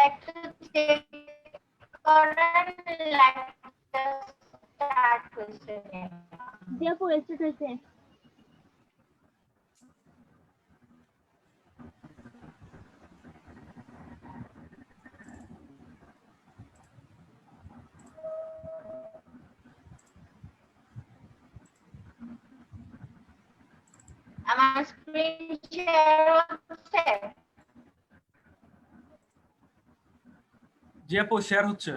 একটু চেক করেন লাইভটা স্টার্ট হয়েছে দেখো স্টার্ট হয়েছে। আমার স্ক্রিন শেয়ার হচ্ছে। জি আপু শেয়ার হচ্ছে,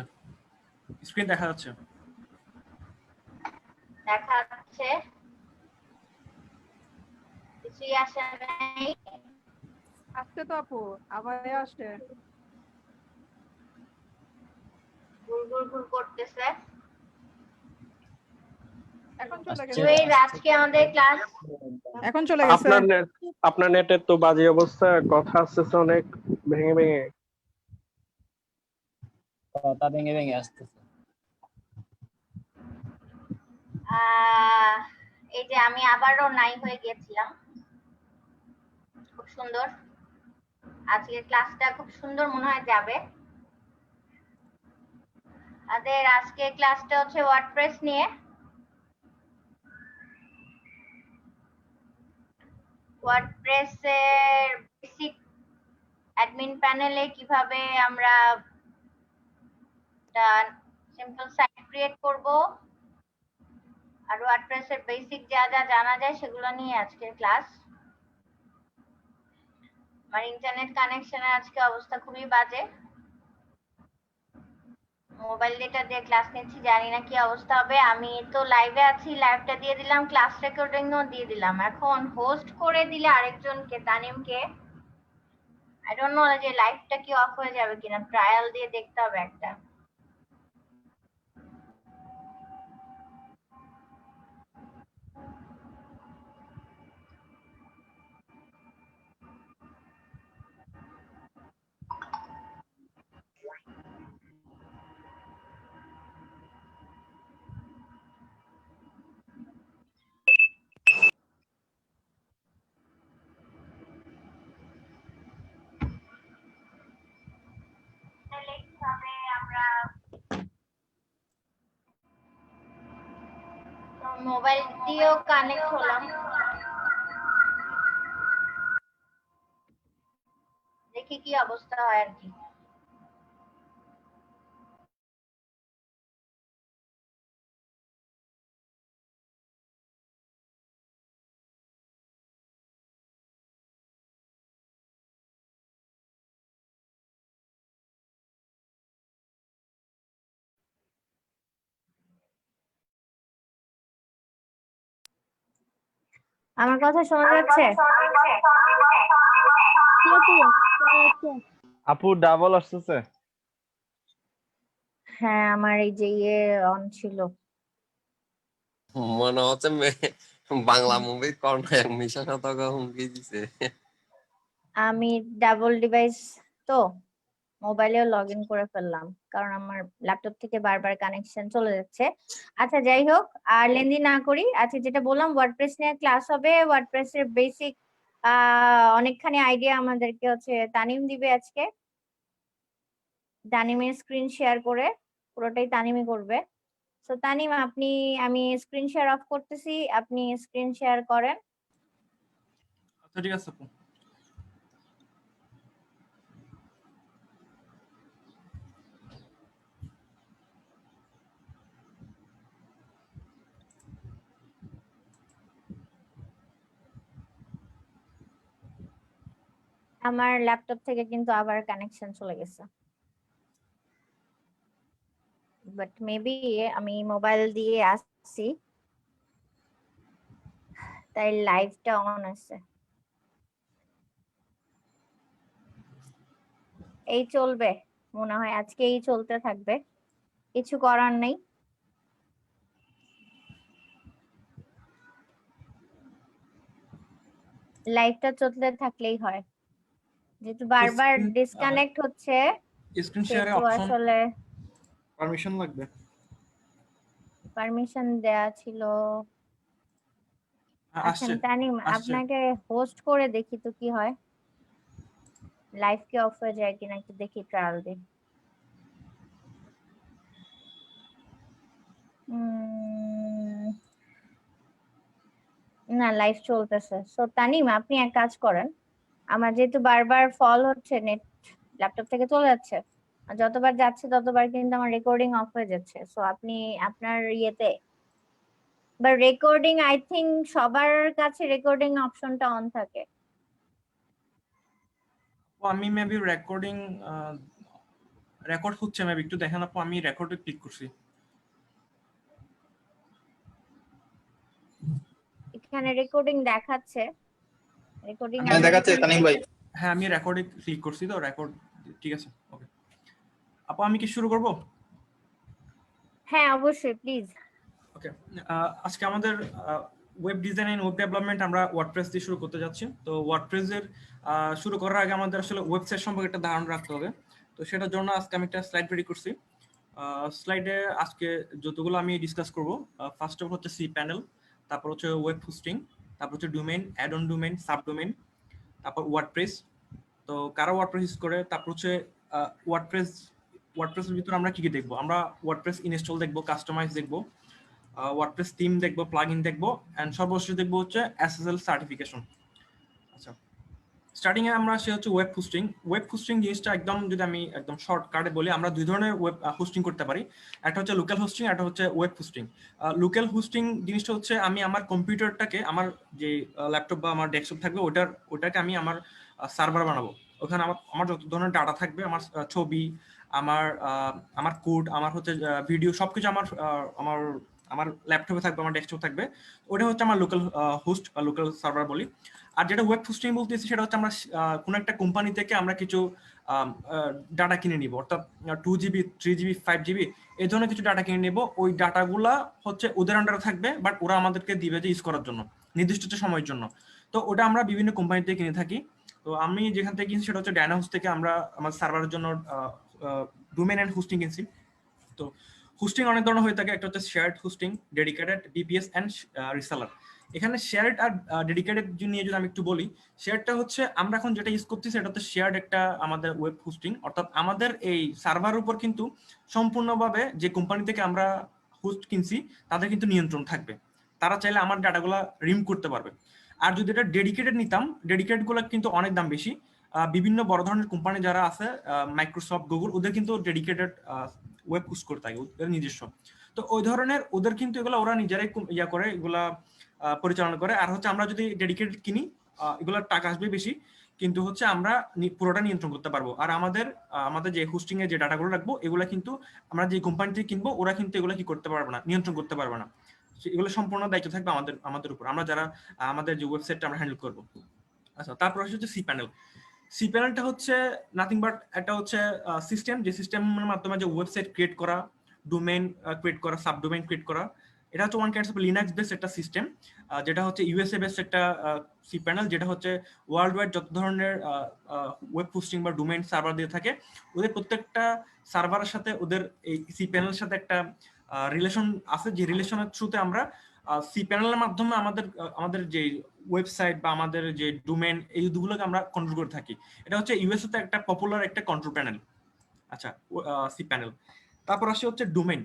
স্ক্রিন দেখা যাচ্ছে। দেখা যাচ্ছে কিছুই আসে নাই। আসছে তো আপু, আবার আসছে। ঘুর ঘুর ঘুর করতেছে। এখন চলে গেছে। জুয়েল আজকে আমাদের ক্লাস এখন চলে গেছে। আপনার নেটের তো বাজে অবস্থা, কথা আসতেছে অনেক ভেঙে ভেঙে। কথা ভেঙে ভেঙে আসতেছে। এই যে আমি আবারও নাই হয়ে গিয়েছিলাম। খুব সুন্দর, আজকের ক্লাসটা খুব সুন্দর মনে হয় যাবে। আমাদের আজকের ক্লাসটা হচ্ছে ওয়ার্ডপ্রেস নিয়ে। ওয়ার্ডপ্রেসের বেসিক অ্যাডমিন প্যানেলে কিভাবে আমরা একটা সিম্পল সাইট ক্রিয়েট করব আর ওয়ার্ডপ্রেসের বেসিক যা যা জানা যায় সেগুলো নিয়ে আজকের ক্লাস। আমার ইন্টারনেট কানেকশনের আজকে অবস্থা খুবই বাজে। মোবাইল ডেটা দিয়ে ক্লাস নিচ্ছি, জানি না কি অবস্থা হবে। আমি তো লাইভে আছি, লাইভটা দিয়ে দিলাম, ক্লাস রেকর্ডিংও দিয়ে দিলাম। এখন হোস্ট করে দিলে আরেকজনকে, তানিমকে, আই ডোন্ট নো যে লাইভটা কি অফ হয়ে যাবে কিনা, ট্রায়াল দিয়ে দেখতে হবে একটা। মোবাইল দিয়েও কানেক্ট হলাম, দেখি কি অবস্থা হয় আর কি। আমার কথা শোনা যাচ্ছে? আপু ডাবল আসতেছে। হ্যাঁ, আমার এই যে ইয়ে অন ছিল। মনে হচ্ছে বাংলা মুভি কর্নায়ক মিশা শতক হুমকি দিছে। আমি ডাবল ডিভাইস তো মোবাইলেও লগ ইন করে ফেললাম, কারণ আমার ল্যাপটপ থেকে বারবার কানেকশন চলে যাচ্ছে। আচ্ছা যাই হোক, আর লেন্দি না করি। আচ্ছা যেটা বললাম, ওয়ার্ডপ্রেস নিয়ে ক্লাস হবে। ওয়ার্ডপ্রেসের বেসিক অনেকখানি আইডিয়া আমাদেরকে হচ্ছে তানিম দিবে আজকে। তানিমের স্ক্রিন শেয়ার করে পুরোটাই তানিমই করবে। তো তানিম আপনি, আমি স্ক্রিন শেয়ার অফ করতেছি, আপনি স্ক্রিন শেয়ার করেন। আচ্ছা ঠিক আছে আপু। আমার ল্যাপটপ থেকে কিন্তু আবার কানেকশন চলে গেছে, বাট মেবি আমি মোবাইল দিয়ে আসছি তাই লাইভটা অন আছে। এই চলবে মনে হয়, আজকে এই চলতে থাকবে, কিছু করার নেই। লাইভটা চলতে থাকলেই হয়, যেহেতু বারবার ডিসকানেক্ট হচ্ছে স্ক্রিন শেয়ারে সেহেতু অপশন আসলে পারমিশন লাগবে। পারমিশন দেয়া ছিল। আচ্ছা আসছে তানিম আসছে। আপনাকে হোস্ট করে দেখি তো কি হয়। লাইভ কি অফ হয়ে যায় কিনা একটু দেখি, ট্রায়াল দিই। না, লাইভ চলতেছে। সো তানিম, আপনি এক কাজ করেন, আমার যেহেতু বারবার ফল হচ্ছে, নেট ল্যাপটপ থেকে চলে যাচ্ছে, আর যতবার যাচ্ছে ততবার কিন্তু আমার রেকর্ডিং অফ হয়ে যাচ্ছে। সো আপনি আপনার ইয়েতে বা রেকর্ডিং, আই থিংক সবার কাছে রেকর্ডিং অপশনটা অন থাকে। আমি মেবি রেকর্ড হচ্ছে, মেবি একটু দেখেন আপু, আমি রেকর্ডে ক্লিক করছি। এখানে রেকর্ডিং দেখাচ্ছে, রেকর্ডিং হ্যাঁ দেখাচ্ছে তানিম ভাই। হ্যাঁ, আমি রেকর্ডে ক্লিক করছি, তো রেকর্ড ঠিক আছে। ওকে আপু, আমি কি শুরু করব? হ্যাঁ অবশ্যই, প্লিজ। ওকে, আজকে আমাদের web design and web development আমরা ওয়ার্ডপ্রেস দিয়ে শুরু করতে যাচ্ছি। তো ওয়ার্ডপ্রেসের শুরু করার আগে আমাদের আসলে ওয়েবসাইট সম্পর্কে একটা ধারণা রাখতে হবে। তো সেটার জন্য আজকে আমি একটা স্লাইড রেডি করছি। স্লাইডে আজকে যতগুলো আমি ডিসকাস করব, ফার্স্ট অফ হচ্ছে সি প্যানেল, তারপর হচ্ছে ওয়েব হোস্টিং, তারপর হচ্ছে domain, add on domain, subdomain, তারপর ওয়ার্ডপ্রেস। তো কারা ওয়ার্ডপ্রেস ইউজ করে, তারপর হচ্ছে ওয়ার্ডপ্রেসের ভিতরে আমরা কি কি দেখবো, আমরা ওয়ার্ডপ্রেস ইনস্টল দেখবো, কাস্টমাইজ দেখবো, ওয়ার্ডপ্রেস থিম দেখবো, প্লাগইন দেখবো, এন্ড সর্বশেষ দেখবো হচ্ছে এসএসএল সার্টিফিকেশন। আচ্ছা, স্টার্টিং এ আমরা সে হচ্ছে ওয়েব হোস্টিং। ওয়েব হোস্টিং জিনিসটা একদম যদি আমি একদম শর্টকাটে বলি, আমরা দুই ধরনের ওয়েব হোস্টিং করতে পারি। একটা হচ্ছে লোকাল হোস্টিং, একটা হচ্ছে ওয়েব হোস্টিং। লোকাল হোস্টিং জিনিসটা হচ্ছে আমি আমার কম্পিউটারটাকে, আমার যে ল্যাপটপ বা আমার ডেস্কটপ থাকবে ওটাকে আমি আমার সার্ভার বানাবো। ওখানে আমার যত ধরনের ডাটা থাকবে, আমার ছবি, আমার কোড, আমার হচ্ছে ভিডিও, সবকিছু আমার আমার ল্যাপটপে থাকবে, আমার ডেস্কটপ থাকবে। ওটা হচ্ছে আমার লোকাল হোস্ট বা লোকাল সার্ভার বলি। আর যেটা ওয়েব হোস্টিং বলতেছি, সেটা হচ্ছে আমরা কোনো একটা কোম্পানি থেকে আমরা কিছু ডাটা কিনে নিব, অর্থাৎ 2 GB, 3 GB, 5 GB এই ধরনের কিছু ডাটা কিনে নিব। ওই ডাটাগুলা হচ্ছে ওদের আন্ডারে থাকবে, বাট ওরা আমাদেরকে দিবে যে ইউজ করার জন্য নির্দিষ্ট সময়ের জন্য। তো ওটা আমরা বিভিন্ন কোম্পানি থেকে কিনে থাকি। তো আমি যেখান থেকে কিনছি সেটা হচ্ছে ডায়নাহাউস থেকে। আমরা আমাদের সার্ভারের জন্য ডোমেইন এন্ড হোস্টিং কিনছি। তো হোস্টিং অনেক ধরনের হয়ে থাকে, একটা হচ্ছে shared hosting, dedicated, DPS and reseller. এখানে শেয়ার্ড আর ডেডিকেটেড নিয়ে যদি আমি একটু বলি, শেয়ারটা হচ্ছে আমরা এখন যেটা ইউজ করতেছি সেটা হচ্ছে শেয়ার্ড একটা আমাদের ওয়েব হোস্টিং, অর্থাৎ আমাদের এই সার্ভারের উপর কিন্তু সম্পূর্ণভাবে যে কোম্পানি থেকে আমরা হোস্ট কিনছি তাদের কিন্তু নিয়ন্ত্রণ থাকবে, তারা চাইলে আমার ডাটাগুলো রিম করতে পারবে। আর যদি এটা ডেডিকেটেড নিতাম, ডেডিকেটেড গুলো কিন্তু অনেক দাম বেশি। বিভিন্ন বড় ধরনের কোম্পানি যারা আছে, মাইক্রোসফট, গুগল, ওদের কিন্তু ডেডিকেটেড ওয়েব হোস্ট করতে থাকে, ওদের নিজস্ব। তো ওই ধরনের ওদের কিন্তু এগুলো ওরা নিজেরাই ইয়া করে, এগুলা পরিচালনা করে। আর হচ্ছে আমরা যদি ডেডিকেটেড কিনি, এগুলোর টাকা আসবে বেশি, কিন্তু হচ্ছে আমরা পুরোটা নিয়ন্ত্রণ করতে পারবো। আর আমাদের যে হোস্টিং এর যে ডাটাগুলো রাখবো, এগুলা কিন্তু আমরা যে কোম্পানি থেকে কিনবো, ওরা কিন্তু এগুলো কি করতে পারবে না, নিয়ন্ত্রণ করতে পারবে না। এগুলো সম্পূর্ণ দায়িত্ব থাকবে আমাদের উপর, আমরা যারা আমাদের যে ওয়েবসাইটটা আমরা হ্যান্ডেল করবো। আচ্ছা, তারপর হচ্ছে সি প্যানেল। সি প্যানেলটা হচ্ছে নাথিং বাট একটা হচ্ছে সিস্টেম, যে সিস্টেমের মাধ্যমে যে ওয়েবসাইট ক্রিয়েট করা, ডোমেইন ক্রিয়েট করা, সাব ডোমেইন ক্রিয়েট করা। এটা হচ্ছে one kinds of Linux based একটা সিস্টেম, যেটা হচ্ছে ইউএসএ বেসড একটা সি প্যানেল, যেটা হচ্ছে ওয়ার্ল্ড ওয়াইড যত ধরনের ওয়েব হোস্টিং বা ডোমেইন সার্ভার দিয়ে থাকে, ওদের প্রত্যেকটা সার্ভারের সাথে ওদের এই সি প্যানেলের সাথে একটা রিলেশন আছে, যে রিলেশনের থ্রুতে আমরা সি প্যানেলের মাধ্যমে আমাদের যে ওয়েবসাইট বা আমাদের যে ডোমেইন, এই দুগুলোকে আমরা কন্ট্রোল করে থাকি। এটা হচ্ছে ইউএসএ তে একটা পপুলার একটা কন্ট্রোল প্যানেল। আচ্ছা, সি প্যানেল। তারপর আসে হচ্ছে ডোমেইন।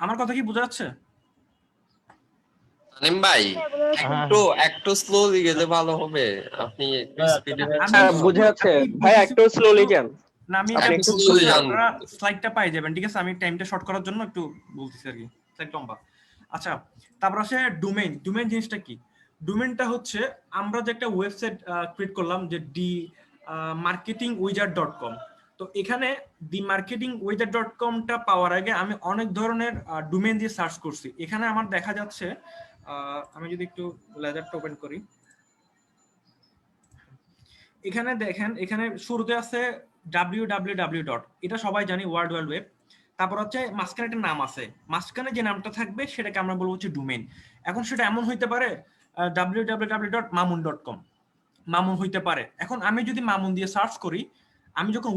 আমার কথা কি বোঝা যাচ্ছে? তানিম ভাই হ্যাঁ, একটু স্লোলি গেলে ভালো হবে, আপনি একটু স্পিডে হ্যাঁ বুঝে যাচ্ছে ভাই, একটু স্লোলি যান। না, আমি আপনি এটা একটু বলতেছি, slowly যান। আপনারা স্লাইডটা পাই যাবেন, ঠিক আছে? আমি টাইমটা শর্ট করার জন্য একটু বলতেছি আর কি, স্লাইড লম্বা। আচ্ছা, তারপর আসে ডোমেইন। ডোমেইন জিনিসটা কি? ডোমেইনটা হচ্ছে আমরা যে একটা ওয়েবসাইট ক্রিয়েট করলাম, যে marketingwizard.com। তো এখানে marketingwizard.com-টা পাওয়ার আগে আমি অনেক ধরনের ডোমেইন দিয়ে সার্চ করছি। এখানে আমার দেখা যাচ্ছে, আমি যদি একটু লেজারটা ওপেন করি, এখানে দেখেন, এখানে শুরুতে আছে www. এটা সবাই জানি, ওয়ার্ল্ড ওয়াইড ওয়েব। তারপর হচ্ছে মাঝখানে একটা নাম আছে, মাঝখানে যে নামটা থাকবে সেটাকে আমরা বলবো হচ্ছে ডোমেইন। এখন সেটা এমন হইতে পারে www.mamun.com, মামুন হইতে পারে। এখন আমি যদি মামুন দিয়ে সার্চ করি, আমি যখন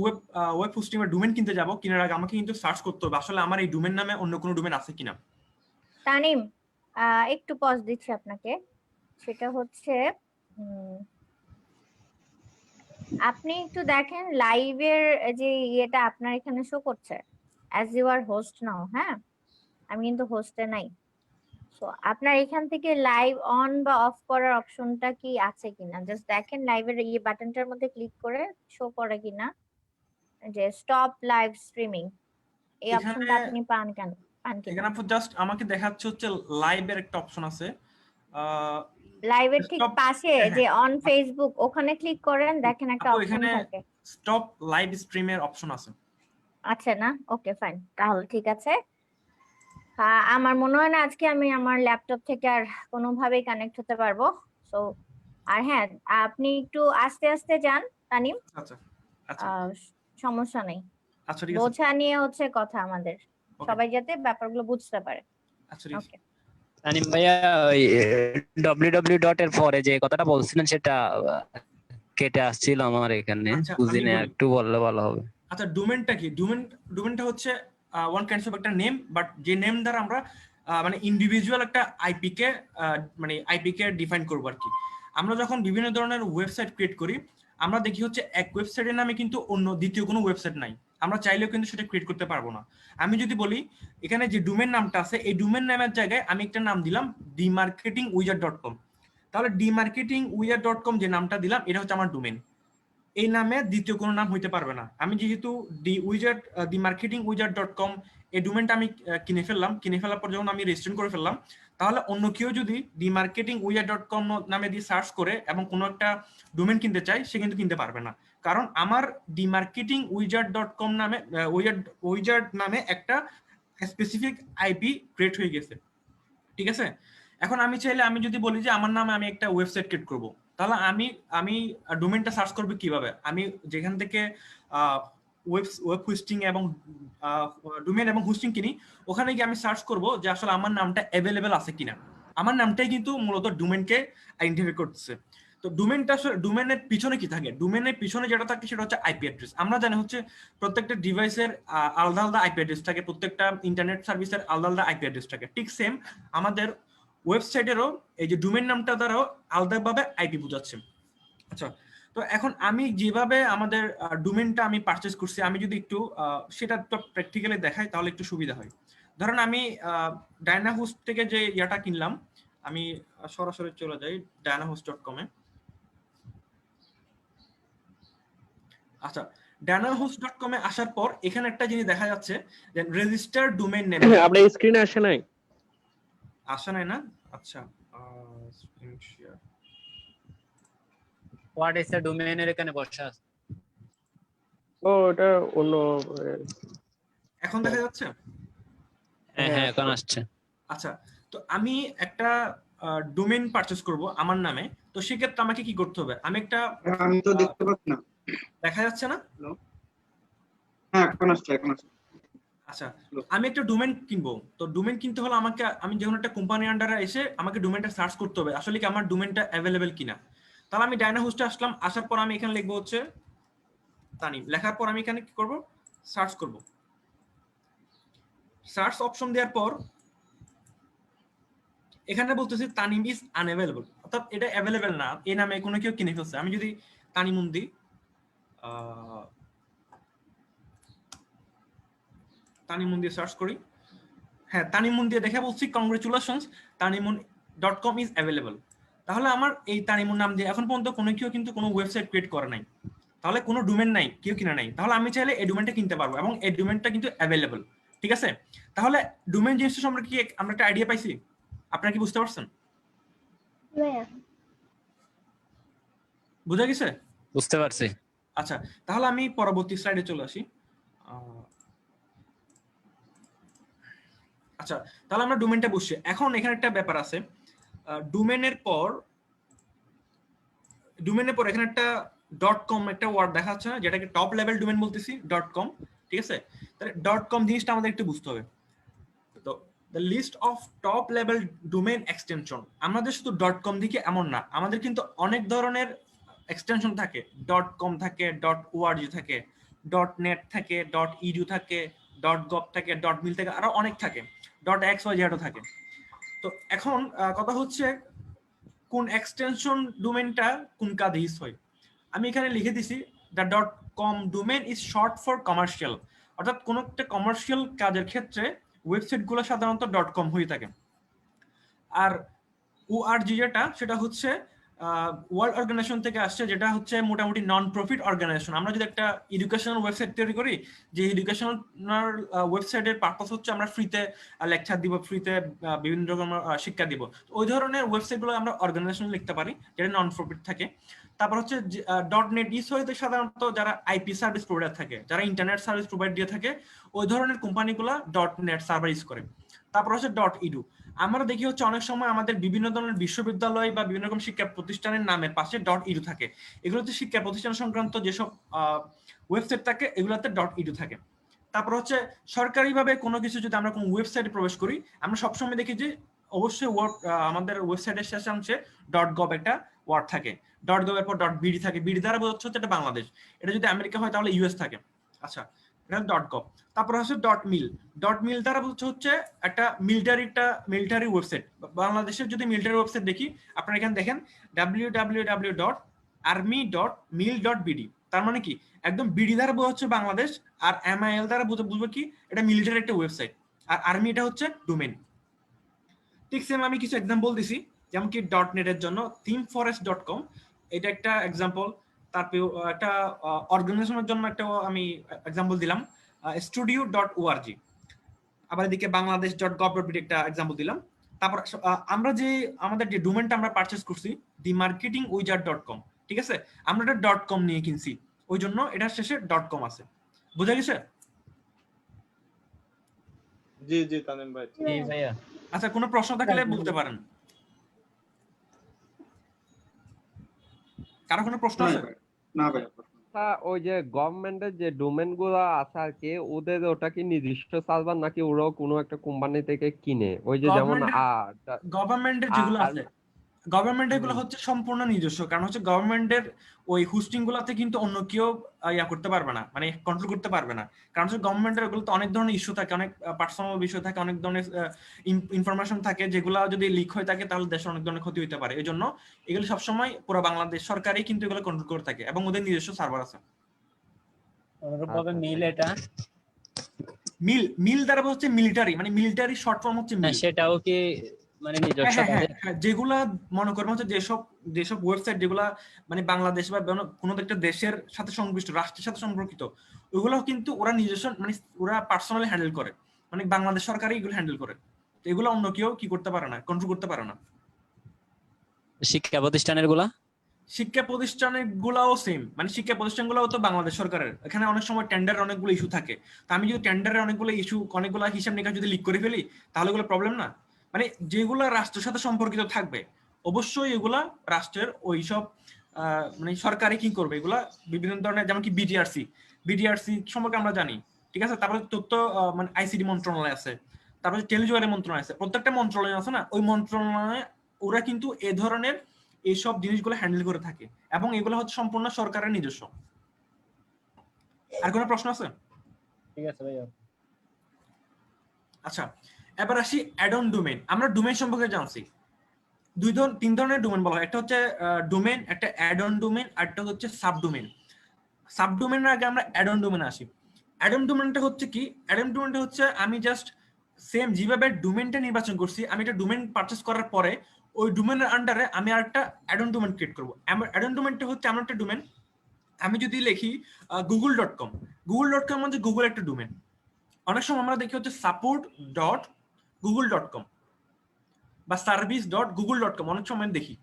ওয়েব হোস্টিং এর ডোমেইন কিনতে যাব, কেনার আগে আমাকে কিন্তু সার্চ করতে হবে আসলে আমার এই ডোমেইন নামে অন্য কোনো ডোমেইন আছে কিনা। তানিম, একটু পজ দিচ্ছি আপনাকে। সেটা হচ্ছে আপনি একটু দেখেন লাইভের যে ইয়েটা আপনার এখানে শো করছে অ্যাজ ইউ আর হোস্ট নাও, হ্যাঁ আমি কিন্তু হোস্টে নাই। সো আপনার এখান থেকে লাইভ অন বা অফ করার অপশনটা কি আছে কিনা জাস্ট দেখেন, লাইভের এই বাটনটার মধ্যে ক্লিক করে শো করে কিনা যে স্টপ লাইভ স্ট্রিমিং, এই এখানে অপশনটা আপনি পান কিনা। এখানে আপু জাস্ট আমাকে দেখাচ্ছে হচ্ছে লাইভের একটা অপশন আছে। লাইভের ঠিক স্টপ, পাশে যে অন ফেসবুক ওখানে ক্লিক করেন, দেখেন একটা আপু অপশন এখানে থাকে। স্টপ লাইভ স্ট্রিমের অপশন আছে। আচ্ছা না, ওকে ফাইন, তাহলে ঠিক আছে। আমার মনে হয় না আজকে আমি আমার ল্যাপটপ থেকে আর কোনোভাবেই কানেক্ট হতে পারবো। সো আর হ্যাঁ, আপনি একটু আস্তে আস্তে যান তানিম, আচ্ছা আচ্ছা আহ, সমস্যা নেই। আচ্ছা ঠিক আছে। বোঝা নিয়ে হচ্ছে কথা আমাদের, Okay. সবাই যাতে ব্যাপারগুলো বুঝতে পারে। আচ্ছা ঠিক আছে। ওকে, তানিম ভাইয়া ওই www ডট এর পরে যে কথাটা বলছিলেন সেটা কেটে আসছিল আমার এখানে, আচ্ছা, বুঝি আমি না, বলি। একটু বললে ভালো হবে। আচ্ছা ডোমেনটা কি? ডোমেনটা হচ্ছে ওয়ান কাইন্ডস অফ একটা নেম, বাট যে নেম দ্বারা আমরা মানে ইন্ডিভিজুয়াল একটা আইপি কে মানে আইপি কে ডিফাইন করব আর কি। আমরা যখন বিভিন্ন ধরনের ওয়েবসাইট ক্রিয়েট করি, আমরা দেখি হচ্ছে এক ওয়েবসাইটের নামে কিন্তু অন্য দ্বিতীয় কোনো ওয়েবসাইট নাই, আমরা চাইলেও কিন্তু সেটা ক্রিয়েট করতে পারবো না। আমি যদি বলি এখানে যে ডোমেন নামটা আছে, এই ডোমেন নামের জায়গায় আমি একটা নাম দিলাম dmarketingwizard.com, তাহলে dmarketingwizard.com যে নামটা দিলাম এটা হচ্ছে আমার ডোমেন। এই নামে দ্বিতীয় কোনো নাম হইতে পারবে না। আমি যেহেতু dmarketingwizard.com এই ডোমেনটা আমি কিনে ফেলার পর যখন আমি রেজিস্ট্রেশন করে ফেললাম, তাহলে অন্য কেউ যদি dmarketingwizard.com নামে দিয়ে সার্চ করে এবং কোনো একটা ডোমেন কিনতে চায়, সে কিন্তু কিনতে পারবে না, কারণ আমার dmarketingwizard.com নামে উইজার্ড নামে একটা স্পেসিফিক আইপি ক্রিয়েট হয়ে গেছে। ঠিক আছে, এখন আমি চাইলে আমি যদি বলি যে আমার নামে আমি একটা ওয়েবসাইট ক্রিয়েট করব, তাহলে আমি ডোমেনটা সার্চ করব কিভাবে? আমি যেখান থেকে ওয়েব হোস্টিং এবং ডোমেন এবং হোস্টিং কিনি, ওখানে গিয়ে আমি সার্চ করব যে আসলে আমার নামটা অ্যাভেলেবেল আছে কিনা। আমার নামটাই কিন্তু মূলত ডোমেনকে আইডেন্টিফাই করতেছে। তো ডোমেনটা আসলে ডোমেনের পিছনে কি থাকে? ডোমেনের পিছনে যেটা থাকে সেটা হচ্ছে আইপি অ্যাড্রেস। আমরা জানি হচ্ছে প্রত্যেকটা ডিভাইসের আলাদা আলাদা আইপি অ্যাড্রেস থাকে, প্রত্যেকটা ইন্টারনেট সার্ভিসের আলাদা আলাদা আইপি অ্যাড্রেস থাকে। ঠিক সেম আমাদের ওয়েবসাইটেরও এই যে ডোমেন নামটা দ্বারাও আলাদাভাবে আইপি বোঝাচ্ছে। আচ্ছা, তো এখন আমি যেভাবে আমাদের ডোমেনটা আমি পারচেজ করছি, আমি যদি একটু সেটা তো প্র্যাকটিক্যালি দেখাই তাহলে একটু সুবিধা হয়। ধরেন আমি ডায়নাহোস্ট থেকে যে ইয়াটা কিনলাম, আমি সরাসরি চলে যাই dynahost.com এ। আচ্ছা, dynahost.com এ আসার পর এখানে একটা জিনিস দেখা যাচ্ছে যে রেজিস্টার ডোমেইন নেম। আপনার স্ক্রিনে আসে নাই? আসে নাই না? আচ্ছা, screen share. What is the ডোমেইনের এখানে বসা আছে। ও এটা অন্য এখন দেখা যাচ্ছে? হ্যাঁ হ্যাঁ এখন আসছে। আচ্ছা, তো আমি একটা ডোমেইন পারচেজ করব আমার নামে, তো সেক্ষেত্রে আমাকে কি করতে হবে? আমি একটা আমি তো দেখতে পাচ্ছি না। দেখা যাচ্ছে না? হ্যাঁ এখন আসছে। আচ্ছা, আমি একটা ডোমেইন কিনবো, তো ডোমেইন কিনতে হলে আমাকে, আমি যখন একটা কোম্পানি আন্ডারে এসে আমাকে ডোমেইনটা সার্চ করতে হবে আসলে কি আমার ডোমেইনটা অ্যাভেলেবেল কিনা। তাহলে আমি ডায়নাহোস্টে আসলাম, আসার পর আমি এখানে লিখবো হচ্ছে তানিম, লেখার পর আমি এখানে কি করব? সার্চ করব। সার্চ অপশন দেওয়ার পর এখানে বলতেছি তানিম ইজ আনঅ্যাভেলেবল, অর্থাৎ এটা অ্যাভেলেবেল না, এই নামে কোনো কেউ কিনে ফেলছে। আমি যদি তানিমুন দিই, তানিমুন দিয়ে সার্চ করি, হ্যাঁ তানিমুন দিয়ে দেখে বলছি কংগ্রেচুলেশনস tanimun.com ইজ অ্যাভেলেবল। তাহলে আমার এই তানিমুন নাম দিয়ে এখন পর্যন্ত কোনো কেউ কিন্তু কোনো ওয়েবসাইট ক্রিয়েট করে নাই, তাহলে কোনো ডোমেন নাই, কেউ কিনে নাই, তাহলে আমি চাইলে এই ডোমেনটা কিনতে পারবো এবং এই ডোমেনটা কিন্তু অ্যাভেলেবল। ঠিক আছে, তাহলে ডোমেন জিনিসটা সম্পর্কে কি আমরা একটা আইডিয়া পাইছি? আপনারা কি বুঝতে পারছেন? ভাইয়া বুঝা গেছে? বুঝতে পারছি। আচ্ছা, তাহলে আমি পরবর্তী স্লাইডে চলে আসি। আচ্ছা, তাহলে আমরা ডোমেনটা বসছি। এখন এখানে একটা ব্যাপার আছে, ডোমেনের পর এখানে একটা .com একটা ওয়ার্ড দেখা যাচ্ছে না, যেটাকে টপ লেভেল ডোমেন বলতেছি .com। ঠিক আছে, তাহলে .com জিনিসটা আমাদের একটু বুঝতে হবে। তো the list of top level domain extension, আমাদের শুধু .com দিকে এমন না, আমাদের কিন্তু অনেক ধরনের এক্সটেনশন থাকে। .com থাকে, .org থাকে, .net থাকে, .edu থাকে, .gov থাকে, .mil থাকে, আরো অনেক থাকে, .xyz থাকে। তো এখন কথা হচ্ছে কোন এক্সটেনশন ডোমেনটা কোন কাজে ইউজ হয়। আমি এখানে লিখে দিছি the dot com domain is short for commercial, অর্থাৎ কোনো একটা কমার্শিয়াল কাজের ক্ষেত্রে ওয়েবসাইটগুলো সাধারণত ডট কম হয়ে থাকে। আর ওআরজি যেটা সেটা হচ্ছে ওয়ার্ল্ড অর্গানাইজেশন থেকে আসছে, যেটা হচ্ছে মোটামুটি নন প্রফিট অর্গানাইজেশন। আমরা যদি একটা এডুকেশনাল ওয়েবসাইট তৈরি করি, যে এডুকেশনাল ওয়েবসাইটের পারপাস হচ্ছে আমরা ফ্রিতে লেকচার দিব, ফ্রিতে বিভিন্ন রকম শিক্ষা দিব, ওই ধরনের ওয়েবসাইটগুলো আমরা অর্গানাইজেশন লিখতে পারি যেটা নন প্রফিট থাকে। তারপর হচ্ছে ডট নেট ইউজ হইতে সাধারণত যারা আইপি সার্ভিস প্রোভাইডার থাকে, যারা ইন্টারনেট সার্ভিস প্রোভাইড দিয়ে থাকে, ওই ধরনের কোম্পানিগুলো ডট নেট সার্ভার ইউজ করে। তারপর হচ্ছে ডট ইডু। আমরা দেখি হচ্ছে অনেক সময় আমাদের বিভিন্ন ধরনের বিশ্ববিদ্যালয় বা বিভিন্ন রকম শিক্ষা প্রতিষ্ঠানের নামের পাশে ডট ইডু থাকে। এগুলো হচ্ছে শিক্ষা প্রতিষ্ঠান সংক্রান্ত যেসব ওয়েবসাইট থাকে, এগুলোতে ডট ইডু থাকে। তারপর হচ্ছে সরকারিভাবে কোনো কিছু যদি আমরা কোনো ওয়েবসাইটে প্রবেশ করি, আমরা সবসময় দেখি যে অবশ্যই আমাদের ওয়েবসাইটের শেষাংশে ডট গভ একটা ওয়ার্ড থাকে। ডট গভ এর পর ডট বিডি থাকে, বিডি দ্বারা বোঝাচ্ছে হচ্ছে এটা বাংলাদেশ। এটা যদি আমেরিকা হয় তাহলে ইউএস থাকে। আচ্ছা, এটা ডট গভ। তারপর হচ্ছে ডট মিল। ডট মিল দ্বারা হচ্ছে একটা মিলিটারি ওয়েবসাইট। বাংলাদেশের যদি মিলিটারি ওয়েবসাইট দেখি, আপনারা এখানে দেখেন www.army.mil.bd। তার মানে কি একদম বিডি দ্বারা বোঝাচ্ছে বাংলাদেশ, আর এমআইএল দ্বারা বুঝবো কি এটা মিলিটারি একটা ওয়েবসাইট, আর আর্মি এটা হচ্ছে ডোমেন। ঠিক সেম আমি কিছু এক্সাম্পল দিছি, যেমন কি ডট নেট এর জন্য themeforest.com, এটা একটা এক্সাম্পল। তারপরে একটা অর্গানাইজেশনের জন্য একটা আমি এক্সাম্পল দিলাম studio.org। আবার এদিকে bangladesh.gov.bd একটা এক্সাম্পল দিলাম। তারপর আমরা যে আমাদের যে ডোমেনটা আমরা পারচেজ করছি themarketingwizard.com, ঠিক আছে, আমরা এটা .com নিয়ে কিনছি, ওই জন্য এটা শেষে .com আছে। বুঝা গেছে? জি জি তামিম ভাই। জি ভাইয়া। আচ্ছা, কোনো প্রশ্ন থাকলে বলতে পারেন। কারো কোনো প্রশ্ন আছে? না ভাই, ওই যে গভর্নমেন্টের যে ডোমেন গুলো আছে আর কি, ওদের ওটা কি নিজস্ব সার্ভার নাকি ওরাও কোনো একটা কোম্পানি থেকে কিনে? ওই যে যেমন গভর্নমেন্টের যেগুলো আছে, গভর্নমেন্টের গুলো হচ্ছে সম্পূর্ণ নিজস্ব, কারণ হচ্ছে গভর্নমেন্টের ওই হোস্টিং গুলাতে কিন্তু অন্য কেউ ইয়া করতে পারবে না, মানে কন্ট্রোল করতে পারবে না। কারণ হচ্ছে গভর্নমেন্টের ওগুলোতে অনেক ধরনের ইস্যু থাকে, অনেক পার্সোনাল বিষয় থাকে, অনেক ধরনের ইনফরমেশন থাকে, যেগুলো যদি লিক হয়ে থাকে তাহলে দেশে অনেক ধরনের ক্ষতি হতে পারে। এই জন্য এগুলো সবসময় পুরো বাংলাদেশ সরকারই কিন্তু এগুলো কন্ট্রোল করে থাকে, এবং ওদের নিজস্ব সার্ভার আছে। মিল এটা মিল দ্বারা হচ্ছে মিলিটারি, মানে মিলিটারি শর্ট ফর্ম হচ্ছে মিল। সেটাও কি মানে নিজস্ব? যেগুলা মনে করবো হচ্ছে যেসব ওয়েবসাইট যেগুলা মানে বাংলাদেশ বা কোনো একটা দেশের সাথে সংশ্লিষ্ট, রাষ্ট্রের সাথে সম্পর্কিত, ওইগুলো কিন্তু ওরা নিজস্ব, মানে ওরা পার্সোনালি হ্যান্ডেল করে, মানে বাংলাদেশ সরকারই এগুলো হ্যান্ডেল করে। তো এগুলো অন্য কেউ কি করতে পারে না, কন্ট্রোল করতে পারে না। শিক্ষা প্রতিষ্ঠানের গুলা? শিক্ষা প্রতিষ্ঠানের গুলাও সেম, মানে শিক্ষা প্রতিষ্ঠান গুলাও তো বাংলাদেশ সরকারের। এখানে অনেক সময় টেন্ডারের অনেকগুলো ইস্যু থাকে, তো আমি যদি টেন্ডারের অনেকগুলো হিসাব নিকাশ যদি লিক করে ফেলি তাহলে এগুলো প্রবলেম না। মানে যেগুলা রাষ্ট্রের সাথে সম্পর্কিত থাকবে অবশ্যই এগুলা রাষ্ট্রের ওইসব মানে সরকারি কি করবে, এগুলা বিভিন্ন ধরনের, যেমন কি বিডিআরসি সম্পর্কে আমরা জানি, ঠিক আছে। তারপরে তথ্য মানে আইসিটি মন্ত্রণালয় আছে, তারপরে টেলিযোগাযোগ মন্ত্রণালয় আছে, প্রত্যেকটা মন্ত্রণালয় আছে না, ওই মন্ত্রণালয়ে ওরা কিন্তু এ ধরনের এইসব জিনিসগুলো হ্যান্ডেল করে থাকে, এবং এগুলো হচ্ছে সম্পূর্ণ সরকারের নিজস্ব। আর কোনো প্রশ্ন আছে? ঠিক আছে ভাইয়া। আচ্ছা, এবার আসি অ্যাড অন ডোমেন। আমরা ডোমেন সম্পর্কে জানছি, তিন ধরনের ডোমেন বলা হয়, একটা হচ্ছে ডোমেন, একটা অ্যাড অন ডোমেন, আর একটা হচ্ছে সাবডোমেন। সাবডোমেনের আগে আমরা অ্যাড অন ডোমেনে আসি। অ্যাড অন ডোমেনটা হচ্ছে কি? অ্যাড অন ডোমেনটা হচ্ছে আমি জাস্ট সেম যেভাবে ডোমেনটা নির্বাচন করছি, আমি একটা ডোমেন পারচেজ করার পরে ওই ডোমেনের আন্ডারে আমি আরেকটা অ্যাড অন ডোমেন ক্রিয়েট করবো। অ্যাড অন ডোমেনটা হচ্ছে এমন একটা ডোমেন, আমি যদি লিখি google.com, google.com মানে গুগল একটা ডোমেন। অনেক সময় আমরা দেখি হচ্ছে support.google.com বা service.google.com, অনেক সময় দেখি।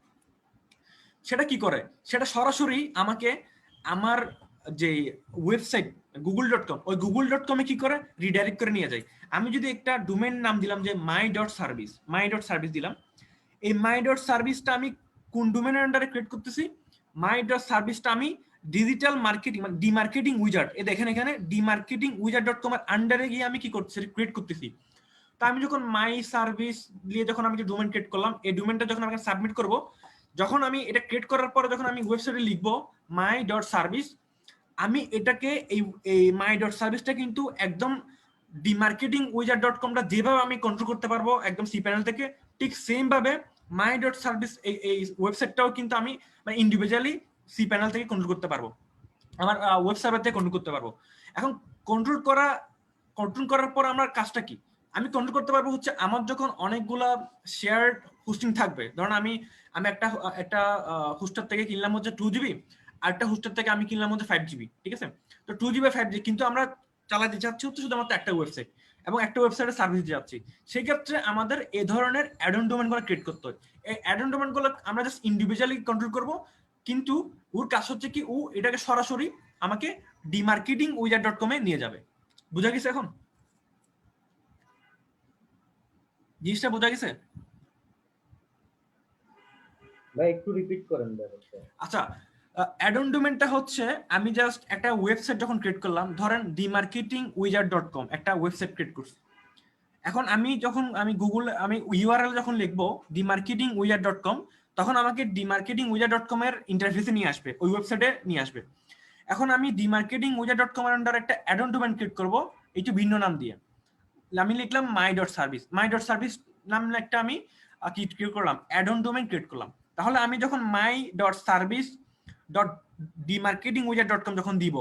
সেটা কি করে? সেটা সরাসরি আমাকে আমার যে ওয়েবসাইট google.com, ওই google.com এ কি করে রিডাইরেক্ট করে নিয়ে যায়। আমি যদি একটা ডোমেন নাম দিলাম যে my.service দিলাম, এই my.serviceটা আমি কোন ডোমেনের আন্ডারে ক্রিয়েট করতেছি? my.serviceটা আমি ডিজিটাল মার্কেটিং মানে ডিমার্কেটিং উইজার্ড, এই দেখেন এখানে ডিমার্কেটিংউইজার্ড.com এর আন্ডারে গিয়ে আমি কি করতেছি? ক্রিয়েট করতেছি। তো আমি যখন মাই সার্ভিস দিয়ে যখন আমি ডোমেন ক্রিয়েট করলাম, এই ডোমেনটা যখন আমি সাবমিট করব, যখন আমি এটা ক্রিয়েট করার পরে যখন আমি ওয়েবসাইটে লিখবো my.service, আমি এটাকে এই my.serviceটা কিন্তু একদম ডিমার্কেটিংউইজার্ড.comটা যেভাবে আমি কন্ট্রোল করতে পারবো একদম সি প্যানেল থেকে, ঠিক সেম ভাবে my.service এই ওয়েবসাইটটাও কিন্তু আমি মানে ইন্ডিভিজুয়ালি সি প্যানেল থেকে কন্ট্রোল করতে পারবো, আমার ওয়েব সার্ভার থেকে কন্ট্রোল করতে পারবো। এখন কন্ট্রোল করার পর আমার কাজটা কি? আমি কন্ট্রোল করতে পারবো হচ্ছে আমার যখন অনেকগুলা শেয়ার্ড হোস্টিং থাকবে, ধরুন আমি একটা হোস্টার থেকে কিনলাম হচ্ছে 2 GB, আর একটা হোস্টার থেকে আমি কিনলাম হচ্ছে 5 GB, ঠিক আছে? তো 2 GB 5 GB, কিন্তু আমরা চালাতে চাচ্ছি হচ্ছে শুধুমাত্র একটা ওয়েবসাইট এবং একটা ওয়েবসাইটের সার্ভিস দিতে যাচ্ছি। সেই ক্ষেত্রে আমাদের এই ধরনের অ্যাড অন ডোমেন গুলো ক্রিয়েট করতে হয়। এই অ্যাড অন ডোমেন গুলো আমরা জাস্ট ইন্ডিভিজুয়ালি কন্ট্রোল করব, কিন্তু ওর কাজ হচ্ছে কি ও এটাকে সরাসরি আমাকে dmarketingwizard.com এ নিয়ে যাবে। বুঝা গেছে এখন? জিনিসটা বোঝা গেছে? ভাই একটু রিপিট করেন ব্যাপারটা। আচ্ছা, অ্যাড অন ডোমেনটা হচ্ছে আমি জাস্ট একটা ওয়েবসাইট যখন ক্রিয়েট করলাম, ধরেন dmarketingwizard.com একটা ওয়েবসাইট ক্রিয়েট করছি। এখন আমি গুগল ইউআরএল যখন লিখবো dmarketingwizard.com, তখন আমাকে dmarketingwizard.com এর ইন্টারফেসে নিয়ে আসবে, ওই ওয়েবসাইটে নিয়ে আসবে। এখন আমি dmarketingwizard.com এর আন্ডার একটা অ্যাড অন ডোমেন ক্রিয়েট করবো, একটু ভিন্ন নাম দিয়ে। আমি লিখলাম my.service নাম একটা আমি ক্রিয়েট করলাম, অ্যাড অন ডোমেন ক্রিয়েট করলাম। তাহলে আমি যখন my.service.dmarketingwizard.com যখন দিব,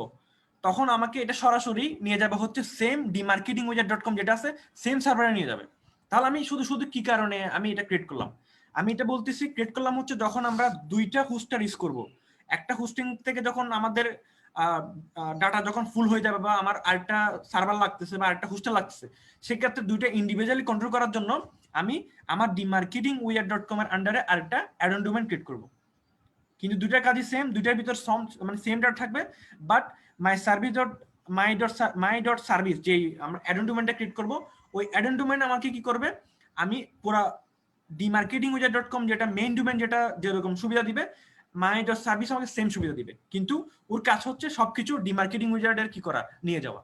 তখন আমাকে এটা সরাসরি নিয়ে যাবে হচ্ছে সেম dmarketingwizard.com যেটা আছে সেম সার্ভারে নিয়ে যাবে। তাহলে আমি শুধু কি কারণে আমি এটা ক্রিয়েট করলাম? আমি এটা বলতেছি ক্রিয়েট করলাম হচ্ছে যখন আমরা দুইটা হোস্টার ইউজ করব, একটা হোস্টিং থেকে যখন আমাদের ডাটা যখন ফুল হয়ে যাবে বা আমার আরেকটা সার্ভার লাগতেছে বা আরেকটা হোস্টার লাগতেছে, সেক্ষেত্রে দুইটা ইন্ডিভিজুয়ালি কন্ট্রোল করার জন্য আমি আমার dmarketingwizard.com এর আন্ডারে আরেকটা অ্যাড অন ডোমেন ক্রিয়েট করব। কিন্তু দুইটার কাজই সেম, দুইটার ভিতর মানে সেম ডাটা থাকবে, বাট my.service যে আমরা অ্যাড অন ডোমেনটা ক্রিয়েট করব, ওই অ্যাড অন ডোমেন আমাকে কি করবে, আমি পুরো dmarketingwizard.com যেটা মেইন ডোমেন যেটা যেরকম সুবিধা দিবে, my.service আমাকে সেম সুবিধা দিবে, কিন্তু ওর কাজ হচ্ছে সবকিছু dmarketingwizard এর কি করা, নিয়ে যাওয়া।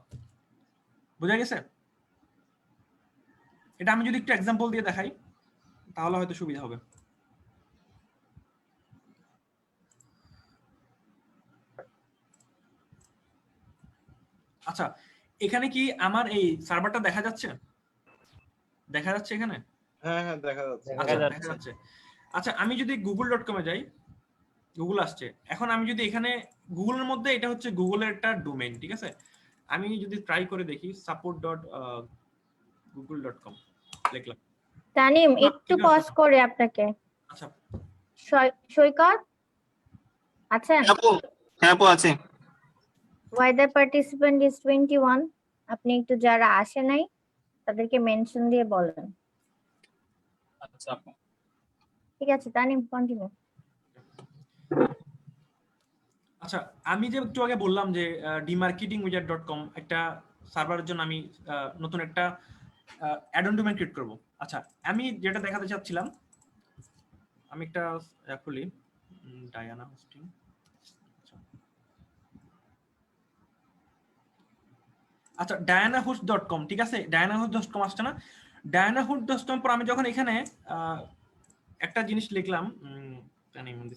বোঝা গেছে? এটা আমি যদি একটু এক্সাম্পল দিয়ে দেখাই তাহলে হয়তো সুবিধা হবে। আচ্ছা, এখানে কি আমার এই সার্ভারটা দেখা যাচ্ছে এখানে? হ্যাঁ হ্যাঁ দেখা যাচ্ছে। আচ্ছা, দেখা যাচ্ছে। আচ্ছা, আমি যদি google.com এ যাই, গুগল আসছে। এখন আমি যদি এখানে গুগলের মধ্যে, এটা হচ্ছে গুগলের একটা ডোমেইন, ঠিক আছে? আমি যদি ট্রাই করে দেখি support.google.com লিখলাম। তানিম না, একটু ঠিক আছে। পজ করে আপনাকে। আচ্ছা, সৈকত আছেন? হ্যাঁ আপু আছে। Why the participant is 21? আপনি একটু যারা আসে নাই তাদেরকে মেনশন দিয়ে বলেন। আচ্ছা, ঠিক আছে তানিম, কন্টিনিউ। আচ্ছা, আমি যে একটু আগে বললাম যে dmarketingwizard.com একটা সার্ভারের জন্য আমি নতুন একটা অ্যাড অন ডোমেইন ক্রিয়েট করব। আচ্ছা, আমি যেটা দেখাতে চাচ্ছিলাম, আমি একটা খুলি ডায়ানা হোস্টিং। আচ্ছা, dianahost.com, ঠিক আছে? dianahost.com আসছে না? dianahost.com পর আমি যখন এখানে একটা জিনিস লিখলাম,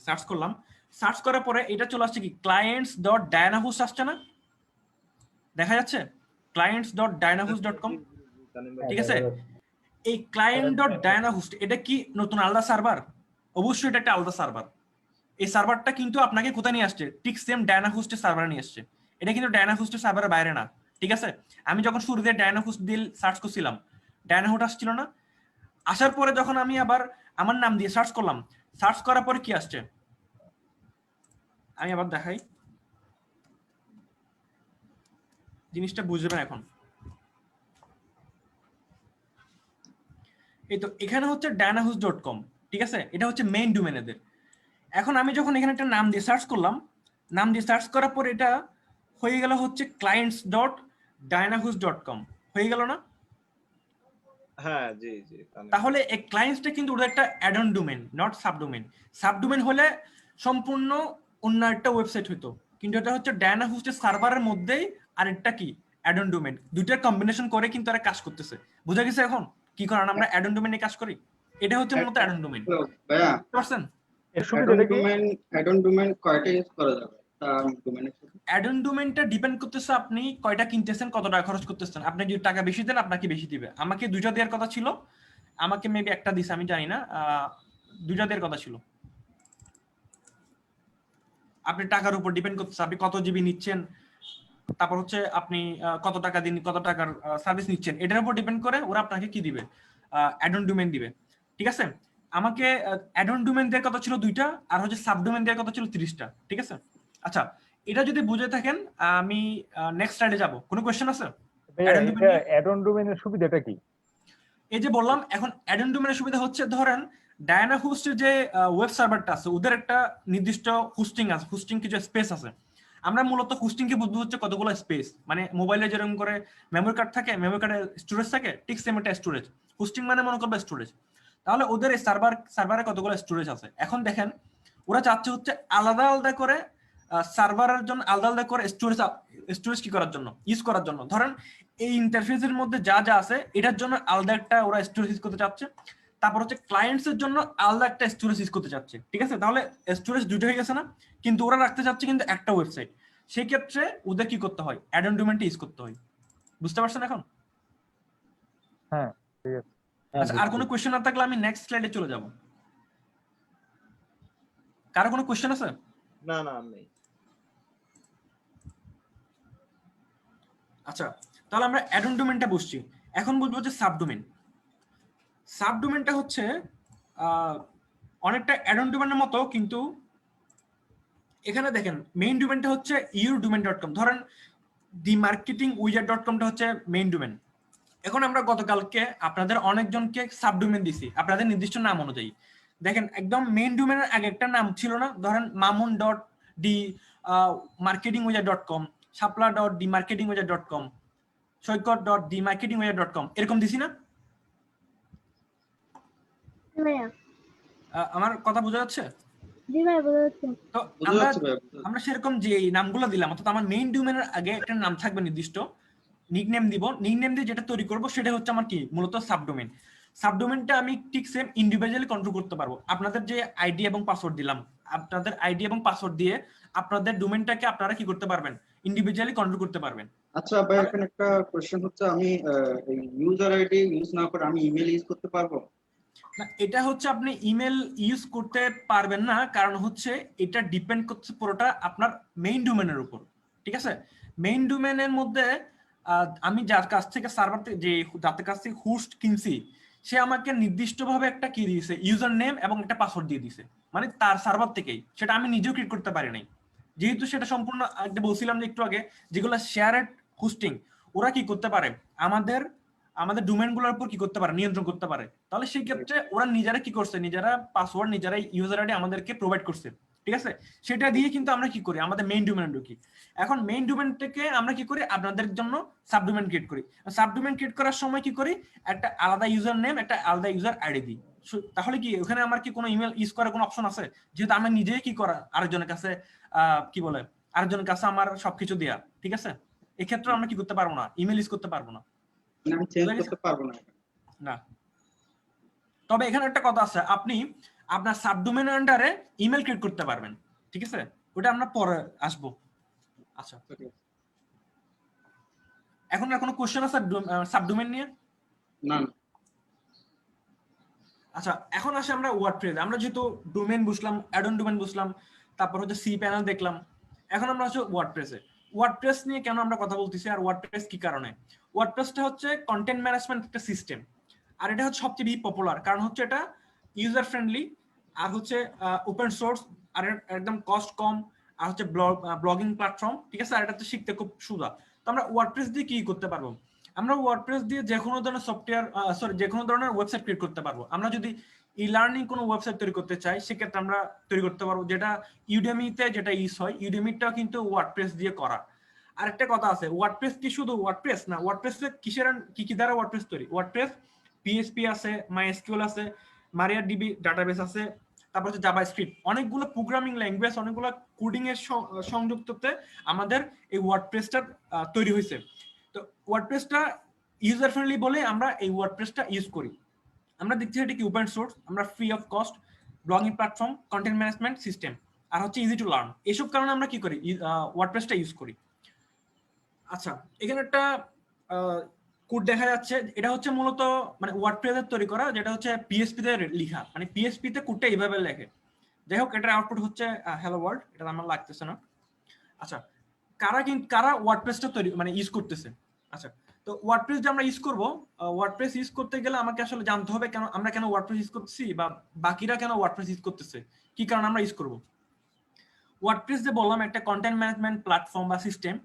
সার্চ করলাম, সার্চ করার পরে এটা চলে আসছে কি clients.dianahost আসছে না? দেখা যাচ্ছে clients.dianahost.com, ঠিক আছে? এই client.dianahost এটা কি নতুন আলাদা সার্ভার? অবশ্যই এটা একটা আলাদা সার্ভার। এই সার্ভারটা কিন্তু আপনাকে কোথায় নিয়ে আসছে? ঠিক সেম ডায়নাহোস্টের সার্ভারে নিয়ে আসছে। এটা কিন্তু ডায়নাহোস্টের সার্ভারের বাইরে না, ঠিক আছে? আমি যখন শুরুতে ডায়নাহোস্ট দিয়ে সার্চ করছিলাম, ডায়নাহোস্ট আসছিল না। আসার পরে যখন আমি আবার আমার নাম দিয়ে সার্চ করলাম, সার্চ করার পরে কি আসছে আমি আবার দেখাই, জিনিসটা বুঝবেন এখন। এই তো এখানে হচ্ছে dianahost.com, ঠিক আছে? এটা হচ্ছে মেইন ডোমেন এদের। এখন আমি যখন এখানে একটা নাম দিয়ে সার্চ করলাম, নাম দিয়ে সার্চ করার পর এটা হয়ে গেল হচ্ছে clients.dianahost.com, হয়ে গেল না? হ্যাঁ জি জি। তাহলে এই ক্লায়েন্টসটা কিন্তু ওদের একটা add on domain, not subdomain. Subdomain হলে সম্পূর্ণ অন্য একটা ওয়েবসাইট হতো, কিন্তু এটা হচ্ছে ডায়নাহোস্টের সার্ভারের মধ্যেই আরেকটা কি অ্যাড অন ডোমেন, দুইটার কম্বিনেশন করে কিন্তু তারা কাজ করতেছে। বুঝা গেছে এখন কি কারণ আমরা অ্যাড অন ডোমেনে কাজ করি? এটা হচ্ছে মূলত অ্যাড অন ডোমেন, ভাইয়া বুঝতে পারছেন? অ্যাড অন ডোমেন কয়টা ইউজ করা যাবে ডোমেনের সাথে? অ্যাড অন ডোমেনটা ডিপেন্ড করতেছে আপনি কয়টা কিনতেছেন, কত টাকা খরচ করতেছেন। আপনি যদি টাকা বেশি দেন আপনাকে বেশি দিবে। আমাকে দুইটা দেওয়ার কথা ছিল, আমাকে মেবি একটা দিছে, আমি জানি না, দুইটা দেওয়ার কথা ছিল। আপনি টাকার উপর ডিপেন্ড করতেছে আপনি কত জিবি নিচ্ছেন, তারপর হচ্ছে আপনি কত টাকা দিন কত টাকার সার্ভিস নিচ্ছেন, এটার উপর ডিপেন্ড করে ওরা আপনাকে কি দিবে, অ্যাড অন ডোমেইন দিবে। ঠিক আছে, আমাকে অ্যাড অন ডোমেইন দেওয়ার কথা ছিল 2টা, আর হচ্ছে সাবডোমেইন দেওয়ার কথা ছিল 30টা। ঠিক আছে, আচ্ছা এটা যদি বুঝে থাকেন আমি নেক্সট স্লাইডে যাব। কোনো কোশ্চেন আছে? অ্যাড অন ডোমেইনের সুবিধাটা কি? এই যে বললাম, এখন অ্যাড অন ডোমেইনের সুবিধা হচ্ছে ধরেন ডায়ানা হোস্টের যে ওয়েব সার্ভারটা আছে ওদের একটা নির্দিষ্ট হোস্টিং আছে, হোস্টিং কিছু স্পেস আছে। আমরা মূলত হোস্টিং কে বুঝবো হচ্ছে কতগুলো স্পেস, মানে মোবাইলে যেরকম করে মেমোরি কার্ড থাকে, মেমোরি কার্ডে স্টোরেজ থাকে, ঠিক সেম একটা স্টোরেজ। হোস্টিং মানে মনে করবে স্টোরেজ। তাহলে ওদের এই সার্ভারে কতগুলো স্টোরেজ আছে। এখন দেখেন ওরা চাচ্ছে হচ্ছে আলাদা আলাদা করে সার্ভারের জন্য আলাদা আলাদা করে স্টোরেজ কি করার জন্য, ইউজ করার জন্য। ধরেন এই ইন্টারফেসের মধ্যে যা যা আছে এটার জন্য আলাদা একটা ওরা স্টোরেজ ইউজ করতে চাচ্ছে, তারপর হচ্ছে ক্লায়েন্টস এর জন্য আলাদা একটা স্টোরেজ ইউজ করতে চাচ্ছে। ঠিক আছে, তাহলে স্টোরেজ দুটো হয়ে গেছে না, কিন্তু ওরা রাখতে চাচ্ছে কিন্তু একটা ওয়েবসাইট। সেই ক্ষেত্রে ওদের কি করতে হয়, অ্যাড অন ডোমেইনটা ইউজ করতে হয়। বুঝতে পারছেন এখন? হ্যাঁ ঠিক আছে। আচ্ছা, আর কোনো কোশ্চেন না থাকলে আমি নেক্সট স্লাইডে চলে যাব। কারো কোনো কোশ্চেন আছে? না না নেই। আচ্ছা, তাহলে আমরা অ্যাড অন ডোমেইনটা বুঝছি। এখন বলবো যে সাবডোমেইন। সাবডোমেইনটা হচ্ছে অনেকটা অ্যাড অন ডোমেইনের মতো, কিন্তু এখানে দেখেন মেইন ডোমেইনটা হচ্ছে yourdomain.com। ধরেন themarketingwizard.com-টা হচ্ছে মেইন ডোমেইন। এখন আমরা গতকালকে আপনাদের অনেকজনকে সাবডোমেইন দিছি আপনাদের নির্দিষ্ট নাম অনুযায়ী। দেখেন একদম মেইন ডোমেইনের আগে একটা নাম ছিল না, ধরেন mamun.themarketingwizard.com, shapla.themarketingwizard.com, সৈকত.themarketingwizard.com, এরকম দিছি না? জি ভাইয়া। আমার কথা বোঝা যাচ্ছে? জি ভাইয়া বোঝা যাচ্ছে। তো আমরা সেরকম যে নামগুলো দিলাম, অর্থাৎ আমার মেইন ডোমেইনের আগে একটা নাম থাকবে নির্দিষ্ট, নিকনেম দিব, নিকনেম দিয়ে যেটা তৈরি করব সেটা হচ্ছে আমার কি মূলত সাবডোমেইন। সাবডোমেইনটা আমি ঠিক সেম ইন্ডিভিজুয়ালি কন্ট্রোল করতে পারবো। আপনাদের যে আইডি এবং পাসওয়ার্ড দিলাম, আপনাদের আইডি এবং পাসওয়ার্ড দিয়ে আপনাদের ডোমেইনটাকে আপনারা কি করতে পারবেন, ইন্ডিভিজুয়ালি কন্ট্রোল করতে পারবেন। আচ্ছা ভাই, এখানে একটা কোশ্চেন হচ্ছে, আমি এই ইউজার আইডি ইউজ না করে আমি ইমেল ইউজ করতে পারবো? না, এটা হচ্ছে আপনি ইমেল ইউজ করতে পারবেন না, কারণ হচ্ছে এটা ডিপেন্ড করছে পুরোটা আপনার মেইন ডোমেইনের উপর। ঠিক আছে, মেইন ডোমেইনের মধ্যে আমি যার কাছ থেকে সার্ভার যে যাদের কাছ থেকে হোস্ট কিনছি সে আমাকে নির্দিষ্টভাবে একটা কি দিয়েছে, ইউজার নেম এবং একটা পাসওয়ার্ড দিয়ে দিয়েছে, মানে তার সার্ভার থেকেই। সেটা আমি নিজেও ক্রিয়েট করতে পারি নাই, যেহেতু সেটা সম্পূর্ণ বলছিলাম যে একটু আগে, যেগুলো শেয়ারেড হোস্টিং ওরা কি করতে পারে, আমাদের ডোমেইন গুলোর উপর কি করতে পারে, নিয়ন্ত্রণ করতে পারে। তাহলে সেই ক্ষেত্রে ওরা নিজেরা কি করছে, নিজেরা পাসওয়ার্ড নিজেরাই ইউজার আইডি আমাদেরকে প্রোভাইড করছে। ঠিক আছে, সেটা দিয়ে কিন্তু আমরা কি করি, আমাদের মেইন ডোমেইনে ঢুকি। এখন মেইন ডোমেইন থেকে আমরা কি করি, আপনাদের জন্য সাবডোমেইন ক্রিয়েট করি। সাবডোমেইন ক্রিয়েট করার সময় কি করি, একটা আলাদা ইউজার নেম, একটা আলাদা ইউজার আইডি দিই। তাহলে কি ওখানে আমার কি কোনো ইমেল ইউজ করার কোনো অপশন আছে? যেহেতু আমি নিজেই কি করা আরেকজনের কাছে কি বলে আরেকজনের কাছে আমার সবকিছু দেয়া। ঠিক আছে, এক্ষেত্রে আমরা কি করতে পারবো না, ইমেল ইউজ করতে পারবো না। আমি চেঞ্জ করতে পারবো না না, তবে এখানে একটা কথা আছে, আপনি আপনার সাবডোমেইনের আন্ডারে ইমেল ক্রিয়েট করতে পারবেন। ঠিক আছে, ওটা আমরা পরে আসবো। আচ্ছা, এখন আর কোনো কোশ্চেন আছে সাবডোমেইন নিয়ে? না। আচ্ছা, এখন আসে আমরা ওয়ার্ডপ্রেস। আমরা যেহেতু ডোমেইন বুঝলাম, অ্যাড অন ডোমেইন বুঝলাম, তারপর হচ্ছে সি প্যানেল দেখলাম, এখন আমরা হচ্ছে ওয়ার্ডপ্রেসে। ওয়ার্ডপ্রেস নিয়ে কেন আমরা কথা বলতেছি আর ওয়ার্ডপ্রেস কি কারণে? ওয়ার্ডপ্রেসটা হচ্ছে কন্টেন্ট ম্যানেজমেন্ট একটা সিস্টেম, আর এটা হচ্ছে সবচেয়ে বেশি পপুলার কারণ হচ্ছে এটা ইউজার ফ্রেন্ডলি, আর হচ্ছে ওপেন সোর্স, আর একদম কস্ট কম, আর হচ্ছে ব্লগিং প্ল্যাটফর্ম। ঠিক আছে, আর এটা তো শিখতে খুব সুবিধা। তো আমরা ওয়ার্ডপ্রেস দিয়ে কি করতে পারবো, আমরা ওয়ার্ডপ্রেস দিয়ে যে কোনো ধরনের সফটওয়্যার যে কোনো ধরনের ওয়েবসাইট ক্রিয়েট করতে পারবো। আমরা যদি ই লার্নিং কোনো ওয়েবসাইট তৈরি করতে চাই সেক্ষেত্রে আমরা তৈরি করতে পারবো, যেটা ইউডেমিতে যেটা ইউজ হয়, ইউডেমিটাও কিন্তু ওয়ার্ডপ্রেস দিয়ে করা। আর একটা কথা আছে, ওয়ার্ডপ্রেস কি শুধু ওয়ার্ডপ্রেস না, ওয়ার্ডপ্রেস কিসের কি দ্বারা ওয়ার্ডপ্রেস তৈরি? ওয়ার্ডপ্রেস পিএইচপি আছে, মাইএসকিউএল আছে, মারিয়াডিবি ডাটাবেস আছে, তারপর হচ্ছে জাভাস্ক্রিপ্ট, অনেকগুলো প্রোগ্রামিং ল্যাঙ্গুয়েজ, অনেকগুলো কোডিং এর সংযুক্ততে আমাদের এই ওয়ার্ডপ্রেসটা তৈরি হয়েছে। তো ওয়ার্ডপ্রেসটা ইউজার ফ্রেন্ডলি বলে আমরা এই ওয়ার্ডপ্রেসটা ইউজ করি। আমরা দেখছি এটা কি ওপেন সোর্স, আমরা free of cost, blogging platform, content management system, আর হচ্ছে ইজি টু লার্ন। এইসব কারণে আমরা কি করি, ওয়ার্ডপ্রেসটা ইউজ করি। আচ্ছা, এখানে একটা কোড দেখা যাচ্ছে, এটা হচ্ছে মূলত মানে ওয়ার্ডপ্রেসের তৈরি করা, যেটা হচ্ছে পিএইচপি তে লেখা, মানে পিএইচপি তে কোডটা এইভাবে লেখে। যাই হোক, এটার আউটপুট হচ্ছে হ্যালো ওয়ার্ল্ড, এটা আমার লাগতেছে না। আচ্ছা, কারা ওয়ার্ডপ্রেসটা তৈরি মানে ইউজ করতেছে। আচ্ছা, তো ওয়ার্ডপ্রেস যে আমরা ইউজ করব, ওয়ার্ডপ্রেস ইউজ করতে গেলে আমাকে আসলে জানতে হবে আমরা কেন ওয়ার্ডপ্রেস ইউজ করতেছি, বা বাকিরা কেন ওয়ার্ডপ্রেস ইউজ করতেছে, কি কারণে আমরা ইউজ করব। ওয়ার্ডপ্রেস যে বললাম একটা কন্টেন্ট ম্যানেজমেন্ট প্ল্যাটফর্ম বা সিস্টেম।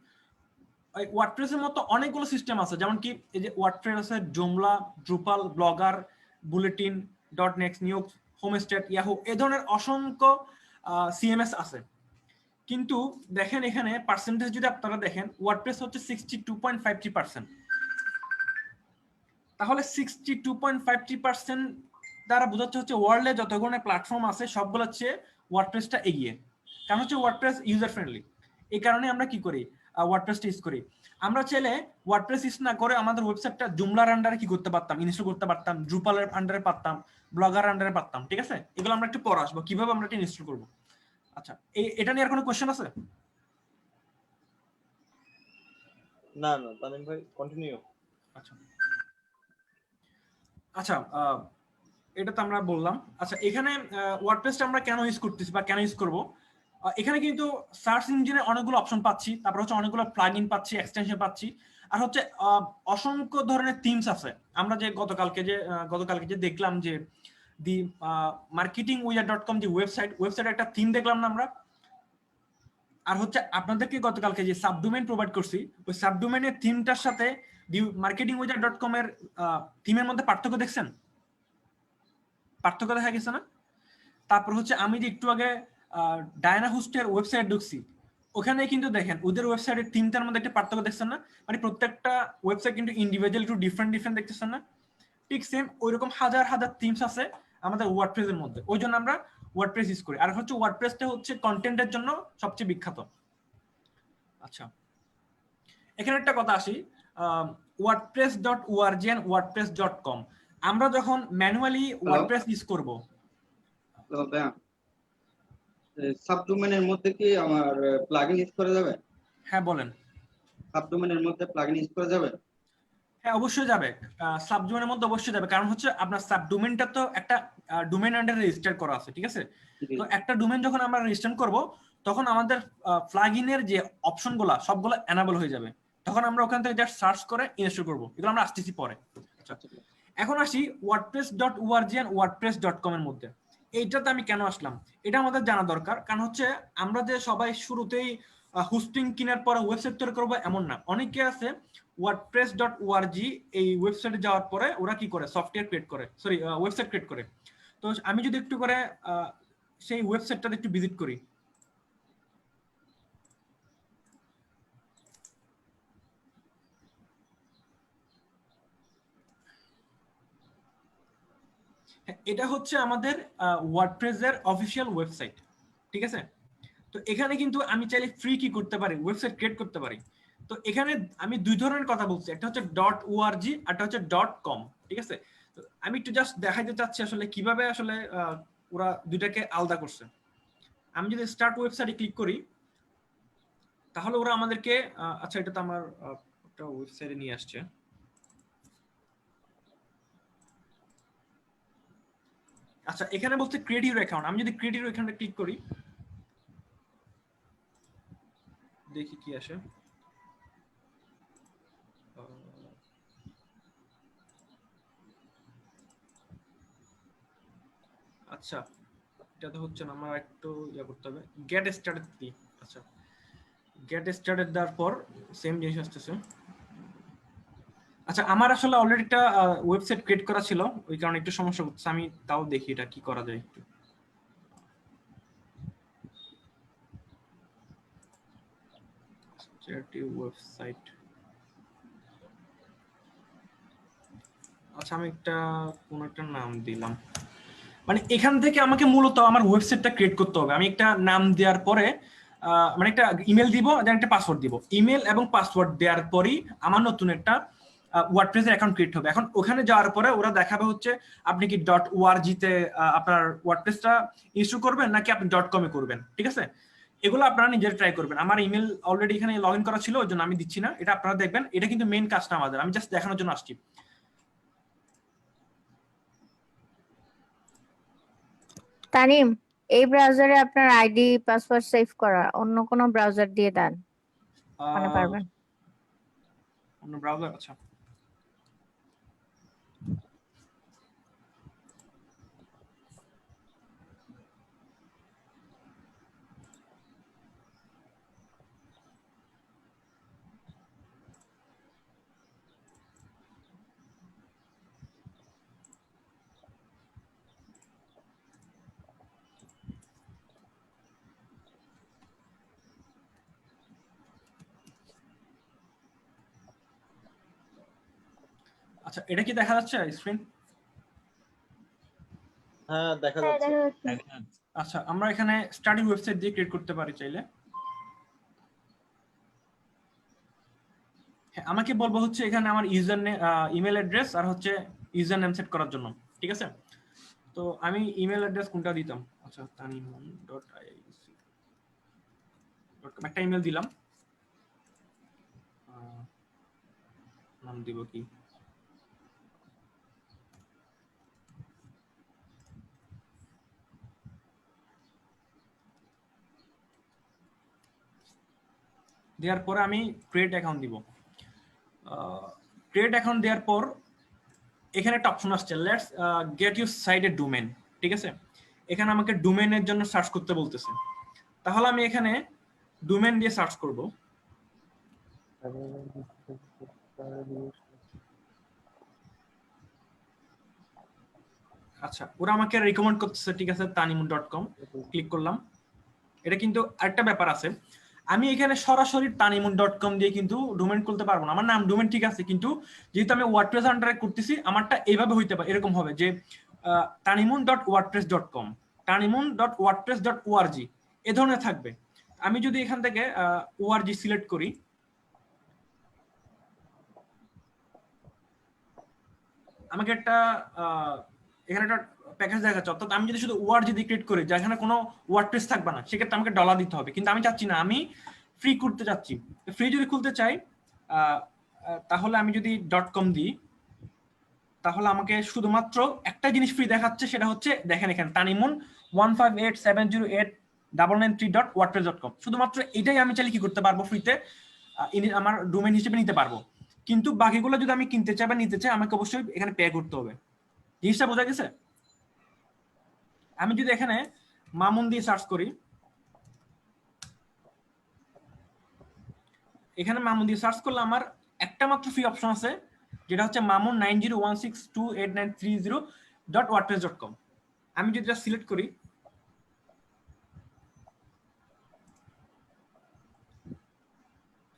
ওয়ার্ডপ্রেসের মতো অনেকগুলো সিস্টেম আছে, যেমন কি এই যে ওয়ার্ডপ্রেস আছে, জোমলা, ড্রুপাল, ব্লগার, বুলেটিন, .নেক্সট, নিয়োগ, হোমস্টেট, ইয়াহু, এই ধরনের অসংখ্য সিএমএস আছে। কিন্তু দেখেন এখানে পার্সেন্টেজ যদি আপনারা দেখেন, ওয়ার্ডপ্রেস হচ্ছে 62.53%। তাহলে 62.53% দ্বারা বোঝাচ্ছে হচ্ছে ওয়ার্ল্ডে যত ধরনের প্ল্যাটফর্ম আছে সবগুলো হচ্ছে ওয়ার্ডপ্রেসটা এগিয়ে। কারণ হচ্ছে ওয়ার্ডপ্রেস ইউজার ফ্রেন্ডলি, এই কারণে আমরা কি করি, ওয়ার্ডপ্রেসটা ইউজ করি। আমরা চাইলে ওয়ার্ডপ্রেস ইউজ না করে আমাদের ওয়েবসাইটটা জুমলার আন্ডারে কি করতে পারতাম, ইনস্টল করতে পারতাম, ড্রুপালের আন্ডারে পারতাম, ব্লগার আন্ডারে পারতাম। ঠিক আছে, এগুলো আমরা একটু পরে আসবো কিভাবে আমরা এটা ইনস্টল করবো। আচ্ছা, এটা নিয়ে আর কোনো কোশ্চেন আছে? না না তানিম ভাই কন্টিনিউ। আচ্ছা আচ্ছা, এটা তো আমরা বললাম। আচ্ছা, এখানে ওয়ার্ডপ্রেসটা আমরা কেন ইউজ করতেছি বা কেন ইউজ করব, এখানে কিন্তু সার্চ ইঞ্জিনে অনেকগুলো অপশন পাচ্ছি, তারপর হচ্ছে অনেকগুলো প্লাগইন পাচ্ছি, এক্সটেনশন পাচ্ছি, আর হচ্ছে অসংখ্য ধরনের থিমস আছে। আমরা যে গতকালকে যে দেখলাম যে দি marketingwizard.com যে ওয়েবসাইটে একটা থিম দেখলাম না আমরা। আর হচ্ছে আপনাদেরকে গতকালকে যে সাবডোমেইন প্রোভাইড করছি, ওই সাবডোমেইনের থিমটার সাথে দি marketingwizard.com এর থিমের মধ্যে পার্থক্য দেখছেন? পার্থক্য দেখা গেছে না? তারপর হচ্ছে আমি যে একটু আগে ডায়না হোস্টের ওয়েবসাইট ঢুকছি, ওখানে কিন্তু দেখেন ওদের ওয়েবসাইটের থিমটার মধ্যে একটা পার্থক্য দেখছেন না? মানে প্রত্যেকটা ওয়েবসাইট কিন্তু ইন্ডিভিজুয়াল একটু ডিফারেন্ট দেখতেছেন না? ঠিক সেম ওইরকম হাজার থিমস আছে আমাদের ওয়ার্ডপ্রেসের মধ্যে, ওই জন্য আমরা ওয়ার্ডপ্রেস ইউজ করি। আর হচ্ছে ওয়ার্ডপ্রেসটা হচ্ছে কন্টেন্টের জন্য সবচেয়ে বিখ্যাত। আচ্ছা, এখানে একটা কথা আসি, wordpress.org and wordpress.com আমরা যখন ম্যানুয়ালি ওয়ার্ডপ্রেস ইউজ করব, সাবডোমেনের মধ্যে কি আমার প্লাগইন ইউজ করা যাবে? হ্যাঁ বলেন। সাবডোমেনের মধ্যে প্লাগইন ইউজ করা যাবে? হ্যাঁ অবশ্যই যাবে, সাবডোমেনের মধ্যে অবশ্যই যাবে। কারণ হচ্ছে আপনার সাবডোমেনটা তো একটা ডোমেইন আন্ডারে রেজিস্টার করা আছে, ঠিক আছে? তো একটা ডোমেইন যখন আমরা রেজিস্টার করব, তখন আমাদের প্লাগইনের যে অপশনগুলো সবগুলো এনাবল হয়ে যাবে। তখন আমরা ওখান থেকে জাস্ট সার্চ করে ইনস্টল করব। এগুলো আমরা আসতেছি পরে। আচ্ছা, এখন আসি wordpress.org and wordpress.com এর মধ্যে। এইটাতে আমি কেন আসলাম, এটা আমাদের জানা দরকার। কারণ হচ্ছে আমরা যে সবাই শুরুতেই হোস্টিং কেনার পরে ওয়েবসাইট তৈরি করবো এমন না। অনেকে আছে wordpress.org এই ওয়েবসাইটে যাওয়ার পরে ওরা কি করে, সফটওয়্যার ক্রিয়েট করে, সরি ওয়েবসাইট ক্রিয়েট করে। তো আমি যদি একটু করে সেই ওয়েবসাইটটাতে একটু ভিজিট করি, এটা হচ্ছে আমাদের ওয়ার্ডপ্রেসের অফিসিয়াল ওয়েবসাইট, ঠিক আছে? তো এখানে কিন্তু আমি চাইলে ফ্রি কি করতে পারি, ওয়েবসাইট ক্রিয়েট করতে পারি। তো এখানে আমি দুই ধরনের কথা বলছি, একটা হচ্ছে .org আর একটা হচ্ছে .com, ঠিক আছে? তো আমি একটু জাস্ট দেখাইতে চাচ্ছি আসলে কিভাবে আসলে ওরা দুইটাকে আলাদা করছে। আমি যদি স্টার্ট ওয়েবসাইটে ক্লিক করি, তাহলে ওরা আমাদেরকে আচ্ছা, এটা তো আমার একটা ওয়েবসাইটে নিয়ে আসছে। আচ্ছা, এখানে বলছে ক্রিয়েট ইউর অ্যাকাউন্ট। আমি যদি ক্রিয়েট ইউর অ্যাকাউন্টে ক্লিক করি, দেখি কি আসে। আচ্ছা, এটা তো হচ্ছে না, আমার একটু ইয়া করতে হবে। গেট স্টার্টেড কি? আচ্ছা, গেট স্টার্টেড দেওয়ার পর সেম জিনিস আসতেছে। আচ্ছা, আমার আসলে অলরেডি একটা ওয়েবসাইট ক্রিয়েট করা ছিল, ওই কারণে একটু সমস্যা হচ্ছে। আমি তাও দেখি এটা কি করা যায় একটু। ওয়েবসাইট, আচ্ছা আমি কোন একটা নাম দিলাম। মানে এখান থেকে আমাকে মূলত আমার ওয়েবসাইটটা ক্রিয়েট করতে হবে। আমি একটা নাম দেওয়ার পরে মানে একটা ইমেল দিব, দেন একটা পাসওয়ার্ড দিব। ইমেল এবং পাসওয়ার্ড দেওয়ার পরই আমার নতুন একটা ওয়ার্ডপ্রেসের অ্যাকাউন্ট ক্রিয়েট হবে। এখন ওখানে যাওয়ার পরে ওরা দেখাবে হচ্ছে আপনি কি .org তে আপনার ওয়ার্ডপ্রেসটা ইনস্টল করবেন নাকি আপনি .com এ করবেন, ঠিক আছে? এগুলো আপনারা নিজেরা ট্রাই করবেন। আমার ইমেল অলরেডি এখানে লগ ইন করা ছিল, ওই জন্য আমি দিচ্ছি না। এটা আপনারা দেখবেন, এটা কিন্তু মেইন কাজটা আমাদের, আমি জাস্ট দেখানোর জন্য আসছি। তানিম, এই ব্রাউজারে আপনার আইডি পাসওয়ার্ড সেভ করা, অন্য কোনো ব্রাউজার দিয়ে দেন, মানে পারবেন। অন্য ব্রাউজার, আচ্ছা আচ্ছা, এটা কি দেখা যাচ্ছে স্ক্রিন? হ্যাঁ দেখা হ্যাঁ যাচ্ছে। দেখা যাচ্ছে। আচ্ছা, আমরা এখানে স্টাডি ওয়েবসাইট দিয়ে ক্রিয়েট করতে পারি চাইলে। হ্যাঁ, আমাকে বলবো হচ্ছে এখানে আমার ইউজার নেম, ইমেল অ্যাড্রেস আর হচ্ছে ইউজার নেম সেট করার জন্য, ঠিক আছে? তো আমি ইমেল অ্যাড্রেস কোনটা দিতাম? আচ্ছা, tanimun.iic.com একটা ইমেল দিলাম। নাম দিব কি? দেওয়ার পরে আমি ক্রিয়েট অ্যাকাউন্ট দিব। ক্রিয়েট অ্যাকাউন্ট দেওয়ার পর এখানে একটা অপশন আসছে, লেটস গেট ইউর সাইটের ডোমেন, ঠিক আছে? এখানে আমাকে ডোমেনের জন্য সার্চ করতে বলতেছে। তাহলে আমি এখানে ডোমেন দিয়ে সার্চ করব। আচ্ছা, ওরা আমাকে রিকমেন্ড করতেছে, ঠিক আছে, tanimun.com ক্লিক করলাম। এটা কিন্তু আরেকটা ব্যাপার আছে, আমি এখানে সরাসরি tanimun.com দিয়ে কিন্তু ডোমেন খুলতে পারবো না। আমার নাম ডোমেন ঠিক আছে, কিন্তু যেহেতু আমি ওয়ার্ডপ্রেস আন্ডারে করতেছি, আমারটা এইভাবে হইতে পারে, এরকম হবে যে tanimun.wordpress.com, tanimun.wordpress.org এ ধরনের থাকবে। আমি যদি এখান থেকে org সিলেক্ট করি, আমাকে একটা এখানে একটা প্যাকেজ দেখাচ্ছে। অর্থাৎ আমি যদি শুধু org দিয়ে ক্রিয়েট করি, যেখানে কোনো ওয়ার্ডপ্রেস থাকবে না, সেক্ষেত্রে আমাকে ডলার দিতে হবে। কিন্তু আমি চাচ্ছি না, আমি ফ্রি করতে চাচ্ছি। ফ্রি যদি খুলতে চাই, তাহলে আমি যদি .com দিই, তাহলে আমাকে শুধুমাত্র একটা জিনিস ফ্রি দেখাচ্ছে, সেটা হচ্ছে দেখেন এখানে tanimun 158708993.wordpress.com। শুধুমাত্র এটাই আমি চাইলে কি করতে পারবো, ফ্রিতে আমার ডোমেন হিসেবে নিতে পারবো। কিন্তু বাকিগুলো যদি আমি কিনতে চাই বা নিতে চাই, আমাকে অবশ্যই এখানে পে করতে হবে। জিনিসটা বোঝা গেছে? আমি যদি এখানে মামুন দিয়ে সার্চ করি, এখানে মামুন দিয়ে সার্চ করলে আমার একটা মাত্র ফ্রি অপশন আছে, যেটা হচ্ছে মামুন 9016289330.wordpress.com। আমি যদি এটা সিলেক্ট করি,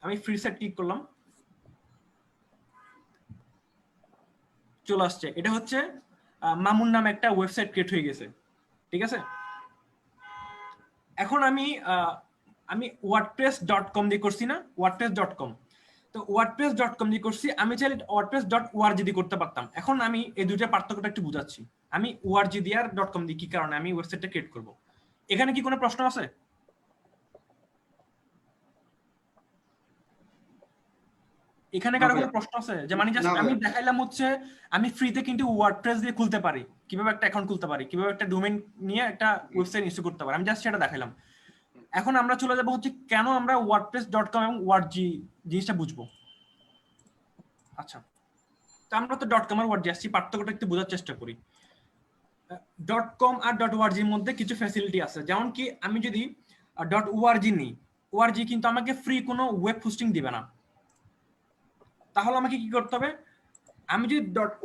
আমি ফ্রি সেট ক্লিক করলাম, চলে আসছে। এটা হচ্ছে মামুন নামে একটা ওয়েবসাইট ক্রিয়েট হয়ে গেছে, ঠিক আছে? এখন আমি wordpress.com দিয়ে করছি না, wordpress.com। তো wordpress.com দিয়ে করছি, আমি চাইলে wordpress.org দিয়ে করতে পারতাম। এখন আমি এই দুইটার পার্থক্যটা একটু বুঝাচ্ছি। আমি org দিয়ে আর .com দিয়ে কি কারণে আমি ওয়েবসাইটটা ক্রিয়েট করব। এখানে কি কোনো প্রশ্ন আছে? এখানে কারো কোনো প্রশ্ন আছে? যে মানে জাস্ট আমি দেখাইলাম হচ্ছে আমি ফ্রিতে কিন্তু ওয়ার্ডপ্রেস দিয়ে খুলতে পারি, কিভাবে একটা অ্যাকাউন্ট খুলতে পারি, কিভাবে একটা ডোমেইন নিয়ে একটা ওয়েবসাইট ইনস্টল করতে পারি, আমি জাস্ট সেটা দেখাইলাম। এখন আমরা চলে যাব হচ্ছে কেন আমরা wordpress.com এবং org জিনিসটা বুঝবো। আচ্ছা, তো আমরা তো .com আর org আসছি, পার্থক্যটা একটু বোঝার চেষ্টা করি। .com আর .org এর মধ্যে কিছু ফ্যাসিলিটি আছে, যেমন কি আমি যদি .org নিই, org কিন্তু আমাকে ফ্রি কোনো ওয়েব হোস্টিং দিবে না। তাহলে আমাকে কি করতে হবে? আমি যদি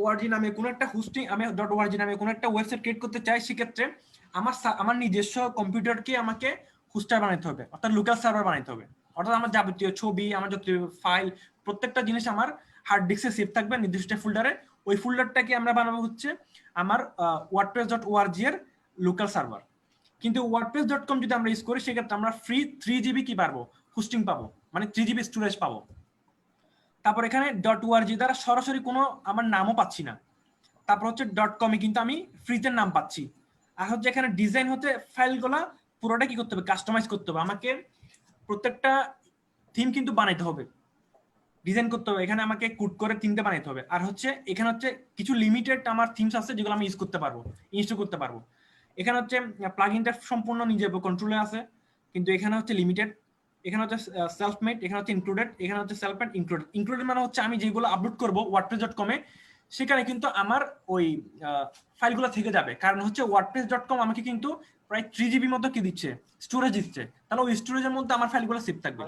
.org নামে কোনো একটা হোস্টিং, আমি .org নামে কোনো একটা ওয়েবসাইট ক্রিয়েট করতে চাই, সেক্ষেত্রে আমার নিজস্ব কম্পিউটারকে আমাকে হোস্টার বানাইতে হবে, অর্থাৎ লোকাল সার্ভার বানাইতে হবে। অর্থাৎ আমার যাবতীয় ছবি, আমার যত ফাইল, প্রত্যেকটা জিনিস আমার হার্ড ডিস্কে সেভ থাকবে নির্দিষ্ট ফোল্ডারে। ওই ফোল্ডারটাকে আমরা বানাবো হচ্ছে আমার wordpress.org এর লোকাল সার্ভার। কিন্তু wordpress.com যদি আমরা ইউজ করি, সেক্ষেত্রে আমরা ফ্রি 3 GB কি পারবো, হোস্টিং পাবো, মানে 3 GB স্টোরেজ পাবো। তারপর এখানে .org দ্বারা সরাসরি কোনো আমার নামও পাচ্ছি না। তারপর হচ্ছে .com এ কিন্তু আমি ফ্রিতে নাম পাচ্ছি। আর হচ্ছে এখানে ডিজাইন হতে ফাইলগুলা পুরোটা কি করতে হবে, কাস্টমাইজ করতে হবে। আমাকে প্রত্যেকটা থিম কিন্তু বানাইতে হবে, ডিজাইন করতে হবে। এখানে আমাকে কোড করে থিমটা বানাইতে হবে। আর হচ্ছে এখানে হচ্ছে কিছু লিমিটেড আমার থিমস আছে, যেগুলো আমি ইউজ করতে পারবো, ইনস্টল করতে পারবো। এখানে হচ্ছে প্লাগইনটা সম্পূর্ণ নিজের কন্ট্রোলে আছে, কিন্তু এখানে হচ্ছে লিমিটেড, এখানে হচ্ছে সেলফ মেড, এখানে হচ্ছে ইনক্লুডেড, এখানে হচ্ছে সেলফ মেড ইনক্লুডেড। ইনক্লুডেড মানে হচ্ছে আমি যেগুলো আপলোড করব wordpress.com এ সেখানে কিন্তু আমার ওই ফাইলগুলো থেকে যাবে, কারণ হচ্ছে wordpress.com আমাকে কিন্তু প্রায় 3 জিবি মতো কি দিচ্ছে, স্টোরেজ দিচ্ছে, তাহলে ওই স্টোরেজের মধ্যে আমার ফাইলগুলো সেভ থাকবে।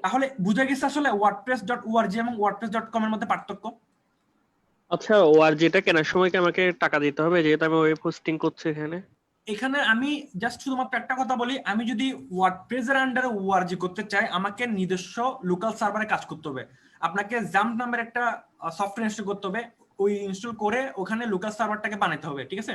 তাহলে বুঝা গেছে আসলে wordpress.org এবং wordpress.com এর মধ্যে পার্থক্য। আচ্ছা, ওআরজিটা কেনার সময় কি আমাকে টাকা দিতে হবে, যেহেতু আমি ওয়েব হোস্টিং করছি এখানে? এখানে আমি জাস্ট শুধুমাত্র একটা কথা বলি, আমি যদি ওয়ার্ডপ্রেস এর আন্ডারে ওআরজি করতে চাই আমাকে নিজস্ব লোকাল সার্ভারে কাজ করতে হবে। আপনাকে জাম্প নামের একটা সফটওয়্যার ইনস্টল করতে হবে, ওই ইনস্টল করে ওখানে লোকাল সার্ভারটাকে বানাতে হবে, ঠিক আছে?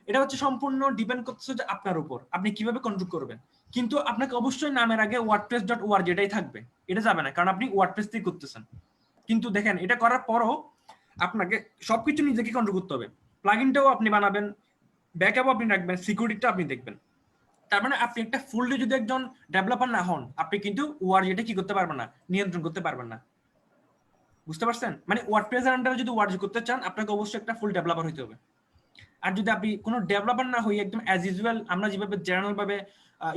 এটা হচ্ছে সম্পূর্ণ ডিপেন্ড করছে যে আপনার উপর আপনি কিভাবে কন্ট্রোল করবেন, কিন্তু আপনাকে অবশ্যই নামের আগে wordpress.org এটাই থাকবে, এটা যাবে না, কারণ আপনি ওয়ার্ডপ্রেস দিয়ে করতেছেন। কিন্তু দেখেন এটা করার পরও আপনাকে সবকিছু নিজেকে কন্ট্রোল করতে হবে, প্লাগইনটাও আপনি বানাবেন, ব্যাকআপ আপনি রাখবেন, সিকিউরিটিটা আপনি দেখবেন। তার মানে আপনি একটা ফুললি যদি একজন ডেভেলপার না হন, আপনি কিন্তু ওআরজিটা কি করতে পারবেন না, নিয়ন্ত্রণ করতে পারবেন না। বুঝতে পারছেন? মানে ওয়ার্ডপ্রেস এর আন্ডারে যদি ওআরজি করতে চান আপনাকে অবশ্যই একটা ফুল ডেভেলপার হইতে হবে। আর যদি আপনি কোনো ডেভেলপার না হই একদম অ্যাজ ইউজুয়াল আমরা যেভাবে জেনারেল ভাবে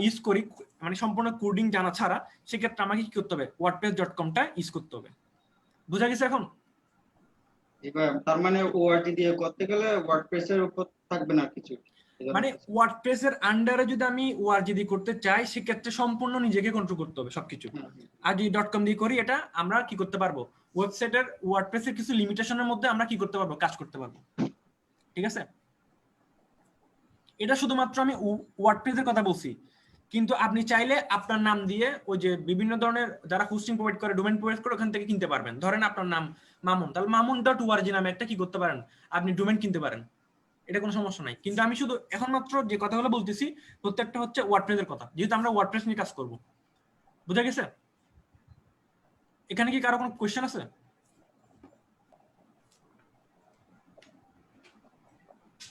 ইউজ করি, মানে সম্পূর্ণ কোডিং জানা ছাড়া, সেক্ষেত্রে আমাকে কি করতে হবে, wordpress.com-টা ইউজ করতে হবে। বুঝা গেছে এখন? এবার তার মানে ওআরজি দিয়ে করতে গেলে ওয়ার্ডপ্রেস এর উপর থাকবে না কিছু, মানে ওয়ার্ডপ্রেস এর আন্ডারে যদি আমি ওআরজি দিয়ে করতে চাই সেক্ষেত্রে সম্পূর্ণ নিজেকে কন্ট্রোল করতে হবে সবকিছু। আর যদি .com দিয়ে করি এটা আমরা কি করতে পারবো, ওয়েবসাইটের ওয়ার্ডপ্রেস এর কিছু লিমিটেশনের মধ্যে আমরা কি করতে পারবো, কাজ করতে পারবো, ঠিক আছে? এটা শুধুমাত্র আমি ওয়ার্ডপ্রেস এর কথা বলছি, কিন্তু আপনি চাইলে আপনার নাম দিয়ে ওই যে বিভিন্ন ধরনের যারা হোস্টিং প্রোভাইড করে, ডোমেইন প্রোভাইড করে, ওখান থেকে কিনতে পারবেন। ধরেন আপনার নাম মামুন, তাহলে mamun.org নামে একটা কি করতে পারেন, আপনি ডোমেইন কিনতে পারেন, এটা কোনো সমস্যা নাই। কিন্তু আমি শুধু এখন মাত্র যে কথাগুলো বলতেছি প্রত্যেকটা হচ্ছে ওয়ার্ডপ্রেস এর কথা, যেহেতু আমরা ওয়ার্ডপ্রেস নিয়ে কাজ করব। বুঝা গেছে? এখানে কি কারো কোনো কোশ্চেন আছে?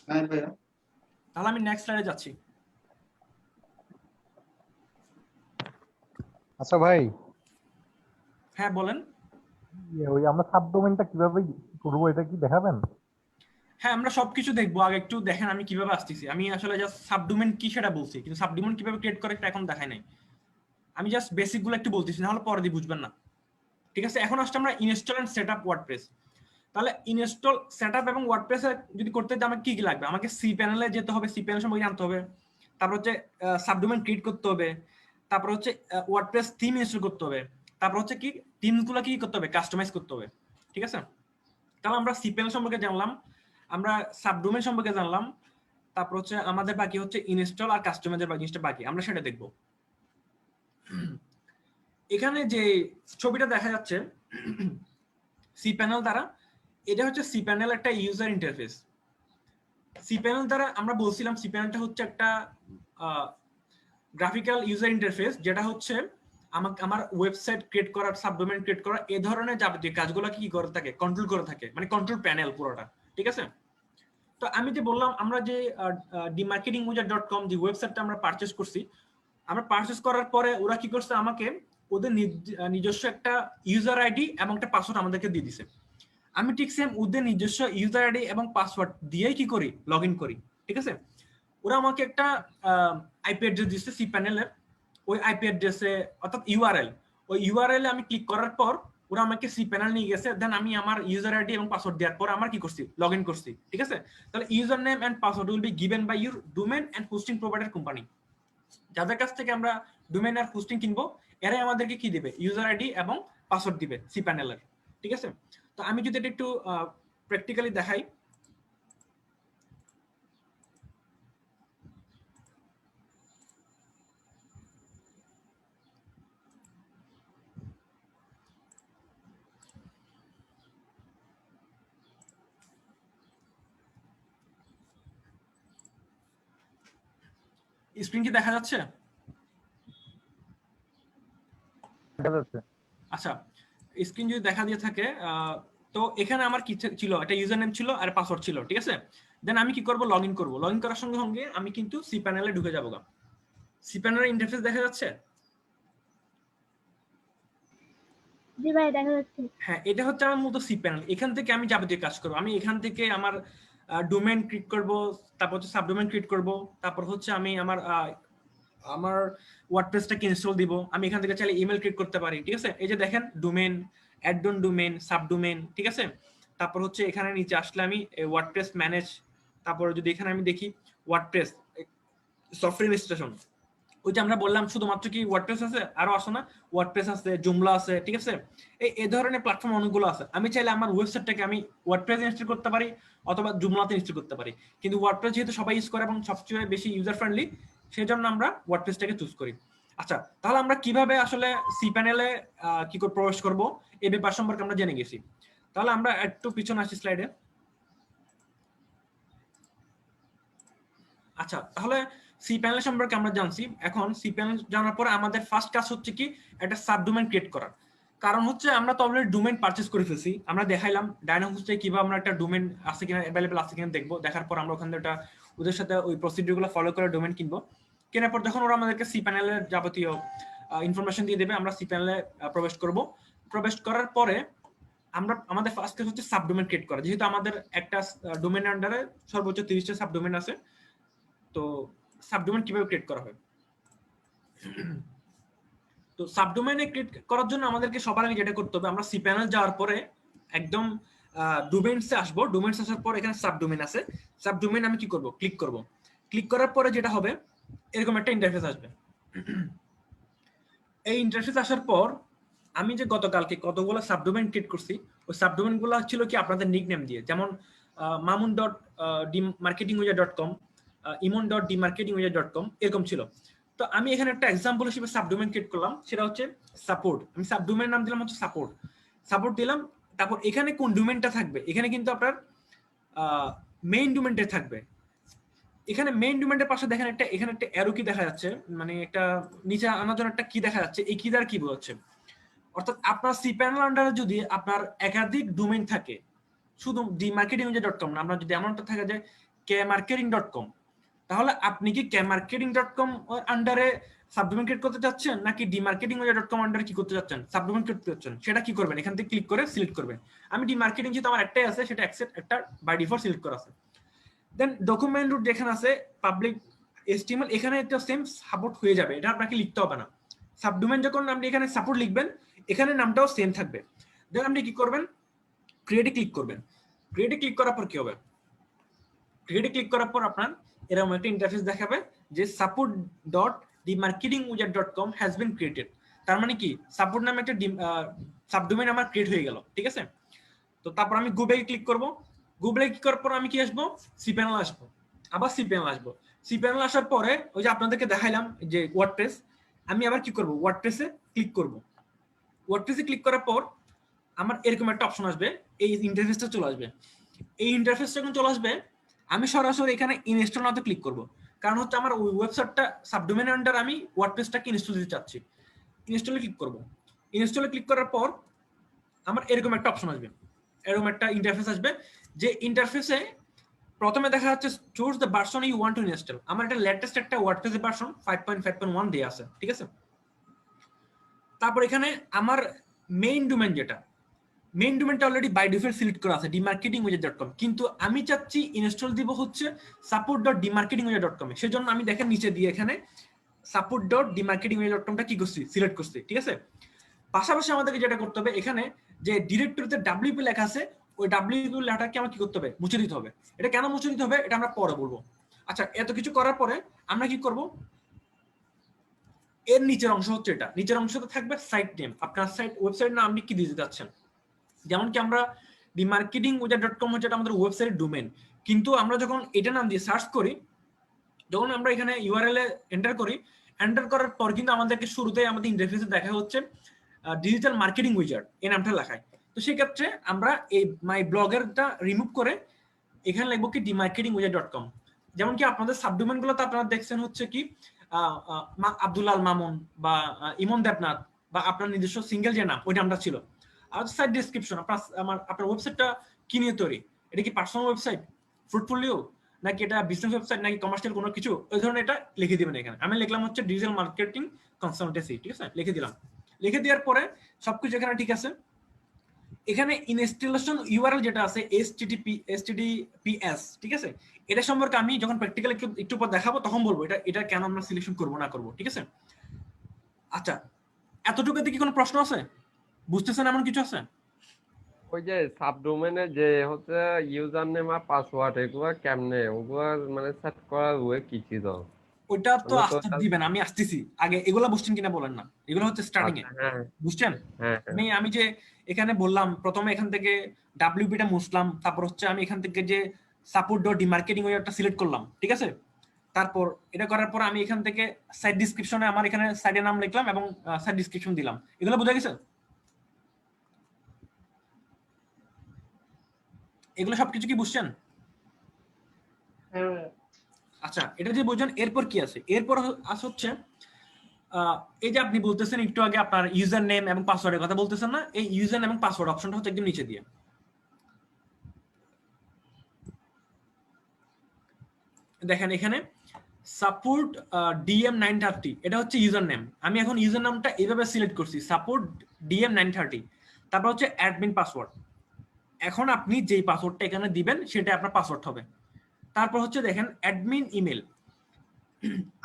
হ্যাঁ ভাইয়া। তাহলে আমি নেক্সট স্লাইডে যাচ্ছি। আচ্ছা ভাই, হ্যাঁ বলেন। ওই আমরা সাবডোমেনটা কিভাবে করবো এটা কি দেখাবেন? হ্যাঁ আমরা সবকিছু দেখবো, আগে একটু দেখেন আমি কিভাবে আসতেছি। আমি আসলে জাস্ট সাবডোমেন কি সেটা বলছি, কিন্তু সাবডোমেন কিভাবে ক্রিয়েট করে এটা এখন দেখাই নাই। আমি জাস্ট বেসিক গুলো একটু বলতেছি, নাহলে পরে দিয়ে বুঝবেন না, ঠিক আছে? এখন আসলে আমরা ইনস্টল এন্ড সেটআপ ওয়ার্ডপ্রেস। তাহলে ইনস্টল সেটআপ এবং ওয়ার্ডপ্রেস যদি করতে চাই আমাকে কি কি লাগবে, আমাকে সি প্যানেলে যেতে হবে, সি প্যানেল সম্পর্কে জানতে হবে, তারপর হচ্ছে সাবডোমেন ক্রিয়েট করতে হবে, তারপর হচ্ছে ওয়ার্ডপ্রেস থিম ইনস্টল করতে হবে, তারপর হচ্ছে কি থিমগুলো কি করতে হবে, কাস্টমাইজ করতে হবে, ঠিক আছে? তাহলে আমরা সি প্যানেল সম্পর্কে জানলাম, আমরা সাবডোমেন সম্পর্কে জানলাম, তারপর হচ্ছে আমাদের বাকি হচ্ছে ইনস্টল আর কাস্টমাইজের জিনিসটা বাকি, আমরা সেটা দেখব। এখানে যে ছবিটা দেখা যাচ্ছে সি প্যানেল দ্বারা, এটা হচ্ছে সি প্যানেল একটা ইউজার ইন্টারফেস। সি প্যানেল দ্বারা আমরা বলছিলাম সি প্যানেলটা হচ্ছে একটা গ্রাফিক্যাল ইউজার ইন্টারফেস, যেটা হচ্ছে আমাকে আমার ওয়েবসাইট ক্রিয়েট করা, সাবডোমেন ক্রিয়েট করা, এই ধরনের যাবতীয় কাজগুলো কি করে থাকে, কন্ট্রোল করে থাকে, মানে কন্ট্রোল প্যানেল পুরোটা, ঠিক আছে? তো আমি যে বললাম আমরা যে dmarketingwizard.com যে ওয়েবসাইটটা আমরা পারচেজ করছি, আমরা পারচেজ করার পরে ওরা কি করছে, আমাকে ওদের নিজস্ব একটা ইউজার আইডি এবং একটা পাসওয়ার্ড আমাদেরকে দিয়ে দিছে। আমি ঠিক সেম ওদের নিজস্ব ইউজার আইডি এবং পাসওয়ার্ড দিয়েই কি করি, লগ ইন করি, ঠিক আছে? ওরা আমাকে একটা আইপি অ্যাড্রেস দিচ্ছে সি প্যানেলের, ওই আইপি অ্যাড্রেসে অর্থাৎ ইউআরএল, ওই ইউআরএল আমি ক্লিক করার পর ওরা আমাকে সি প্যানেল নিয়ে গেছে, দেন আমি আমার ইউজার আইডি এবং পাসওয়ার্ড দেওয়ার পর আমার কি করছি, লগ ইন করছি, ঠিক আছে? তাহলে username and password will be given by your domain and hosting provider company. যাদের কাছ থেকে আমরা ডোমেইন আর হোস্টিং কিনবো এরাই আমাদেরকে কি দিবে, ইউজার আইডি এবং পাসওয়ার্ড দিবে সি প্যানেলের, ঠিক আছে? তো আমি যদি এটা একটু প্র্যাকটিক্যালি দেখাই, স্ক্রিন কি দেখা যাচ্ছে? আচ্ছা, স্ক্রিন যদি দেখা দিয়ে থাকে, তো এখানে আমার কি ছিল, একটা ইউজার নেম ছিল আর পাসওয়ার্ড ছিল, ঠিক আছে? দেন আমি কি করব, লগ ইন করবো। লগ ইন করার সঙ্গে সঙ্গে আমি কিন্তু সি প্যানেলে ঢুকে যাবো। সি প্যানেলের ইন্টারফেস দেখা যাচ্ছে? জি ভাই দেখা যাচ্ছে। হ্যাঁ, এটা হচ্ছে আমার মূলত সি প্যানেল। এখান থেকে আমি যাবতীয় কাজ করবো। আমি এখান থেকে আমার ডোমেন ক্রিয়েট করব, তারপর হচ্ছে সাবডোমেন ক্রিয়েট করব, তারপর হচ্ছে আমি আমার ওয়ার্ডপ্রেসটাকে ইনস্টল দিব। আমি এখান থেকে চাইলে ইমেল ক্রিয়েট করতে পারি, ঠিক আছে। এই যে দেখেন domain, add on domain, subdomain, ঠিক আছে। তারপর হচ্ছে এখানে নিচে আসলে আমি ওয়ার্ডপ্রেস ম্যানেজ, তারপর যদি এখানে আমি দেখি ওয়ার্ডপ্রেস সফটওয়্যার ইনস্টলেশন, ওই যে আমরা বললাম শুধুমাত্র কি ওয়ার্ডপ্রেস আছে, আরো আসে না, ওয়ার্ডপ্রেস আছে, জুমলা আছে, ঠিক আছে। এই ধরনের প্ল্যাটফর্ম অনেকগুলো আছে। আমি চাইলে আমার ওয়েবসাইটটাকে আমি ওয়ার্ডপ্রেস ইনস্টল করতে পারি অথবা জুমলাতে ইনস্টল করতে পারি, কিন্তু ওয়ার্ডপ্রেস যেহেতু সবাই ইউজ করে এবং সবচেয়ে বেশি ইউজার ফ্রেন্ডলি, সেই জন্য আমরা ওয়ার্ডপ্রেসটাকে চুজ করি। আচ্ছা, তাহলে আমরা কিভাবে আসলে সি প্যানেলে কি করে প্রবেশ করব এই ব্যাপার সম্পর্কে আমরা জেনে গেছি। তাহলে আমরা একটু পিছনে আসি স্লাইডে। আচ্ছা, তাহলে সি প্যানেল সম্পর্কে আমরা জানছি। এখন সি প্যানেল জানার পরে আমাদের ফার্স্ট কাজ হচ্ছে কি একটা সাবডোমেন ক্রিয়েট করা। কারণ হচ্ছে আমরা তো অলরেডি ডোমেন পারচেজ করে ফেলছি, আমরা দেখাইলাম ডায়নাহোস্টে কিভাবে আমরা একটা ডোমেন আছে কিনা, অ্যাভেলেবল আছে কিনা দেখবো। দেখার পর আমরা ওখান থেকে ওদের সাথে ওই প্রসিডিউরগুলো ফলো করে ডোমেন কিনবো। কেনার পর যখন ওরা আমাদেরকে সি প্যানেলের যাবতীয় ইনফরমেশন দিয়ে দেবে, আমরা সি প্যানেলে প্রবেশ করব। প্রবেশ করার পরে আমরা আমাদের ফার্স্ট কাজ হচ্ছে সাবডোমেন ক্রিয়েট করা। যেহেতু আমাদের একটা ডোমেন আন্ডারে সর্বোচ্চ 30টা সাবডোমেন আছে, তো সাবডোমেন কিভাবে ক্রিয়েট করা হয়? তো সাবডোমেনে ক্রিয়েট করার জন্য আমাদেরকে সবার আগে যেটা করতে হবে, আমরা সি প্যানেল যাওয়ার পরে একদম ডোমেইনসে আসবো। ডোমেইনস আসার পর এখানে সাবডোমেন আছে, সাবডোমেন আমি কি করব, ক্লিক করব। ক্লিক করার পরে যেটা হবে এরকম একটা ইন্টারফেস আসবে। এই ইন্টারফেস আসার পর আমি যে গতকালকে কতগুলো সাবডোমেন ক্রিয়েট করছি, ওই সাবডোমেন গুলো ছিল কি আপনাদের নিকনেম দিয়ে, যেমন mamun.dmarketingwizard.com, imon.dmarketingwizard.com এরকম ছিল। তো আমি এখানে একটা এক্সাম্পল হিসেবে সাবডোমেন ক্রিয়েট করলাম, সেটা হচ্ছে সাপোর্ট। আমি সাবডোমেন নাম দিলাম হচ্ছে সাপোর্ট, সাপোর্ট দিলাম। তারপর এখানে কোন ডোমেনটা থাকবে, এখানে কিন্তু আপনার মেইন ডোমেনটা থাকবে। এখানে মেইন ডোমেনের পাশে দেখেন একটা, এখানে একটা অ্যারো কি দেখা যাচ্ছে, মানে একটা নিচে আনার জন্য একটা কি দেখা যাচ্ছে, এই কি দ্বারা কি বোঝাচ্ছে? অর্থাৎ আপনার সি প্যানেল আন্ডারে যদি আপনার একাধিক ডোমেইন থাকে, শুধু dmarketingwizard.com না, আপনার যদি এমনটা থাকে যে kmarketing.com, তাহলে আপনি কি kmarketing.com আন্ডারে সাবডোমেইন ক্রিয়েট করতে যাচ্ছেন, নাকি dmarketingwizard.com আন্ডারে কি করতে যাচ্ছেন, সাবডোমেইন ক্রিয়েট করতে যাচ্ছেন? সেটা কি করবেন, এখান থেকে ক্লিক করে সিলেক্ট করবেন। আমি ডিমার্কেটিং যেহেতু আমার একটাই আছে, সেটা অ্যাকসেপ্ট, একটা বাই ডিফল্ট সিলেক্ট করা আছে। দেন ডকুমেন্ট রুট যেখানে আছে পাবলিক HTML, এখানে একটা সেম সাপোর্ট হয়ে যাবে, এটা আপনাকে লিখতে হবে না। সাবডোমেইন যখন আপনি এখানে সাপোর্ট লিখবেন, এখানে নামটাও সেম থাকবে। দেন আপনি কি করবেন, ক্রিয়েটে ক্লিক করবেন। ক্রিয়েটে ক্লিক করার পর কি হবে, ক্রিয়েটে ক্লিক করার পর আপনার এরকম একটা ইন্টারফেস দেখাবে যে support.dmarketingwizard.com হ্যাজ বিন ক্রিয়েটেড। তার মানে কি সাপোর্ট নামে একটা সাবডোমেইন আমার ক্রিয়েট হয়ে গেল, ঠিক আছে। তো তারপর আমি গুগলে ক্লিক করব। গুগলে ক্লিক করার পর আমি কি আসবো, সি প্যানেল আসবো, আবার সি প্যানেল আসবো। সি প্যানেল আসার পরে ওই যে আপনাদেরকে দেখাইলাম যে ওয়ার্ডপ্রেস, আমি আবার কি করব, ওয়ার্ডপ্রেসে ক্লিক করব। ওয়ার্ডপ্রেসে ক্লিক করার পর আমার এরকম একটা অপশন আসবে, এই ইন্টারফেসটা চলে আসবে। এই ইন্টারফেসটা যখন চলে আসবে, আমি সরাসরি এখানে ইনস্টল নাওতে ক্লিক করব। কারণ হচ্ছে আমার ওই ওয়েবসাইটটা সাবডোমেইন আন্ডার আমি ওয়ার্ডপ্রেসটাকে ইনস্টল দিতে চাচ্ছি। ইনস্টলে ক্লিক করব। ইনস্টলে ক্লিক করার পর আমার এরকম একটা অপশন আসবে, এরকম একটা ইন্টারফেস আসবে, যে ইন্টারফেসে প্রথমে দেখা যাচ্ছে choose the version you want to install. আমার এটা লেটেস্ট একটা ওয়ার্ডপ্রেস ভার্সন 5.5.1 দেয়া আছে, ঠিক আছে। তারপর এখানে আমার মেইন ডোমেইন, যেটা মেইন ডোমেইনটা অলরেডি বাই ডিফল্ট সিলেক্ট করা আছে dmarketingwizard.com, কিন্তু আমি চাচ্ছি ইনস্টল দিব হচ্ছে support.dmarketingwizard.com এ। সেজন্য আমি দেখেন নিচে দিয়ে এখানে support.dmarketingwizard.com কি করছি, সিলেক্ট করছি, ঠিক আছে। পাশাপাশি আমাদেরকে যেটা করতে হবে, এখানে যে ডিরেক্টরিতে WP লেখা আছে, ওই WP লেখাটাকে আমার কি করতে হবে, মুছে দিতে হবে। এটা কেন মুছে দিতে হবে এটা আমরা পরে বলবো। আচ্ছা, এত কিছু করার পরে আমরা কি করব, এর নিচের অংশ হচ্ছে এটা, নিচের অংশতে থাকবে সাইট নেম, আপনার সাইট ওয়েবসাইট নাম আপনি কি দিতে যাচ্ছেন। যেমন কি আমরা dmarketingwizard.com হচ্ছে আমাদের ওয়েবসাইটের ডোমেইন, কিন্তু আমরা যখন এটা নাম দিয়ে সার্চ করি, যখন আমরা এখানে ইউআরএল এ এন্টার করি, এন্টার করার পর কিন্তু আমাদেরকে শুরুতেই আমাদের ইন্টারফেসে দেখা হচ্ছে ডিজিটাল মার্কেটিং উইজার্ড এই নামটা লেখায়। তো সেই ক্ষেত্রে আমরা এই মাই ব্লগারটা রিমুভ করে এখানে লিখবো কি dmarketingwizard.com। যেমন কি আপনাদের সাবডোমেইন গুলোতে আপনারা দেখছেন হচ্ছে কি আব্দুল্লাহ আল মামুন বা ইমন দেবনাথ বা আপনার নিজস্ব সিঙ্গেল যে নাম, ওই নামটা ছিল। আর সাইট ডেসক্রিপশন, আপনার ওয়েবসাইটটা কি নিয়ে তৈরি, এটা কি পার্সোনাল ওয়েবসাইট, ফ্রুটফুলিও, নাকি এটা বিজনেস ওয়েবসাইট, নাকি কমার্শিয়াল কোনো কিছু, ওই ধরনের এটা লিখে দিবেন। এখানে আমি লিখলাম হচ্ছে ডিজিটাল মার্কেটিং কনসালটেন্সি, ঠিক আছে, লিখে দিলাম। লিখে দেওয়ার পরে সবকিছু এখানে ঠিক আছে। এখানে ইনস্টলেশন ইউআরএল যেটা আছে HTTPS, ঠিক আছে, এটা সম্পর্কে আমি যখন প্র্যাকটিক্যালি একটু পর দেখাবো তখন বলবো এটা এটা কেন আমরা সিলেকশন করব না করব, ঠিক আছে। আচ্ছা, এতটুকুতে কি কোনো প্রশ্ন আছে? বুঝতেছেন এমন কিছু আছে? ওই যে সাবডোমেনে যে হচ্ছে ইউজার নেম আর পাসওয়ার্ড এগুলো কেমনে ওগুলো মানে সেট করার ওয়ে কি ছিল? ওইটা তো আমরা তো আস্তে দিবেন, আমি আসতেছি। আগে এগুলা বুঝছেন কিনা বলেন না, এগুলো হচ্ছে স্টার্টিং এ, আচ্ছা, হ্যাঁ বুঝছেন? হ্যাঁ আমি যে এখানে বললাম প্রথমে এখান থেকে WP টা মুছলাম, তারপর হচ্ছে আমি এখান থেকে যে সাপোর্ট ডট ডিমার্কেটিং ওইটা সিলেক্ট করলাম, ঠিক আছে। তারপর এটা করার পর আমি এখান থেকে সাইট ডেসক্রিপশনে আমার এখানে সাইটের নাম লিখলাম এবং সাইট ডেসক্রিপশন দিলাম। এগুলো বোঝা গেছে? এগুলো সবকিছু কি বুঝছেন? আচ্ছা, এটা যে বুঝছেন, এরপর কি আছে? এরপর হচ্ছে এই যে আপনি বলতেছেন একটু আগে আপনার ইউজার নেম এবং পাসওয়ার্ডের কথা বলতেছেন না, এই ইউজার নেম এবং পাসওয়ার্ড অপশনটা হচ্ছে একদম নিচে দিয়ে। দেখেন এখানে সাপোর্ট DM930 এটা হচ্ছে ইউজার নেম। আমি এখন ইউজার নামটা এইভাবে সিলেক্ট করছি, সাপোর্ট DM930, তারপর হচ্ছে অ্যাডমিন পাসওয়ার্ড। এখন আপনি যেই পাসওয়ার্ডটা এখানে দিবেন সেটা আপনার পাসওয়ার্ড হবে। তারপর হচ্ছে দেখেন অ্যাডমিন ইমেল,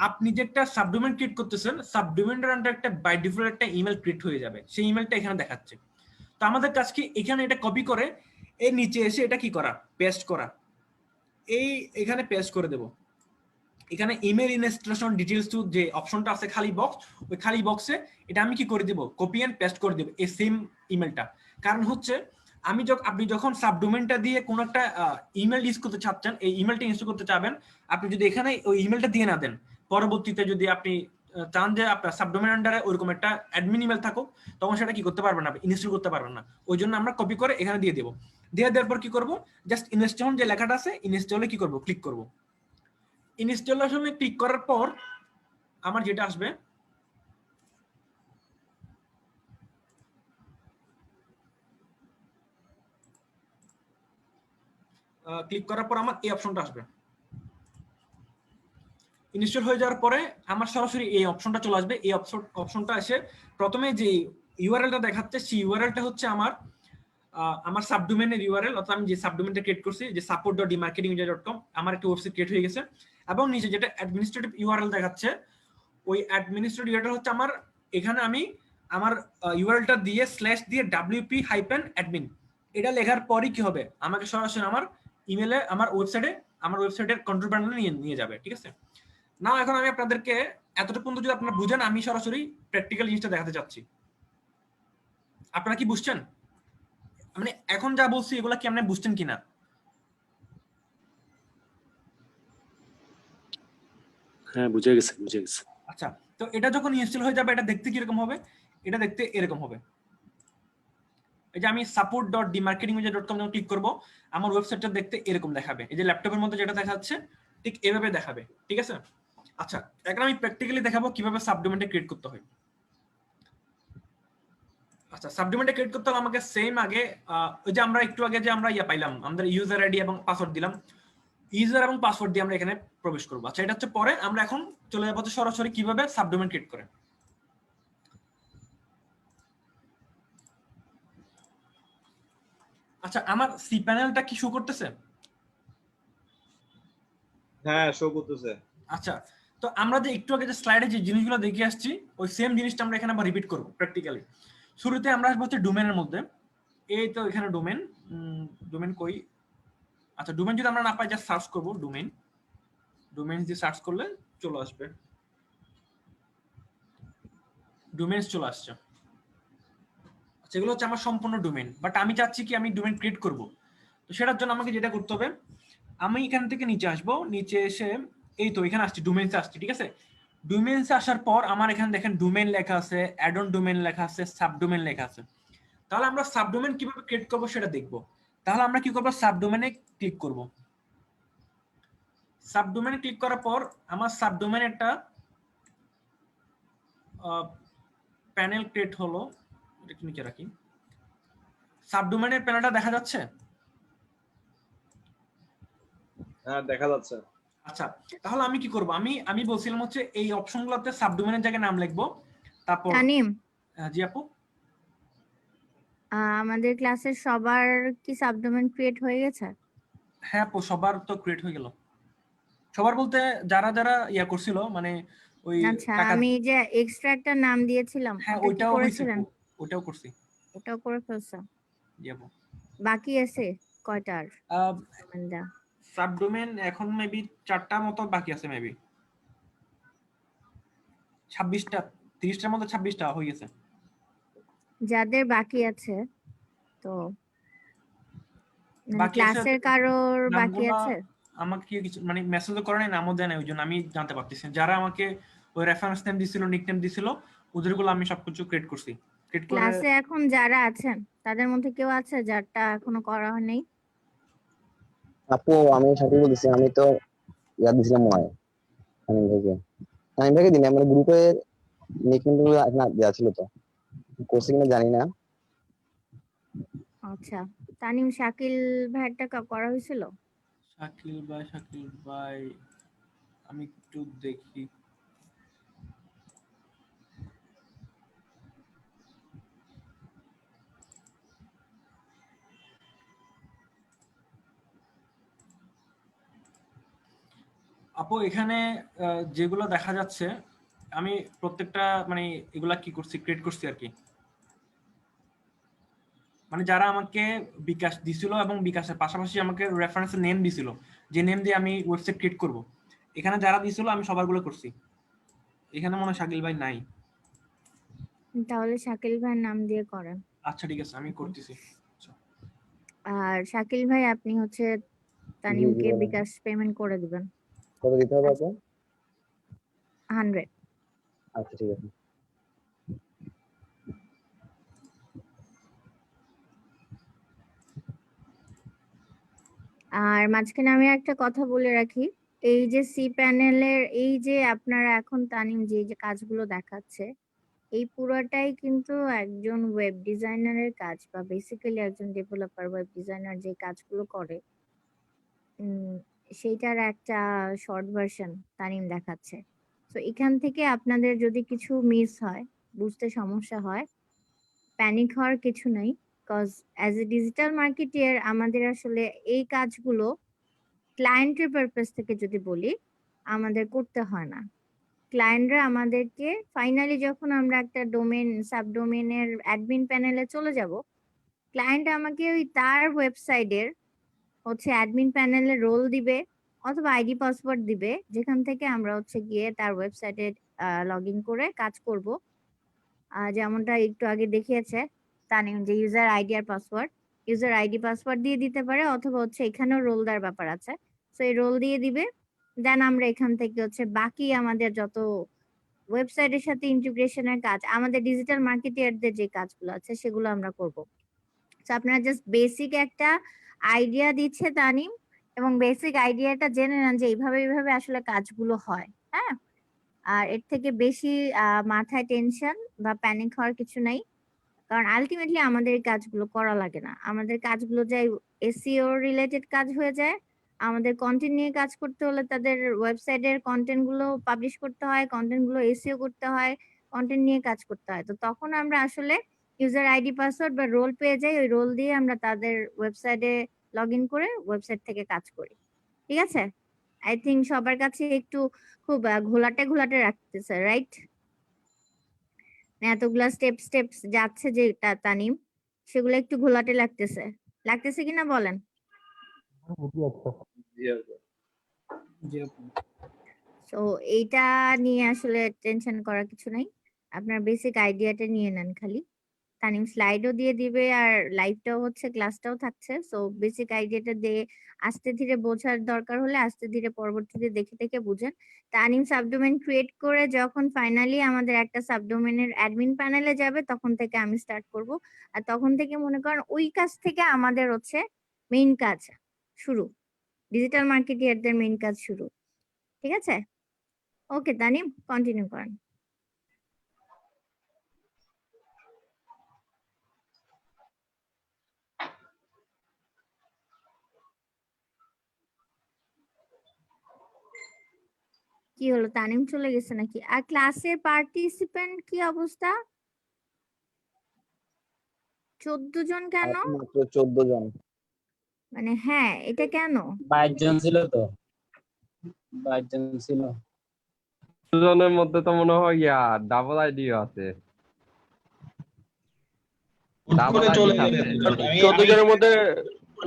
আপনি যে একটা সাবডোমেন ক্রিয়েট করতেছেন, সাবডোমেনের আন্ডার একটা বাই ডিফল্ট একটা ইমেল ক্রিয়েট হয়ে যাবে, সেই ইমেলটা এখানে দেখাচ্ছে। তো আমাদের কাজ কি এখানে এটা কপি করে এর নিচে এসে এটা কি করা, পেস্ট করা। এখানে পেস্ট করে দেব। এখানে ইমেল ইনস্টলেশন ডিটেইলস টু যে অপশনটা আছে খালি বক্স, ওই খালি বক্সে এটা আমি কি করে দেব, কপি এন্ড পেস্ট করে দেব এই সেম ইমেলটা। কারণ হচ্ছে আপনি যখন সাবডোমেনটা দিয়ে কোন একটা ইমেল ইউজ করতে চাচ্ছেন, এই ইমেলটা ইনস্টল করতে চাবেন, আপনি যদি এখানে ওই ইমেলটা দিয়ে না দেন, পরবর্তীতে যদি আপনি চান যে আপনার সাবডোমেন আন্ডারে ওইরকম একটা অ্যাডমিন ইমেল থাকুক, তখন সেটা কি করতে পারবেন না, ইনস্টল করতে পারবেন না। ওই জন্য আমরা কপি করে এখানে দিয়ে দেবো। দিয়ে দেওয়ার পর কি করব, জাস্ট ইনস্টল যে লেখাটা আছে ইনস্টলে কি করব, ক্লিক করব। ইনস্টলেশনে ক্লিক করার পর আমার যেটা আসবে, ক্লিক করার পর আমার এই অপশনটা আসবে। ইনস্টল হয়ে যাওয়ার পরে আমার সরাসরি এই অপশনটা চলে আসবে। এই অপশনটা এসে প্রথমে যে ইউআরএলটা দেখাচ্ছে সেই ইউআরএলটা হচ্ছে আমার সাবডোমেনের ইউআরএল, অর্থাৎ আমি যে সাবডোমেনটা ক্রিয়েট করছি, যে support.demarketinguser.com, আমার একটা ওয়েবসাইট ক্রিয়েট হয়ে গেছে। এবং নিচে যেটা অ্যাডমিনিস্ট্রেটিভ ইউআরএল দেখাচ্ছে, ওই অ্যাডমিনিস্ট্রেটিভ ইউআরএল হচ্ছে এখানে আমি আমার ইউআরএলটা দিয়ে স্ল্যাশ দিয়ে WP-admin এটা লেখার পরই কি হবে, আমাকে সরাসরি আমার ইমেলে আমার ওয়েবসাইটের কন্ট্রোল প্যানেলে নিয়ে যাবে, ঠিক আছে। না, এখন আমি আপনাদেরকে এতটুকু পর্যন্ত যদি আপনারা বুঝেন, আমি সরাসরি প্র্যাকটিক্যাল জিনিসটা দেখাতে চাচ্ছি। আপনারা কি বুঝছেন? মানে এখন যা বলছি এগুলা কি আপনি বুঝছেন কিনা? হ্যাঁ, বুঝে গেছে। আচ্ছা, তো এটা যখন ইনস্টল হয়ে যাবে, এটা দেখতে কিরকম হবে? এটা দেখতে এরকম হবে। এই যে আমি support.demarketinguser.com যখন ক্লিক করব, আমার ওয়েবসাইটটা দেখতে এরকম দেখাবে। এই যে ল্যাপটপের মধ্যে যেটা দেখাচ্ছে ঠিক এভাবে দেখাবে, ঠিক আছে। আচ্ছা, এখন আমি প্র্যাকটিক্যালি দেখাবো কিভাবে সাবডোমেনটা ক্রিয়েট করতে হয়। আচ্ছা, সাবডোমেনটা ক্রিয়েট করতে হলে আমাকে সেম আগে ওই যে আমরা একটু আগে যে আমরা পাইলাম, আমাদের ইউজার আইডি এবং পাসওয়ার্ড দিলাম, ইউজার এবং পাসওয়ার্ড দিয়ে আমরা এখানে প্রবেশ করবো। আচ্ছা, এটা হচ্ছে পরে, আমরা এখন চলে যাবো সরাসরি কিভাবে সাবডোমেন ক্রিয়েট করে। আচ্ছা, আমার সি প্যানেলটা কি শো করতেছে? হ্যাঁ, শো করতেছে। আচ্ছা, তো আমরা যে একটু আগে যে স্লাইডে যে জিনিসগুলো দেখে আসছি, ওই সেম জিনিসটা আমরা এখানে আবার রিপিট করবো প্র্যাকটিক্যালি। শুরুতে আমরা আসবো হচ্ছে ডোমেনের মধ্যে। এই তো এখানে ডোমেন কই? আচ্ছা, ডোমেন যদি আমরা না পাই, জাস্ট সার্চ করবো ডোমেন দিয়ে সার্চ করলে চলে আসবে, ডোমেইনস চলে আসছে। আচ্ছা, এগুলো হচ্ছে আমার সম্পূর্ণ ডোমেন, বাট আমি চাচ্ছি কি আমি ডোমেন ক্রিয়েট করব। তো সেটার জন্য আমাকে যেটা করতে হবে, আমি এখান থেকে নিচে আসবো, নিচে এসে এই তো এখানে আসছি, ডোমেইনসে আসছি, ঠিক আছে। ডোমেইনসে আসার পর আমার এখানে দেখেন ডোমেইন লেখা আছে, অ্যাড অন ডোমেইন লেখা আছে, সাবডোমেইন লেখা আছে। তাহলে আমরা সাবডোমেইন কিভাবে ক্রিয়েট করব সেটা দেখব। তাহলে আমরা কি করব, সাবডোমেইনে ক্লিক করব। সাবডোমেইনে ক্লিক করার পর আমার সাবডোমেইন একটা প্যানেল ক্রিয়েট হলো, এটা নিচে রাখি। সাবডোমেইনের প্যানেলটা দেখা যাচ্ছে? হ্যাঁ, দেখা যাচ্ছে। আচ্ছা, তাহলে আমি কি করব, আমি বলছিলাম হচ্ছে এই অপশনগুলোতে সাবডোমেইনের জায়গায় নাম লিখবো, তারপর তানিম, জি আপু। আমাদের ক্লাসের সবার কি সাবডোমেন ক্রিয়েট হয়ে গেছে? হ্যাঁ আপু, সবার তো ক্রিয়েট হয়ে গেল। সবার বলতে যারা যারা ইয়া করছিল, মানে ওই আচ্ছা, টাকা। আমি যে এক্সট্রা একটা নাম দিয়েছিলাম হ্যাঁ ওটা কি ওইটাও হয়েছে করেছিলেন? আপু, ওইটাও করছি। ওটাও করে ফেলছো? জি আপু। বাকি আছে কয়টার? আমেন্দা সাবডোমেন এখন মেবি 4টা মতো বাকি আছে, মেবি 26টা, 30টার মধ্যে 26টা হয়ে গেছে। যাদের বাকি আছে তো মানে বাকি আছে ক্লাসের কারোর বাকি নামগুলা আছে? আমাকে কেউ কিছু মানে মেসেজও করে নাই, নামও দেয় নাই, ওই জন্য আমি জানতে পারতেছি না। যারা আমাকে ওই রেফারেন্স নেম দিছিল, নিক নেম দিছিল, ওদেরগুলো আমি সবকিছু ক্রিয়েট করছি। ক্রিয়েট করে ক্লাসে এখন যারা আছেন তাদের মধ্যে কেউ আছে যারটা এখনো করা হয়নি? আপু আমি সাথে বলতেছি, আমি তো ইয়া দিছিলাম মনে হয় তামিম ভাইকে দিন, আমার গ্রুপে নিকনেম না দেওয়া ছিল, তো করছে কিনা জানি না। আচ্ছা, তানিম শাকিল ভাইয়েরটা করা হয়েছিল? শাকিল ভাই আমি একটু দেখি। আপু এখানে যেগুলো দেখা যাচ্ছে, আমি প্রত্যেকটা মানে এগুলা কি করছি, ক্রিয়েট করছি আর কি। মানে যারা আমাকে বিকাশ দিছিল এবং বিকাশের পাশাপাশি আমাকে রেফারেন্সের নেম দিছিল, যে নেম দিয়ে আমি ওয়েবসাইট ক্রিয়েট করব, এখানে যারা দিছিল আমি সবারগুলো করছি। এখানে মনে হয় শাকিল ভাই নাই। তাহলে শাকিল ভাইয়ের নাম দিয়ে করেন। আচ্ছা ঠিক আছে, আমি করতেছি। আর শাকিল ভাই আপনি হচ্ছে তানিমকে বিকাশ পেমেন্ট করে দিবেন কত দিতে হবে আপু? 100। আচ্ছা ঠিক আছে। আর মাঝখানে আমি একটা কথা বলে রাখি, এই যে সি প্যানেলের এই যে আপনারা এখন তানিম যে কাজগুলো দেখাচ্ছে, এই পুরোটাই কিন্তু একজন ওয়েব ডিজাইনারের কাজ, বা বেসিক্যালি একজন ডেভেলপার ওয়েব ডিজাইনার যে কাজগুলো করে সেইটার একটা শর্ট ভার্সন তানিম দেখাচ্ছে। তো এখান থেকে আপনাদের যদি কিছু মিস হয়, বুঝতে সমস্যা হয়, প্যানিক হওয়ার কিছু নাই। Cause as a digital marketer আমাদের আসলে এই কাজগুলো ক্লায়েন্টের পারপাস থেকে যদি বলি, আমাদের করতে হয় না। ক্লায়েন্টরা আমাদেরকে ফাইনালি যখন আমরা একটা ডোমেন সাবডোমেনের অ্যাডমিন প্যানেলে চলে যাব, ক্লায়েন্ট আমাকে ওই তার ওয়েবসাইটের হচ্ছে অ্যাডমিন প্যানেলে রোল দিবে অথবা আইডি পাসওয়ার্ড দিবে, যেখান থেকে আমরা হচ্ছে গিয়ে তার ওয়েবসাইটে লগ ইন করে কাজ করব। যেমনটা একটু আগে দেখিয়েছে তানিম, যে ইউজার আইডি আর পাসওয়ার্ড, ইউজার আইডি পাসওয়ার্ড দিয়ে দিতে পারে, অথবা হচ্ছে এখানেও রোল দেওয়ার ব্যাপার আছে। তো এই রোল দিয়ে দিবে, দেন আমরা এখান থেকে হচ্ছে বাকি আমাদের যত ওয়েবসাইটের সাথে ইন্টিগ্রেশনের কাজ, আমাদের ডিজিটাল মার্কেটিয়ারদের যে কাজগুলো আছে সেগুলো আমরা করব। তো আপনারা জাস্ট বেসিক একটা আইডিয়া দিচ্ছে তানিম, এবং বেসিক আইডিয়াটা জেনে নেন যে এইভাবে আসলে কাজগুলো হয়। হ্যাঁ, আর এর থেকে বেশি মাথায় টেনশন বা প্যানিক হওয়ার কিছু নাই, কারণ আলটিমেটলি আমাদের এই কাজগুলো করা লাগে না। আমাদের কাজগুলো যাই এসইও রিলেটেড কাজ হয়ে যায়। আমাদের কন্টেন্ট নিয়ে কাজ করতে হলে তাদের ওয়েবসাইটের কন্টেন্ট গুলো পাবলিশ করতে হয়, কন্টেন্ট গুলো এসইও করতে হয়, কন্টেন্ট নিয়ে কাজ করতে হয়। তো তখন আমরা আসলে ইউজার আইডি পাসওয়ার্ড বা রোল পেয়ে যাই, ওই রোল দিয়ে আমরা তাদের ওয়েবসাইটে লগ ইন করে ওয়েবসাইট থেকে কাজ করি। ঠিক আছে? আই থিঙ্ক সবার কাছে একটু খুব ঘোলাটে ঘোলাটে রাখতেছে, রাইট? এতগুলা স্টেপস যাচ্ছে যে তানিম, সেগুলো একটু ঘোলাটে লাগতেছে, লাগতেছে কিনা বলেন? তো এইটা নিয়ে আসলে টেনশন করার কিছু নাই, আপনার বেসিক আইডিয়াটা নিয়ে নেন খালি। তানিম স্লাইডও দিয়ে দিবে আর লাইভটাও হচ্ছে, ক্লাসটাও থাকছে। সো বেসিক আইডিয়াটা দিয়ে আস্তে ধীরে বোঝার দরকার হলে আস্তে ধীরে পরবর্তীতে দেখে দেখে বুঝেন। তানিম সাবডোমেন ক্রিয়েট করে যখন ফাইনালি আমাদের একটা সাবডোমেনের অ্যাডমিন প্যানেলে যাবে, তখন থেকে আমি স্টার্ট করব। আর তখন থেকে মনে করেন ওই কাজ থেকে আমাদের হচ্ছে মেইন কাজ শুরু, ডিজিটাল মার্কেটিয়ারদের মেইন কাজ শুরু। ঠিক আছে? ওকে তানিম, কন্টিনিউ করেন। কি হলো, তানিম চলে গেছে নাকি? আর ক্লাসের পার্টিসিপেন্ট কি অবস্থা? 14 জন কেন? আর মাত্র 14 জন। মানে হ্যাঁ, এটা কেন? 22 জন ছিল তো, 22 জন ছিল। দুজনের মধ্যে তো মনে হয় ডাবল আইডিও আছে। ডাবল করে আইডি চলে আছে। গেলেন। 14 জনের মধ্যে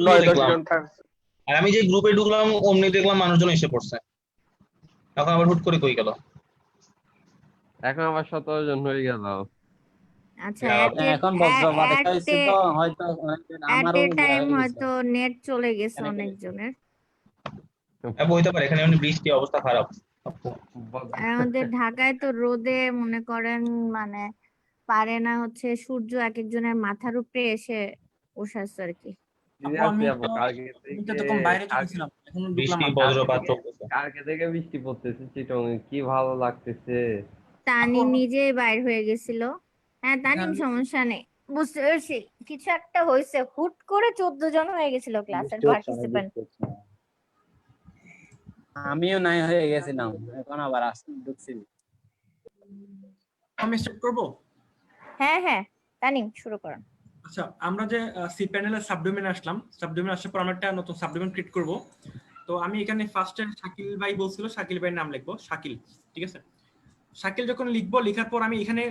9-10 দেখলাম। জন থাকছে। আর আমি যে গ্রুপে ঢুকলাম অমনি দেখলাম মানুষজন এসে পড়ছে, এখন আবার হুট করে কই গেল। এখন আবার 17 জন হয়ে গেল। আচ্ছা, এখন বজ্রপাত একটা হয়েছে তো, হয়তো আমারও টাইম হয়ে গেছে। হয়তো নেট চলে গেছে অনেকজনের। হইতে পারে, এখানে এমনি বৃষ্টি, অবস্থা খারাপ। আর আমাদের ঢাকায় তো রোদে মনে করেন মানে পারে না হচ্ছে সূর্য এক একজনের মাথার উপরে এসে বসাচ্ছে আর কি। বৃষ্টি বজ্রপাত চলতেছে। কালকে থেকে বৃষ্টি পড়তেছে চিটংয়ে, কি ভালো লাগতেছে। তানিম নিজেই বাইর হয়ে গেছিল। হ্যাঁ তানিম, সমস্যা নেই, বুঝতে পারছি কিছু একটা হয়েছে, হুট করে 14 জন হয়ে গেছিল ক্লাসের পার্টিসিপেন্ট। আমিও নাই হয়ে গেছিলাম, এখন আবার ঢুকছি। আমি স্টার্ট করব। হ্যাঁ হ্যাঁ, তানিম শুরু করুন। আচ্ছা, আমরা যে সি প্যানেলের সাবডোমেনে আসলাম, সাবডোমেনে আসার পর আমরা একটা নতুন সাবডোমেন ক্রিয়েট করব। তো আমি এখানে ফার্স্টে শাকিল ভাই বলছিল, শাকিল ভাইয়ের নাম লিখবো, শাকিল, ঠিক আছে। শাকিল যখন লিখবো, লেখার পর আমি এখানে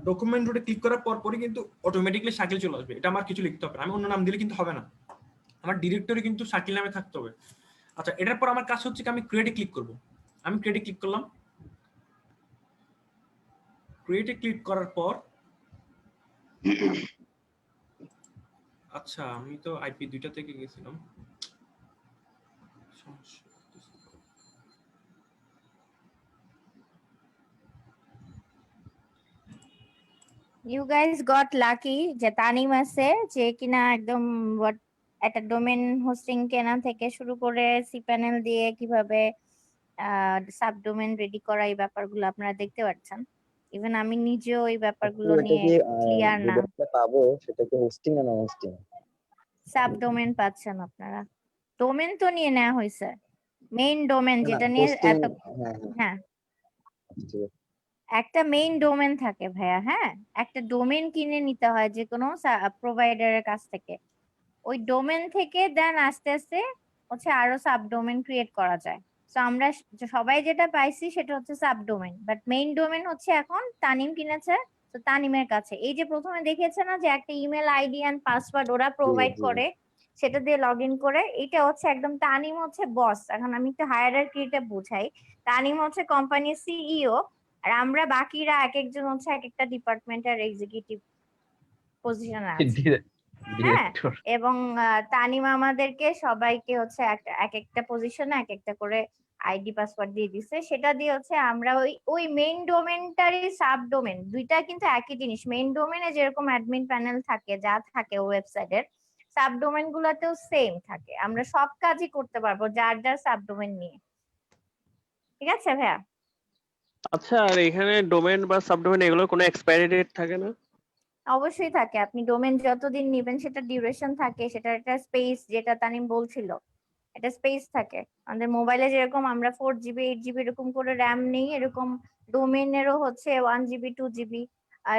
ডকুমেন্ট রুটে ক্লিক করার পরই কিন্তু অটোমেটিক্যালি শাকিল চলে আসবে। এটা আমার কিছু লিখতে হবে না, আমি অন্য নাম দিলে কিন্তু হবে না, আমার ডিরেক্টরি কিন্তু শাকিল নামে থাকতে হবে। আচ্ছা, এটার পর আমার কাজ হচ্ছে কি, আমি ক্রিয়েটে ক্লিক করব। আমি ক্রিয়েটে ক্লিক করলাম। ক্রিয়েটে ক্লিক করার পর আচ্ছা, আমি তো আইপি 2টা থেকে গেছিলাম, সমস্যা। ইউ গাইজ গট লাকি যে তানিম আছে, যে কিনা একদম একটা ডোমেন হোস্টিং কেনা থেকে শুরু করে সি প্যানেল দিয়ে কিভাবে সাবডোমেন রেডি করা, এই ব্যাপারগুলো আপনারা দেখতে পাচ্ছেন। ইভেন আমি নিজেও এই ব্যাপারগুলো নিয়ে ক্লিয়ার না। যেটা পাবো সেটা কি হোস্টিং না হোস্টিং? সাবডোমেন পাচ্ছেন আপনারা, ডোমেন তো নিয়ে নেওয়া হয়েছে, মেইন ডোমেন যেটা নিয়ে এত। হ্যাঁ, একটা মেইন ডোমেন থাকে ভাইয়া। হ্যাঁ, একটা ডোমেন কিনে নিতে হয় যে কোনো প্রোভাইডারের কাছ থেকে। ওই ডোমেন থেকে দেন আস্তে আস্তে হচ্ছে আরো সাবডোমেন ক্রিয়েট করা যায়। তো আমরা সবাই যেটা পাইছি সেটা হচ্ছে সাবডোমেন, বাট মেইন ডোমেন হচ্ছে এখন তানিম কিনেছে, তো তানিমের কাছে। এই যে প্রথমে দেখেছে না যে একটা ইমেল আইডি এন্ড পাসওয়ার্ড ওরা প্রোভাইড করে, সেটা দিয়ে লগ ইন করে, এটা হচ্ছে একদম তানিম হচ্ছে বস। এখন আমি একটু হায়ারার্কিটা বুঝাই। তানিম হচ্ছে কোম্পানির সিইও, আর আমরা বাকিরা এক একজন হচ্ছে এক একটা ডিপার্টমেন্টের এক্সিকিউটিভ পজিশনে আছি। হ্যাঁ, এবং তানিম আমাদেরকে সবাইকে হচ্ছে এক একটা পজিশনে এক একটা করে আইডি পাসওয়ার্ড দিয়ে দিছে, সেটা দিয়ে হচ্ছে আমরা ওই মেইন ডোমেনটারই সাব ডোমেন, দুইটা কিন্তু একই জিনিস। মেইন ডোমেনে যেরকম অ্যাডমিন প্যানেল থাকে, যা থাকে ওয়েবসাইটের, সাব ডোমেন গুলোতেও সেম থাকে। আমরা সব কাজই করতে পারবো যার যার সাব ডোমেন নিয়ে। ঠিক আছে ভাইয়া? আচ্ছা, আর এখানে ডোমেন বা সাবডোমেন এগুলোর কোনো এক্সপায়ারি ডেট থাকে না? অবশ্যই থাকে। আপনি ডোমেন যতদিন নেবেন সেটা ডিউরেশন থাকে, সেটা একটা স্পেস, যেটা তানিম বলছিল, একটা স্পেস থাকে। আমাদের মোবাইলে যেরকম আমরা 4GB 8GB এরকম করে র্যাম নেই, এরকম ডোমেনেরও হচ্ছে 1GB 2GB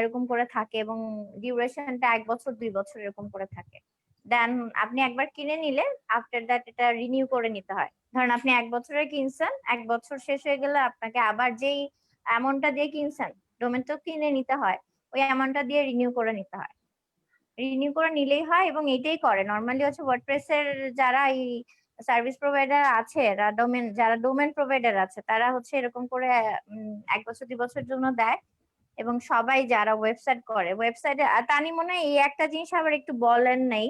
এরকম করে থাকে, এবং ডিউরেশনটা 1 বছর 2 বছর এরকম করে থাকে। দেন আপনি একবার কিনে নিলে আফটার দ্যাট এটা রিনিউ করে নিতে হয়। ধরেন আপনি 1 বছরের কিনছেন, 1 বছর শেষ হয়ে গেলে আপনাকে আবার যেই অ্যামাউন্টটা দিয়ে কিনছেন, ডোমেন তো কিনে নিতে হয়, ওই অ্যামাউন্টটা দিয়ে রিনিউ করে নিতে হয়। রিনিউ করে নিলেই হয়, এবং এটাই করে নরমালি হচ্ছে ওয়ার্ডপ্রেসের যারা এই সার্ভিস প্রোভাইডার আছে, যারা ডোমেন প্রোভাইডার আছে, তারা হচ্ছে এরকম করে 1 বছর 2 বছরের জন্য দেয়। এবং সবাই যারা ওয়েবসাইট করে, ওয়েবসাইটে তানি মনে হয় এই একটা জিনিস আবার একটু বলেন নাই,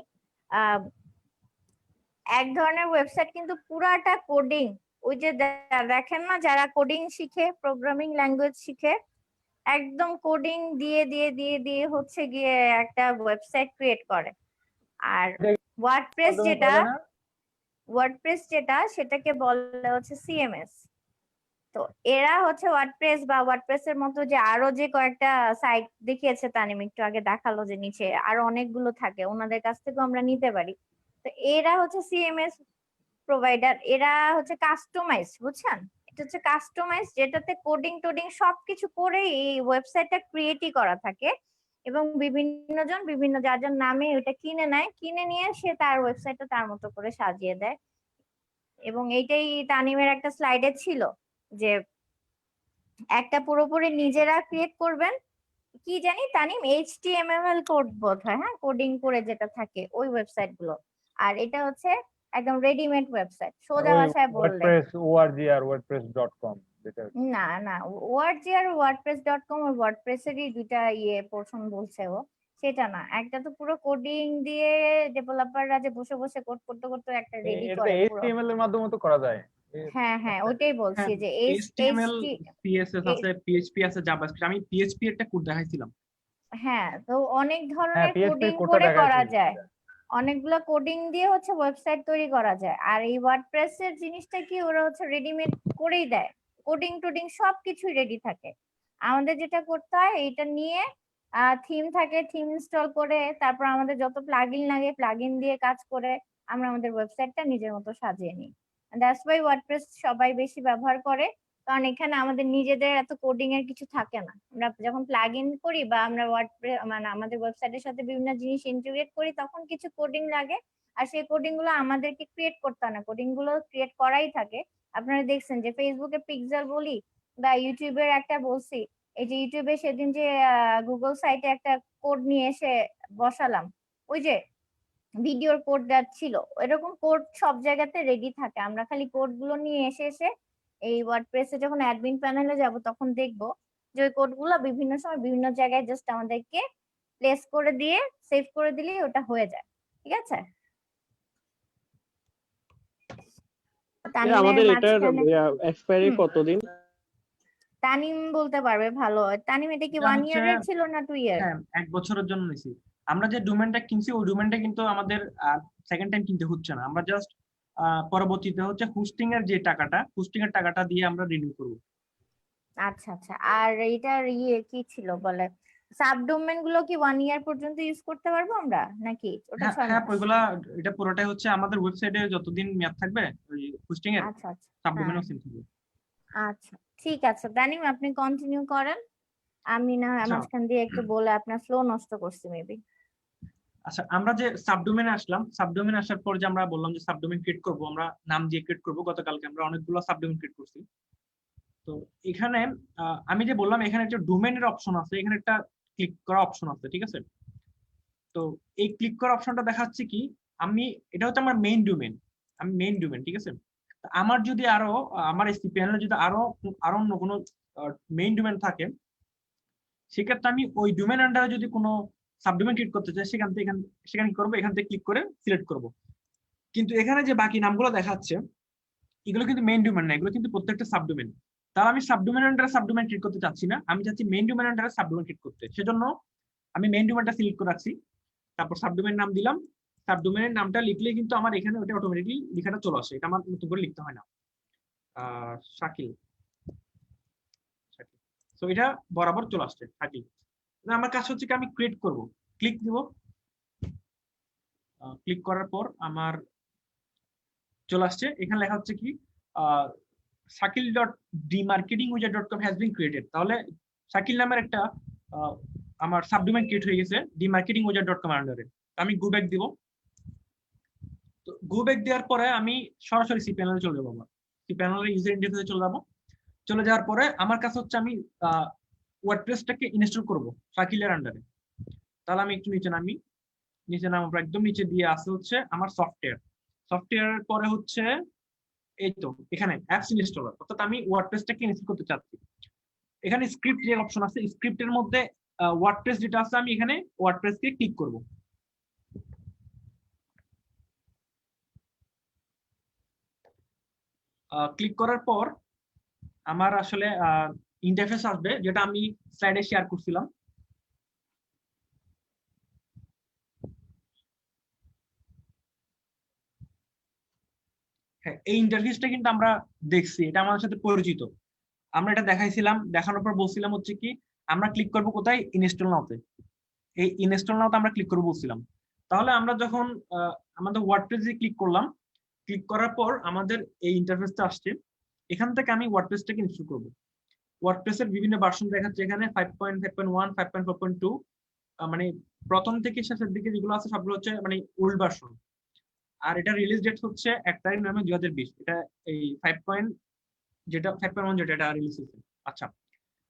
এক ধরনের ওয়েবসাইট কিন্তু পুরাটা কোডিং, ওই যে দেখেন না যারা কোডিং শিখে, প্রোগ্রামিং ল্যাঙ্গুয়েজ শিখে, একদম কোডিং দিয়ে দিয়ে দিয়ে দিয়ে হচ্ছে গিয়ে একটা ওয়েবসাইট ক্রিয়েট করে। আর ওয়ার্ডপ্রেস যেটা সেটাকে বলে হচ্ছে সিএমএস। তো এরা হচ্ছে ওয়ার্ডপ্রেস বা ওয়ার্ডপ্রেসের মতো যে আরো যে কয়েকটা সাইট দেখিয়েছে তানিম একটু আগে, দেখালো যে নিচে আরো অনেকগুলো থাকে, ওনাদের কাছ থেকেও আমরা নিতে পারি। তো এরা হচ্ছে সিএমএস প্রোভাইডার, এরা হচ্ছে কাস্টমাইজ, বুঝছেন? এটা হচ্ছে কাস্টমাইজ, যেটাতে কোডিং টোডিং সবকিছু করে এই ওয়েবসাইটটা ক্রিয়েটই করা থাকে। এবং বিভিন্ন জন বিভিন্ন যার যার নামে ওটা কিনে নেয়, কিনে নিয়ে সে তার ওয়েবসাইটটা তার মতো করে সাজিয়ে দেয়। এবং এইটাই তানিমের একটা স্লাইডে ছিল যে একটা পুরোপুরি নিজেরা ক্রিয়েট করবেন, কি জানি তানিম HTML কোড বোধ হয়, হ্যাঁ কোডিং করে যেটা থাকে ওই ওয়েবসাইট গুলো। আর এটা হচ্ছে একদম রেডিমেড ওয়েবসাইট, সোজা ভাষায় বললে ওয়ার্ডপ্রেস ওআরজি আর wordpress.com যেটা না না ওয়ার্ডজি আর wordpress.com ওই ওয়ার্ডপ্রেসেরই দুইটা পোর্শন বলছে ও, সেটা না। একটা তো পুরো কোডিং দিয়ে ডেভেলপাররা যে বসে বসে কোড করতে করতে একটা রেডি এটা করে পুরো। HTML এর মাধ্যমে তো করা যায়। হ্যাঁ হ্যাঁ ওইটাই বলছি যে HTML CSS আছে, PHP আছে, জাভাস্ক্রিপ্ট। আমি PHP একটা কোড দেখাইছিলাম। হ্যাঁ তো অনেক হ্যাঁ ধরনের PHP কোডিং কোডটা করে করা দেখাইছি। যায়, অনেকগুলো কোডিং দিয়ে হচ্ছে ওয়েবসাইট তৈরি করা যায়। আর এই ওয়ার্ডপ্রেস এর জিনিসটা কি, ওরা হচ্ছে রেডিমেড করেই দেয়, কোডিং টোডিং সবকিছুই রেডি থাকে। আমাদের যেটা করতে হয় এইটা নিয়ে থিম থাকে, থিম ইনস্টল করে তারপর আমাদের যত প্লাগইন লাগে প্লাগইন দিয়ে কাজ করে আমরা আমাদের ওয়েবসাইটটা নিজের মতো সাজিয়ে নিই। দ্যাটস ওয়াই ওয়ার্ডপ্রেস সবাই বেশি ব্যবহার করে, কারণ এখানে আমাদের নিজেদের এত কোডিং এর কিছু থাকে না। আমরা যখন প্লাগ ইন করি বা আমরা ওয়ার্ডপ্রেস মানে আমাদের ওয়েবসাইটের সাথে বিভিন্ন জিনিস ইন্টিগ্রেট করি তখন কিছু কোডিং লাগে, আর সেই কোডিং গুলো আমাদেরকে ক্রিয়েট করতে হয় না, কোডিং গুলো ক্রিয়েট করাই থাকে। আপনারা দেখছেন যে ফেসবুকে পিক্সেল বলি বা ইউটিউবের একটা বলছি, এই যে ইউটিউবে সেদিন যে গুগল সাইটে একটা কোড নিয়ে এসে বসালাম, ওই যে ভিডিওর কোড ছিল, এরকম কোড সব জায়গাতে রেডি থাকে। আমরা খালি কোড গুলো নিয়ে এসে এসে এই ওয়ার্ডপ্রেসে যখন অ্যাডমিন প্যানেলে যাব তখন দেখবো যে ওই কোডগুলো বিভিন্ন সময় বিভিন্ন জায়গায় জাস্ট আমাদেরকে প্লেস করে দিয়ে সেভ করে দিলেই ওটা হয়ে যায়। ঠিক আছে, তানিমের আমাদের এটার মাঝখানে এক্সপায়ারি কতদিন? তানিম বলতে পারবে ভালো। তানিম এটা কি এটা 1 হচ্ছে ইয়ারের ছিল না 2 ইয়ার? হ্যাঁ 1 বছরের জন্য নিছি। আমরা যে ডোমেনটা কিনছি ওই ডোমেনটা কিন্তু আমাদের সেকেন্ড টাইম কিনতে হচ্ছে না, আমরা জাস্ট পরবর্তীতে হচ্ছে হোস্টিং এর যে টাকাটা, হোস্টিং এর টাকাটা দিয়ে আমরা রিনিউ করব। আচ্ছা আচ্ছা। আর এটার কি ছিল বলে, সাবডোমেন গুলো কি 1 ইয়ার পর্যন্ত ইউজ করতে পারবো আমরা নাকি ওটা 6 হ্যাঁ মাস? ওইগুলা, এটা পুরোটাই হচ্ছে আমাদের ওয়েবসাইটে যতদিন মেয়াদ থাকবে ওই হোস্টিং এর আচ্ছা আচ্ছা সাবডোমেনও সেম থাকবে। আচ্ছা ঠিক আছে তানিম, আপনি কন্টিনিউ করেন, আমি না হয় আচ্ছা। মাঝখান দিয়ে একটু বলে আপনার ফ্লো নষ্ট করছি মেবি। আচ্ছা আমরা যে সাবডোমেনে আসলাম, সাবডোমেনে আসার পর যে আমরা বললাম যে সাবডোমেন ক্রিয়েট করব, আমরা নাম দিয়ে ক্রিয়েট করব। গতকালকে আমরা অনেকগুলো সাবডোমেন ক্রিয়েট করছি। তো এখানে আমি যে বললাম এখানে একটা ডোমেনের অপশন আছে, এখানে একটা ক্লিক করা অপশন আছে, ঠিক আছে? তো এই ক্লিক করা অপশনটা দেখাচ্ছে কি, আমি এটা হচ্ছে আমার মেইন ডোমেন, আমি মেইন ডোমেন, ঠিক আছে? আমার যদি আরো আমার এই সিপিএল যদি আরো অন্য কোনো মেইন ডোমেন থাকে, সেক্ষেত্রে আমি ওই ডোমেন আন্ডারে যদি কোনো সাবডোমেন ক্রিয়েট করতে চাই সেখানে কি করবো, এখান থেকে ক্লিক করে সিলেক্ট করব। কিন্তু এখানে যে বাকি নামগুলো দেখাচ্ছে এগুলো কিন্তু মেইন ডোমেন না, এগুলো কিন্তু প্রত্যেকটা সাবডোমেন। তাহলে আমি সাবডোমেন আন্ডারে সাবডোমেন ক্রিয়েট করতে চাচ্ছি না, আমি চাচ্ছি মেইন ডোমেন আন্ডারে সাবডোমেন ক্রিয়েট করতে। সেজন্য আমি মেইন ডোমেনটা সিলেক্ট করে রাখছি, তারপর সাবডোমেন নাম দিলাম। সাবডোমেনের নামটা লিখলে কিন্তু আমার এখানে ওটা অটোমেটিকলি লেখাটা চলে আসে, এটা আমার নতুন করে লিখতে হয় না। শাকিল, তো এটা বরাবর চলে আসছে শাকিল। আমার কাজ হচ্ছে কি, আমি ক্রিয়েট করব, ক্লিক দিব। ক্লিক করার পর আমার চলে আসছে, এখানে লেখা হচ্ছে কি shakil.dmarketingwizard.com has been created। তাহলে শাকিল নামের একটা আমার সাবডোমেন ক্রিয়েট হয়ে গেছে dmarketingwizard.com এর আন্ডারে। আমি গো ব্যাক দিব। তো গো ব্যাক দেওয়ার পরে আমি সরাসরি সি প্যানেলে চলে যাবো, সি প্যানেলের ইউজার ইন্টারফেসে চলে যাবো। চলে যাওয়ার পরে আমার কাছে হচ্ছে আমি ওয়ার্ডপ্রেসটাকে ইনস্টল করব শাকিলের আন্ডারে। তাহলে আমি একটু নিচে নামি, নিচে নামার পর একদম নিচে দিয়ে আসে হচ্ছে আমার সফটওয়্যার পরে হচ্ছে এই তো এখানে অ্যাপস ইনস্টলার, অর্থাৎ আমি ওয়ার্ডপ্রেসটাকে ইনস্টল করতে চাচ্ছি। এখানে স্ক্রিপ্ট যে অপশন আছে, স্ক্রিপ্টের মধ্যে ওয়ার্ডপ্রেস যেটা আছে আমি এখানে ওয়ার্ডপ্রেসকে ক্লিক করব। ক্লিক করার পর আমার আসলে ইন্টারফেস আসবে, যেটা আমি স্লাইডে শেয়ার করছিলাম। হ্যাঁ এই ইন্টারফেসটা কিন্তু আমরা দেখছি, এটা আমাদের সাথে পরিচিত। আমরা এটা দেখাইছিলাম, দেখানোর পর বলছিলাম হচ্ছে কি আমরা ক্লিক করব কোথায়, ইনস্টল নাওতে। এই ইনস্টল নাওতে আমরা ক্লিক করব বলছিলাম। তাহলে আমরা যখন আমাদের ওয়ার্ডপ্রেসে ক্লিক করলাম, ক্লিক করার পর আমাদের এই ইন্টারফেসটা আসছে। এখান থেকে আমি ওয়ার্ডপ্রেসটাকে ইনস্টল করব। ওয়ার্ডপ্রেসের বিভিন্ন ভার্সন দেখাচ্ছে এখানে 5.5.1, 5.4.2, মানে প্রথম থেকে শেষের দিকে যেগুলো আছে সবগুলো হচ্ছে মানে ওল্ড ভার্সন। আর এটা রিলিজ ডেট হচ্ছে 1 তারিখ নভেম্বর 2020। এটা এই 5.1 যেটা এটা রিলিজ হয়েছে। আচ্ছা,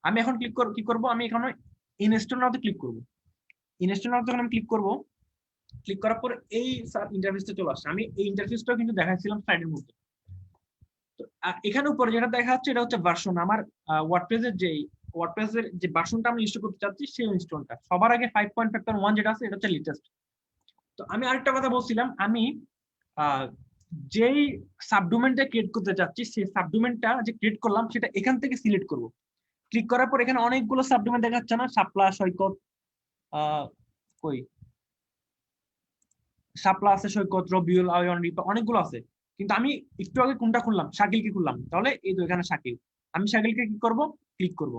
আমি এখন কি করব, আমি এখানে ইনস্টল নাওতে ক্লিক করব। ইনস্টল নাওতে যখন আমি ক্লিক করব, ক্লিক করার পর এই ইন্টারফেসটা চলে আসছে। আমি এই ইন্টারফেসটাও কিন্তু দেখাচ্ছিলাম স্লাইডের মধ্যে। তো এখানে উপরে যেটা দেখা যাচ্ছে এটা হচ্ছে ভার্সন। আমার ওয়ার্ডপ্রেসের যে ভার্সনটা আমি ইনস্টল করতে চাচ্ছি সেই ইনস্টলটা সবার আগে 5.1 যেটা আছে এটা হচ্ছে লেটেস্ট। তো আমি আরেকটা কথা বলছিলাম, আমি যেই সাবডোমেনটা ক্রিয়েট করতে চাচ্ছি সেই সাবডোমেনটা যে ক্রিয়েট করলাম সেটা এখান থেকে সিলেক্ট করব। ক্লিক করার পর এখানে অনেকগুলো সাবডোমেন দেখাচ্ছে না, শাপলা, সৈকত, কই শাপলা আছে, সৈকত, রবিউল, আয়ন, রিপা, অনেকগুলো আছে। কিন্তু আমি একটু আগে কোনটা খুললাম, শাকিলকে খুললাম, তাহলে এই তো এখানে শাকিল। আমি শাকিলকে কি করব, ক্লিক করব।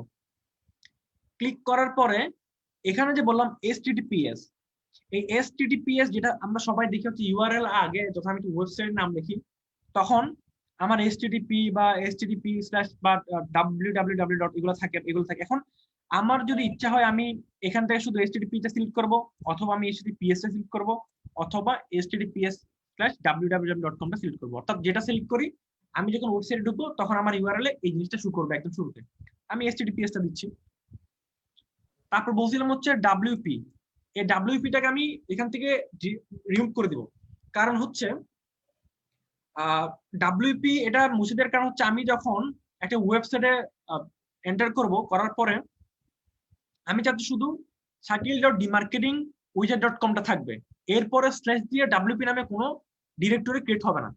ক্লিক করার পরে এখানে যে বললাম HTTPS, এই HTTPS যেটা আমরা সবাই দেখি হচ্ছে ইউআরএল আগে, যখন আমি ওয়েবসাইটের নাম লিখি তখন আমার HTTP বা HTTP/ বা www এগুলো থাকে। এখন আমার যদি ইচ্ছা হয় আমি এখান থেকে শুধু HTTP টা সিলেক্ট করব, অথবা আমি HTTPS টা সিলেক্ট করব, অথবা https/www.com টা সিলেক্ট করব। অর্থাৎ যেটা সিলেক্ট করি আমি যখন ওয়েবসাইটে ঢুকবো তখন আমার ইউআরএল এ এই জিনিসটা শো করবে একদম শুরুতে। আমি HTTPS টা দিচ্ছি। তারপর বলছিলাম হচ্ছে WP। এই WP টাকে আমি এখান থেকে রিমুভ করে দিব। কারণ হচ্ছে WP এটা মুছে দেওয়ার কারণ হচ্ছে আমি যখন একটা ওয়েবসাইটে এন্টার করব, করার পরে আমি চাচ্ছি শুধু shakil.demarketingwizard.com টা থাকবে, এরপরে স্ল্যাশ দিয়ে WP নামে কোনো ডিরেক্টরি ক্রিয়েট হবে না।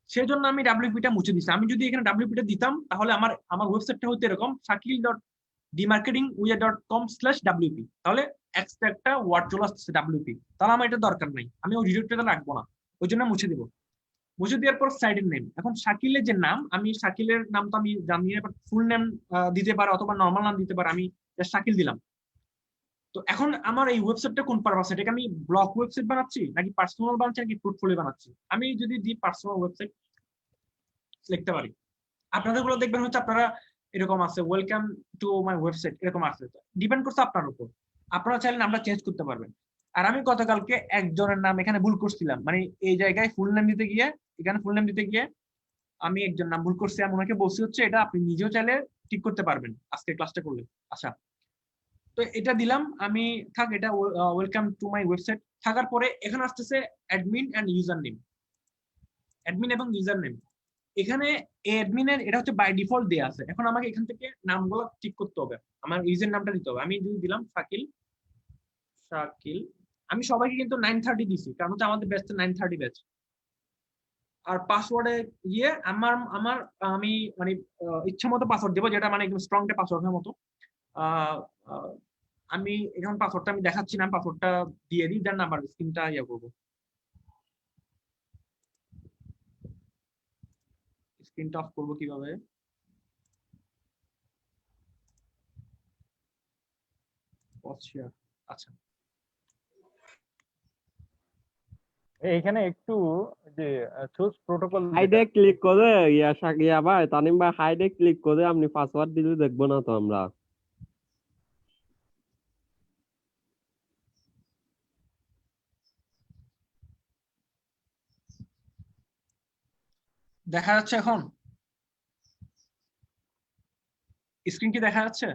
সেজন্য আমি WP টা মুছে দিচ্ছি। আমি যদি এখানে WP টা দিতাম তাহলে আমার ওয়েবসাইটটা হতো এরকম shakil.demarketingwizard.com/WP, তাহলে এক্সট্রা একটা ওয়ার্ড চলে আসছে WP, তাহলে আমার এটা দরকার নাই, আমি ওই ডিরেক্টরিটা রাখবো না, ওই জন্য মুছে দিব। মুছে দেওয়ার পর সাইটের নেম, এখন শাকিলের যে নাম, আমি শাকিলের নাম তো আমি জানি না, বাট ফুল নেম দিতে পারে অথবা নর্মাল নাম দিতে পারে, আমি শাকিল দিলাম। তো এখন আমার এই ওয়েবসাইটটা কোন পারপাস, এটাকে আমি ব্লগ ওয়েবসাইট বানাচ্ছি নাকি পার্সোনাল বানাচ্ছি নাকি পোর্টফোলিও বানাচ্ছি। আমি যদি দিই পার্সোনাল ওয়েবসাইট লিখতে পারি, আপনাদের গুলো দেখবেন হচ্ছে আপনারা এরকম আছে, ওয়েলকাম টু মাই ওয়েবসাইট, এরকম আছে। ডিপেন্ড করছে আপনার উপর, আপনারা চাইলে নামটা চেঞ্জ করতে পারবেন। আর আমি গতকালকে একজনের নাম এখানে ভুল করছিলাম, মানে এই জায়গায় ফুল নেম দিতে গিয়ে, এখানে ফুল নেম দিতে গিয়ে আমি একজন নাম ভুল করছি। আমি ওনাকে বলছি হচ্ছে এটা আপনি নিজেও চাইলে ঠিক করতে পারবেন আজকে ক্লাসটা করলে। আচ্ছা, তো এটা দিলাম আমি, থাক এটা ওয়েলকাম টু মাই ওয়েবসাইট থাকার পরে এখানে আসতেছে admin and user name, admin এবং ইউজার নেম। এখানে অ্যাডমিনের এটা হচ্ছে বাই ডিফল্ট দেয়া আছে। এখন আমাকে এখান থেকে নামগুলো ঠিক করতে হবে, আমার ইউজার নামটা দিতে হবে। আমি যদি দিলাম শাকিল, আমি সবাইকে কিন্তু 9:30 দিছি, কারণ হচ্ছে আমাদের ব্যাচটা 9:30 ব্যাচ। আর পাসওয়ার্ডে গিয়ে আমি মানে ইচ্ছা মতো পাসওয়ার্ড দেবো, যেটা মানে একদম স্ট্রং একটা পাসওয়ার্ডের মতো। আমি এখন পাসওয়ার্ডটা আমি দেখাচ্ছি না, পাসওয়ার্ডটা দিয়ে দিই, দেন নাম্বার স্ক্রিনটা করবো, স্ক্রিনটা অফ করবো কিভাবে। আচ্ছা, এইখানে একটু যে চুজ প্রোটোকল হাইডে ক্লিক করে ইয়া ভাই, তানিম ভাই হাইডে ক্লিক করে আপনি পাসওয়ার্ড দিলে দেখবো না তো আমরা। দেখা যাচ্ছে এখন স্ক্রিন কি দেখা যাচ্ছে?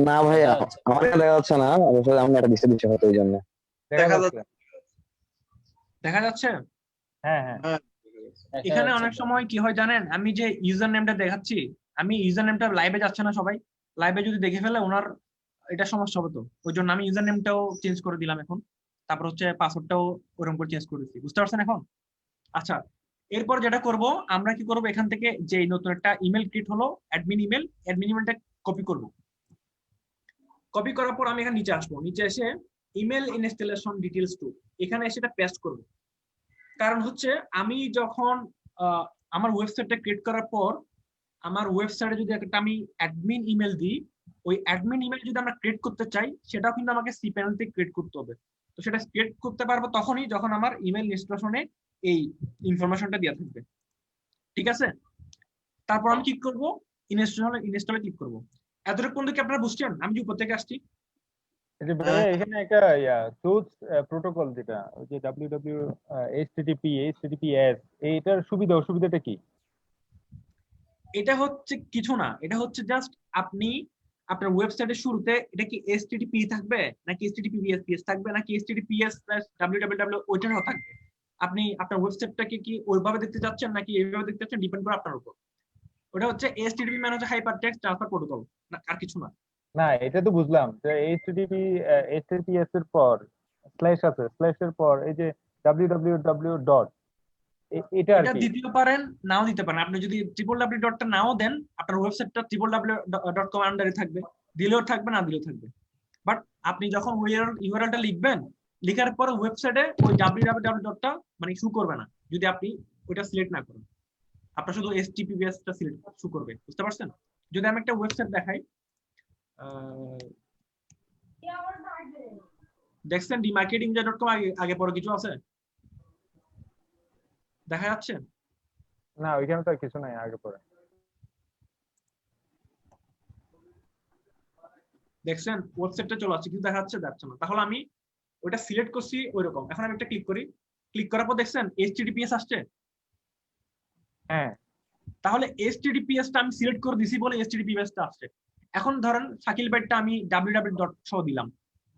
না ভাইয়া, আমার এখানে দেখা যাচ্ছে না, অবশ্যই আমরা এটা দিতে দিচ্ছি হয়তো, ওই জন্য দেখা যাচ্ছে। হ্যাঁ হ্যাঁ, এখানে অনেক সময় কি হয় জানেন, আমি যে ইউজার নেমটা দেখাচ্ছি, আমি ইউজার নেমটা লাইভে যাচ্ছে না, সবাই লাইভে যদি দেখে ফেলে ওনার এটা সমস্যা হবে। তো ওই জন্য আমি ইউজার নেমটাও চেঞ্জ করে দিলাম এখন, তারপর হচ্ছে পাসওয়ার্ডটাও ওরকম করে চেঞ্জ করে দিচ্ছি, বুঝতে পারছেন এখন? আচ্ছা, এরপর যেটা করব, আমরা কি করব, এখান থেকে যে নতুন একটা ইমেল ক্রিয়েট হলো অ্যাডমিন ইমেলটা কপি করব। কপি করার পর আমি এখানে নিচে আসবো, নিচে এসে ইমেল ইনস্টলেশন ডিটেইলস টু, এখানে এসে এটা পেস্ট করব। কারণ হচ্ছে আমি যখন আমার ওয়েবসাইটটা ক্রিয়েট করার পর আমার ওয়েবসাইটে যদি একটা আমি অ্যাডমিন ইমেল দিই, ওই অ্যাডমিন ইমেল যদি আমরা ক্রিয়েট করতে চাই সেটাও কিন্তু আমাকে সি প্যানেল থেকে ক্রিয়েট করতে হবে। তো সেটা ক্রিয়েট করতে পারবো তখনই যখন আমার ইমেল ইনস্টলেশনে এই ইনফরমেশনটা দেওয়া থাকবে, ঠিক আছে? তারপর আমি কি করব, ইনস্টলে ক্লিক করব। এতটুকু পর্যন্ত কি আপনারা বুঝছেন? আমি যে উপর থেকে আসছি, এই যে ভাইয়া এখানে একটা সোর্স প্রোটোকল যেটা ওই যে HTTP HTTPS এইটার সুবিধা অসুবিধাটা কি? এটা হচ্ছে কিছু না, এটা হচ্ছে জাস্ট আপনি আপনার ওয়েবসাইটের শুরুতে এটা কি HTTP থাকবে নাকি HTTPS থাকবে নাকি HTTPS/www ওইটাও থাকবে। আপনি আপনার ওয়েবসাইটটাকে কি ওইভাবে দেখতে চাচ্ছেন নাকি এইভাবে দেখতে চাচ্ছেন, ডিপেন্ড করে আপনার উপর। ওটা হচ্ছে HTTP মানে হচ্ছে হাইপার টেক্সট ট্রান্সফার প্রোটোকল, আর কিছু না। না এটা তো বুঝলাম যে HTTPS এর পর স্ল্যাশ আছে, স্ল্যাশের পর এই যে www ডট এটা আর এটা কি। দিতেও পারেন নাও দিতে পারেন। আপনি যদি www ডটটা নাও দেন, আপনার ওয়েবসাইটটা www.com আন্ডারে থাকবে, দিলেও থাকবে না দিলেও থাকবে। বাট আপনি যখন ইউআরএলটা লিখবেন, লেখার পরে ওয়েবসাইটে ওই www ডটটা মানে শু করবে না যদি আপনি ওইটা সিলেক্ট না করেন। আপনার শুধু HTTPS-টা সিলেক্ট শু করবে, বুঝতে পারছেন? যদি আমি একটা ওয়েবসাইট দেখাই, দেখছেন dmarketingindia.com আগে পরে কিছু আছে দেখা যাচ্ছে? না ওইখানে তো আর কিছু নাই আগে পরে। দেখছেন ওয়েবসাইটটা চলে আসছে, কিছু দেখা যাচ্ছে না। তাহলে আমি ওটা সিলেক্ট করছি ওইরকম। এখন আমি একটা ক্লিক করি, ক্লিক করার পর দেখছেন HTTPS আসছে। হ্যাঁ, তাহলে HTTPS-টা আমি সিলেক্ট করে দিছি বলে HTTPS-টা আসছে। এখন ধরেন শাকিল বাইটটা আমি www ডট সহ দিলাম,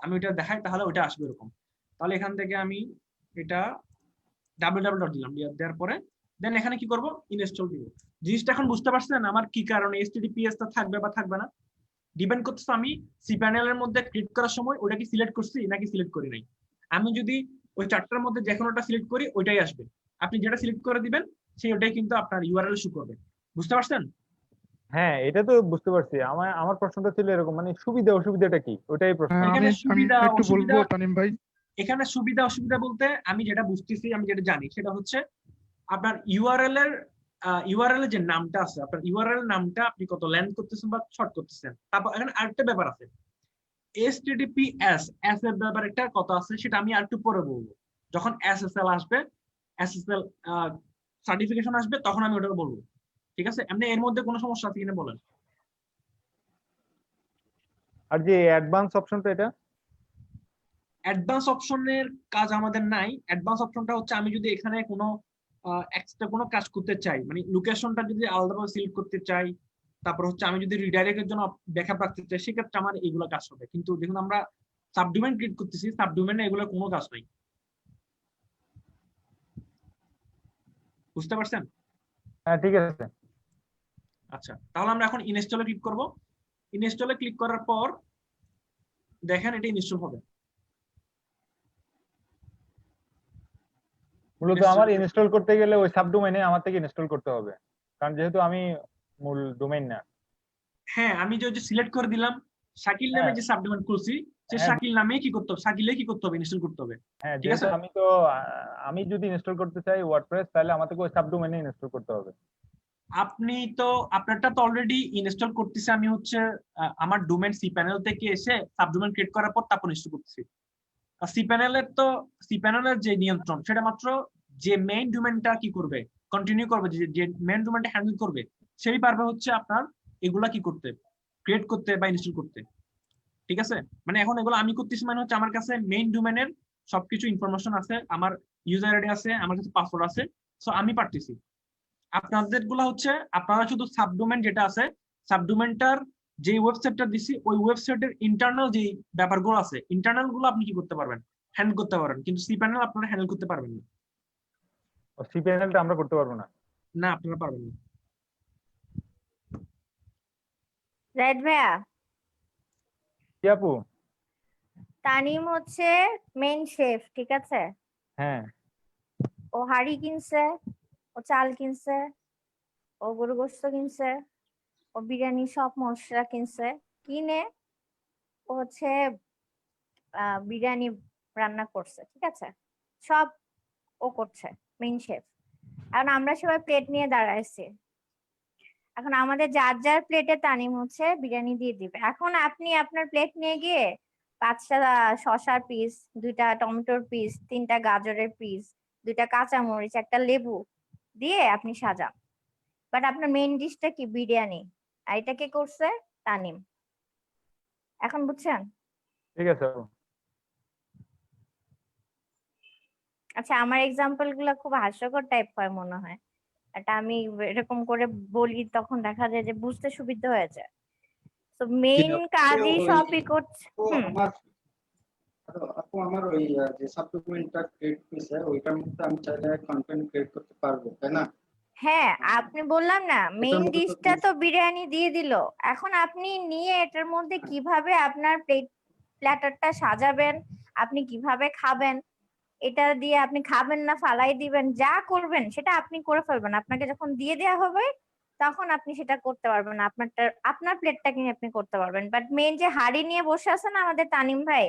আমি ওটা দেখাই, তাহলে ওটা আসবে এরকম। তাহলে এখান থেকে আমি এটা www ডট দিলাম, দেওয়ার পরে দেন এখানে কি করব, ইনস্টল দিব। জিনিসটা এখন বুঝতে পারছেন আমার কি কারণে HTTPS-টা থাকবে বা থাকবে না? ডিপেন্ড করতেছে আমি cPanel এর মধ্যে ক্লিক করার সময় ওটা কি সিলেক্ট করছি নাকি সিলেক্ট করি নাই। আমি যদি ওই চারটার মধ্যে যে কোনোটা সিলেক্ট করি ওইটাই আসবে। আপনি যেটা সিলেক্ট করে দিবেন সেই ওটাই কিন্তু আপনার ইউআরএল শো করবে, বুঝতে পারছেন? হ্যাঁ এটা তো বুঝতে পারছি। আমার প্রশ্নটা ছিল এরকম, মানে সুবিধা অসুবিধাটা কি ওটাই প্রশ্ন। এখানে সুবিধা একটু বলবো অসুবিধা, তানিম ভাই। এখানে সুবিধা অসুবিধা বলতে আমি যেটা বুঝতেছি, আমি যেটা জানি সেটা হচ্ছে আপনার ইউআরএল এর যে নামটা আছে, আপনার ইউআরএল নামটা আপনি কত লেন্থ করতেছেন বা শর্ট করতেছেন। তারপর এখানে আরেকটা ব্যাপার আছে, HTTPS এর ব্যাপার একটা কত আছে সেটা আমি আরেকটু পরে বলবো। যখন SSL আসবে, SSL সার্টিফিকেশন আসবে, তখন আমি ওটা বলবো। ঠিক আছে? এমনি এর মধ্যে কোনো সমস্যা আছে কিনা বলেন। আর যে অ্যাডভান্স অপশনটা এটা অ্যাডভান্স অপশনের কাজ আমাদের নাই। অ্যাডভান্স অপশনটা হচ্ছে আমি যদি এখানে কোনো এক্সট্রা কোনো কাজ করতে চাই, মানে লোকেশনটা যদি আলাদাভাবে সিলেক্ট করতে চাই, তারপর হচ্ছে আমি যদি রিডাইরেক্টের জন্য ব্যাকআপ রাখতে চাই, সেক্ষেত্রে আমার এগুলো কাজ হবে। কিন্তু দেখুন আমরা সাবডোমেইন ক্রিয়েট করতেছি, সাবডোমেইনে এগুলো কোনো কাজ নাই, বুঝতে পারছেন? হ্যাঁ ঠিক আছে। আচ্ছা, তাহলে আমরা এখন ইনস্টলে ক্লিক করব। ইনস্টলে ক্লিক করার পর দেখেন এটা ইনস্টল হবে। মূলত আমার ইনস্টল করতে গেলে ওই সাবডোমেইনে আমার থেকে ইনস্টল করতে হবে, কারণ যেহেতু আমি মূল ডোমেইন না। হ্যাঁ, আমি যে সিলেক্ট করে দিলাম শাকিল নামে যে সাবডোমেইন খুলছি, সে শাকিল নামে কি করতে হবে, শাকিলে কি করতে হবে, ইনস্টল করতে হবে। হ্যাঁ ঠিক আছে? যেহেতু আমি যদি ইনস্টল করতে চাই ওয়ার্ডপ্রেস, তাহলে আমাকে ওই সাবডোমেইনে ইনস্টল করতে হবে। আপনি তো আপনারটা তো অলরেডি ইনস্টল করতেছে, আমি হচ্ছে আমার ডোমেইন cPanel থেকে এসে সাবডোমেইন ক্রিয়েট করার পর তারপর ইনস্টল করতেছি। আর cPanel এর যে নিয়ন্ত্রণ সেটা মাত্র যে মেইন ডোমেইনটা কি করবে, কন্টিনিউ করবে, যে মেইন ডোমেইনটা হ্যান্ডেল করবে সেই পারবে হচ্ছে আপনার এগুলা কি করতে, ক্রিয়েট করতে বা ইনস্টল করতে। ঠিক আছে? মানে এখন এগুলো আমি করতেছি, মানে হচ্ছে আমার কাছে মেইন ডোমেইনের সবকিছু ইনফরমেশন আছে, আমার ইউজার আইডি আছে, আমার কাছে পাসওয়ার্ড আছে, সো আমি পারতেছি। আপনাদের গুলা হচ্ছে আপনারা শুধু সাবডোমেইন যেটা আছে, সাবডোমেইনটার যে ওয়েবসাইটটা দিছি ওই ওয়েবসাইটের ইন্টারনাল যে ব্যাপারগুলো আছে, ইন্টারনাল গুলো আপনি কি করতে পারবেন, হ্যান্ডেল করতে পারবেন, কিন্তু cPanel আপনারা হ্যান্ডেল করতে পারবেন না। cPanelটা আমরা করতে পারবো না? না, আপনারা পারবেন না। রাইট ভাইয়া? কি আপু? তানিম হচ্ছে মেইন শেফ, ঠিক আছে? হ্যাঁ। ও হাড়ি কিনছে, ও চাল কিনছে, ও গরু গোশত কিনছে, ও বিরিয়ানি সব মশলা কিনছে, কিনে ও হচ্ছে বিরিয়ানি রান্না করছে, ঠিক আছে? সব ও করছে, মেইন শেফ। এখন আমরা সবাই প্লেট নিয়ে দাঁড়াইছি, এখন আমাদের যার যার প্লেটে তানিম হচ্ছে বিরিয়ানি দিয়ে দিবে। এখন আপনি আপনার প্লেট নিয়ে গিয়ে 5টা শসার পিস, 2টা টমেটোর পিস, 3টা গাজরের পিস, 2টা কাঁচামরিচ, একটা লেবু দিয়ে আপনি সাজান। বাট আপনার মেইন ডিশটা কি বিরিয়ানি, আর এটা কে করছে? তানিম। এখন বুঝছেন? ঠিক আছে আপু। আচ্ছা, আমার এক্সাম্পল গুলা খুব হাস্যকর টাইপ হয় মনে হয়। এটা আমি এরকম করে বলি তখন দেখা যায় যে বুঝতে সুবিধা হয়ে যায়। তো মেইন কাজই সবই করছে। আপু আমার ওই যে সাপ্লিমেন্টটা ক্রিয়েট হয়েছে ওইটার মধ্যে আমি চাইলে কন্টেন্ট ক্রিয়েট করতে পারবো, তাই না? হ্যাঁ, আপনি বললাম না মেইন মধ্যে তো ডিশটা তো বিরিয়ানি দিয়ে দিল। এখন আপনি নিয়ে এটার মধ্যে কিভাবে আপনার প্ল্যাটারটা সাজাবেন, আপনি কিভাবে খাবেন, এটা দিয়ে আপনি খাবেন না ফালাই দিবেন, যা করবেন সেটা আপনি করে ফেলবেন। আপনাকে যখন দিয়ে দেওয়া হবে তখন আপনি সেটা করতে পারবেন না, আপনার প্লেটটাকে নিয়ে আপনি করতে পারবেন। বাট মেইন যে হাড়ি নিয়ে বসে আছে না আমাদের তানিম ভাই,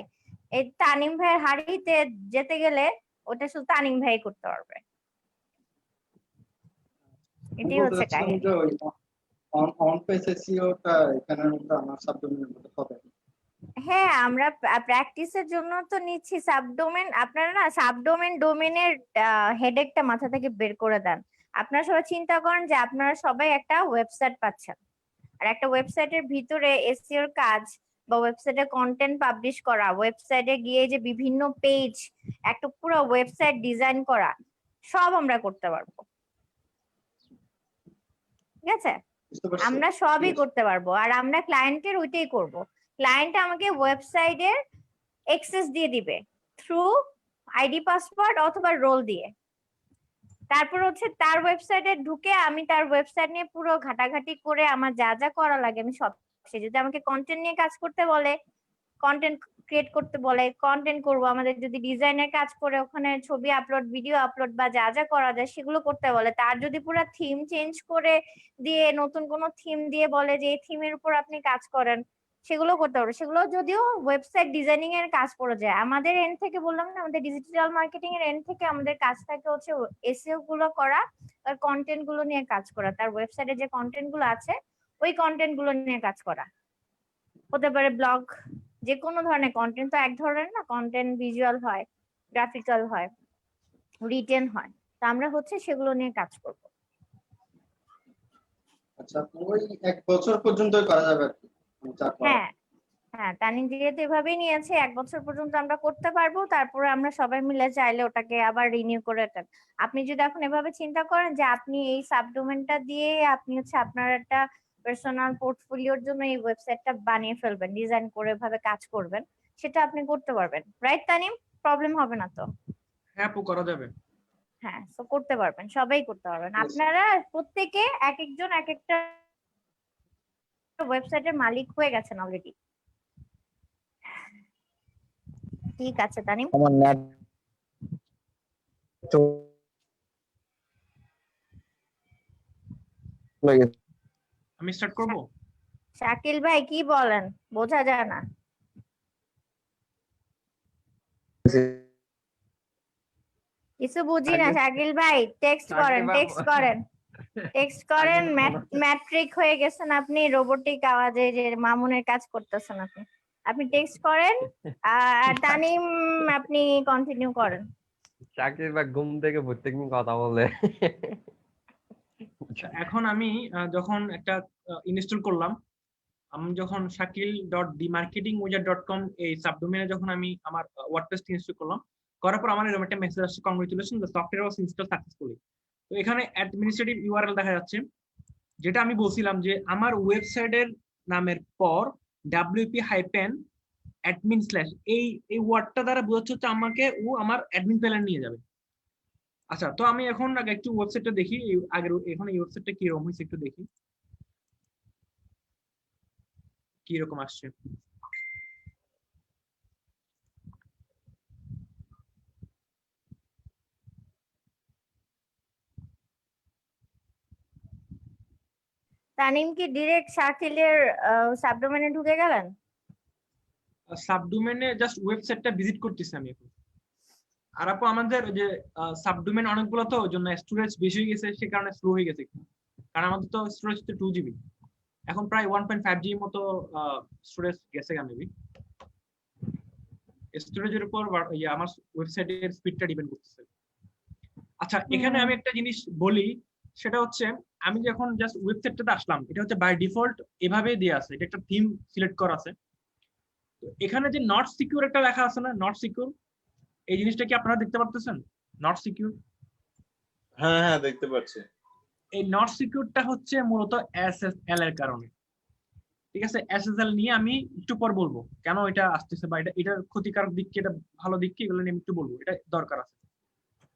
এই তানিম ভাইয়ের হাড়িতে যেতে গেলে ওটা শুধু তানিম ভাই করতে পারবে। এটাই হচ্ছে কাহিনী। যে ওই অন পেজ এসইওটা এখানের মধ্যে আমার সাবডোমেনের মধ্যে হবে। হ্যাঁ, আমরা প্র্যাকটিসের জন্য তো নিচ্ছি সাবডোমেন। আপনারা না সাবডোমেন ডোমেনের হেডেকটা মাথা থেকে বের করে দেন। আপনারা সবাই চিন্তা করেন যে আপনারা সবাই একটা ওয়েবসাইট পাচ্ছেন, আর একটা ওয়েবসাইটের ভিতরে এসইওর কাজ বা ওয়েবসাইটে কন্টেন্ট পাবলিশ করা, ওয়েবসাইটে গিয়ে যে বিভিন্ন পেজ, একটা পুরো ওয়েবসাইট ডিজাইন করা, সব আমরা করতে পারবো। ঠিক আছে, আমরা সবই করতে পারবো। আর আমরা ক্লায়েন্টের ওইটাই করব। ক্লায়েন্ট আমাকে ওয়েবসাইটের অ্যাক্সেস দিয়ে দিবে থ্রু আইডি পাসওয়ার্ড অথবা রোল দিয়ে। তারপর হচ্ছে তার ওয়েবসাইটে ঢুকে আমি তার ওয়েবসাইট নিয়ে পুরো ঘাটাঘাটি করে আমার যা যা করা লাগে আমি সব, সে যদি আমাকে কন্টেন্ট নিয়ে কাজ করতে বলে কন্টেন্ট ক্রিয়েট করতে বলে কন্টেন্ট করব। আমাদের যদি ডিজাইনের কাজ করে ওখানে ছবি আপলোড, ভিডিও আপলোড বা যা যা করা যায় সেগুলো করতে বলে। তার যদি পুরো থিম চেঞ্জ করে দিয়ে নতুন কোনো থিম দিয়ে বলে যে এই থিমের উপর আপনি কাজ করেন, সেগুলো করতে পারবে। সেগুলো যদিও ওয়েবসাইট ডিজাইনিং এর কাজ পড়ে যায়। আমাদের এন্ড থেকে বললাম না, আমাদের ডিজিটাল মার্কেটিং এর এন্ড থেকে আমাদের কাজ থাকে হচ্ছে এসইও গুলো করা, তার কন্টেন্ট গুলো নিয়ে কাজ করা, তার ওয়েবসাইটে যে কন্টেন্ট গুলো আছে ওই কন্টেন্ট গুলো নিয়ে কাজ করা। হতে পারে ব্লগ, যে কোনো ধরনের কন্টেন্ট তো এক ধরনের না, কন্টেন্ট ভিজুয়াল হয়, গ্রাফিক্যাল হয়, রিটেন হয়। তো আমরা হচ্ছে সেগুলো নিয়ে কাজ করব। আচ্ছা, ওই 1 বছর পর্যন্তই করা যাবে আর কি। হ্যাঁ হ্যাঁ, তানিম যেহেতু এভাবেই নিয়েছে 1 বছর পর্যন্ত আমরা করতে পারবো। তারপরে আমরা সবাই মিলে চাইলে ওটাকে আবার রিনিউ করে দেন। আপনি যদি এখন এভাবে চিন্তা করেন যে আপনি এই সাবডোমেনটা দিয়ে আপনি হচ্ছে আপনার একটা পার্সোনাল পোর্টফোলিওর জন্য এই ওয়েবসাইটটা বানিয়ে ফেলবেন, ডিজাইন করে এভাবে কাজ করবেন, সেটা আপনি করতে পারবেন। রাইট তানিম? প্রবলেম হবে না তো? হ্যাঁ আপু, করা যাবে। হ্যাঁ, তো করতে পারবেন, সবাই করতে পারবেন। আপনারা প্রত্যেকে এক একজন এক একটা ওয়েবসাইটের মালিক হয়ে গেছেন অলরেডি। ঠিক আছে তানিম। আমার নেট আমি স্টার্ট করব। শাকিল ভাই কি বলেন? বোঝা যায় না। কিছু বুঝি না শাকিল ভাই। টেক্সট করেন, টেক্সট করেন, টেক্সট করেন। ম্যাট্রিক হয়ে গেছেন আপনি, রোবোটিক আওয়াজে যে মামুনের কাজ করতেছেন আপনি। আপনি টেক্সট করেন আর তানিম আপনি কন্টিনিউ করেন। চাকরির বা ঘুম থেকে প্রত্যেক দিন কথা বলে। এখন আমি যখন একটা ইনস্টল করলাম, আমি যখন shakil.themarketingwizard.com এই সাবডোমেনে যখন আমি আমার ওয়ার্ডপ্রেস ইনস্টল করলাম, করার পর আমার এরকম একটা মেসেজ আসছে, congratulation, the software was installed successfully. তো এখানে অ্যাডমিনিস্ট্রেটিভ ইউআরএল দেখা যাচ্ছে, যেটা আমি বলছিলাম যে আমার ওয়েবসাইটের নামের পর wp-admin/ এই ওয়ার্ডটা দ্বারা বোঝাচ্ছে হচ্ছে আমাকে ও আমার অ্যাডমিন প্যানেলে নিয়ে যাবে। আচ্ছা, তো আমি এখন আগে একটু ওয়েবসাইটটা দেখি, আগের এখানে এই ওয়েবসাইটটা কি রকম হয়েছে একটু দেখি কি রকম আসছে। তানিম কি ডিরেক্ট শাকিলের সাবডোমেনে ঢুকে গেলেন? সাবডোমেনে জাস্ট ওয়েবসাইটটা ভিজিট করতেছি আমি এখন। আর আপু আমাদের যে সাবডোমেন অনেকগুলো, তো ওই জন্য স্টোরেজ বেশি হয়ে গেছে, সে কারণে স্লো হয়ে গেছে। কারণ আমাদের তো স্টোরেজ তো 2 GB, এখন প্রায় 1.5 GB মতো স্টোরেজ গেছে মেবি। স্টোরেজের উপর আমার ওয়েবসাইটের স্পিডটা ডিপেন্ড করতেছে। আচ্ছা, এখানে আমি একটা জিনিস বলি, সেটা হচ্ছে আমি যখন জাস্ট ওয়েবসাইটটাতে আসলাম, এটা হচ্ছে বাই ডিফল্ট এভাবে দেয়া আছে, এটা একটা থিম সিলেক্ট করা আছে। তো এখানে যে নট সিকিউর একটা লেখা আছে না, নট সিকিউর, এই জিনিসটা কি আপনারা দেখতে পারতেছেন? নট সিকিউর, হ্যাঁ হ্যাঁ দেখতে পাচ্ছি। এই নট সিকিউরটা হচ্ছে মূলত এসএসএল এর কারণে। ঠিক আছে, এসএসএল নিয়ে আমি একটু পর বলবো কেন এটা আসতেছে, বা এটার ক্ষতিকারক দিক কি, এটা ভালো দিক কি, এগুলো নিয়ে আমি একটু বলবো, এটা দরকার আছে।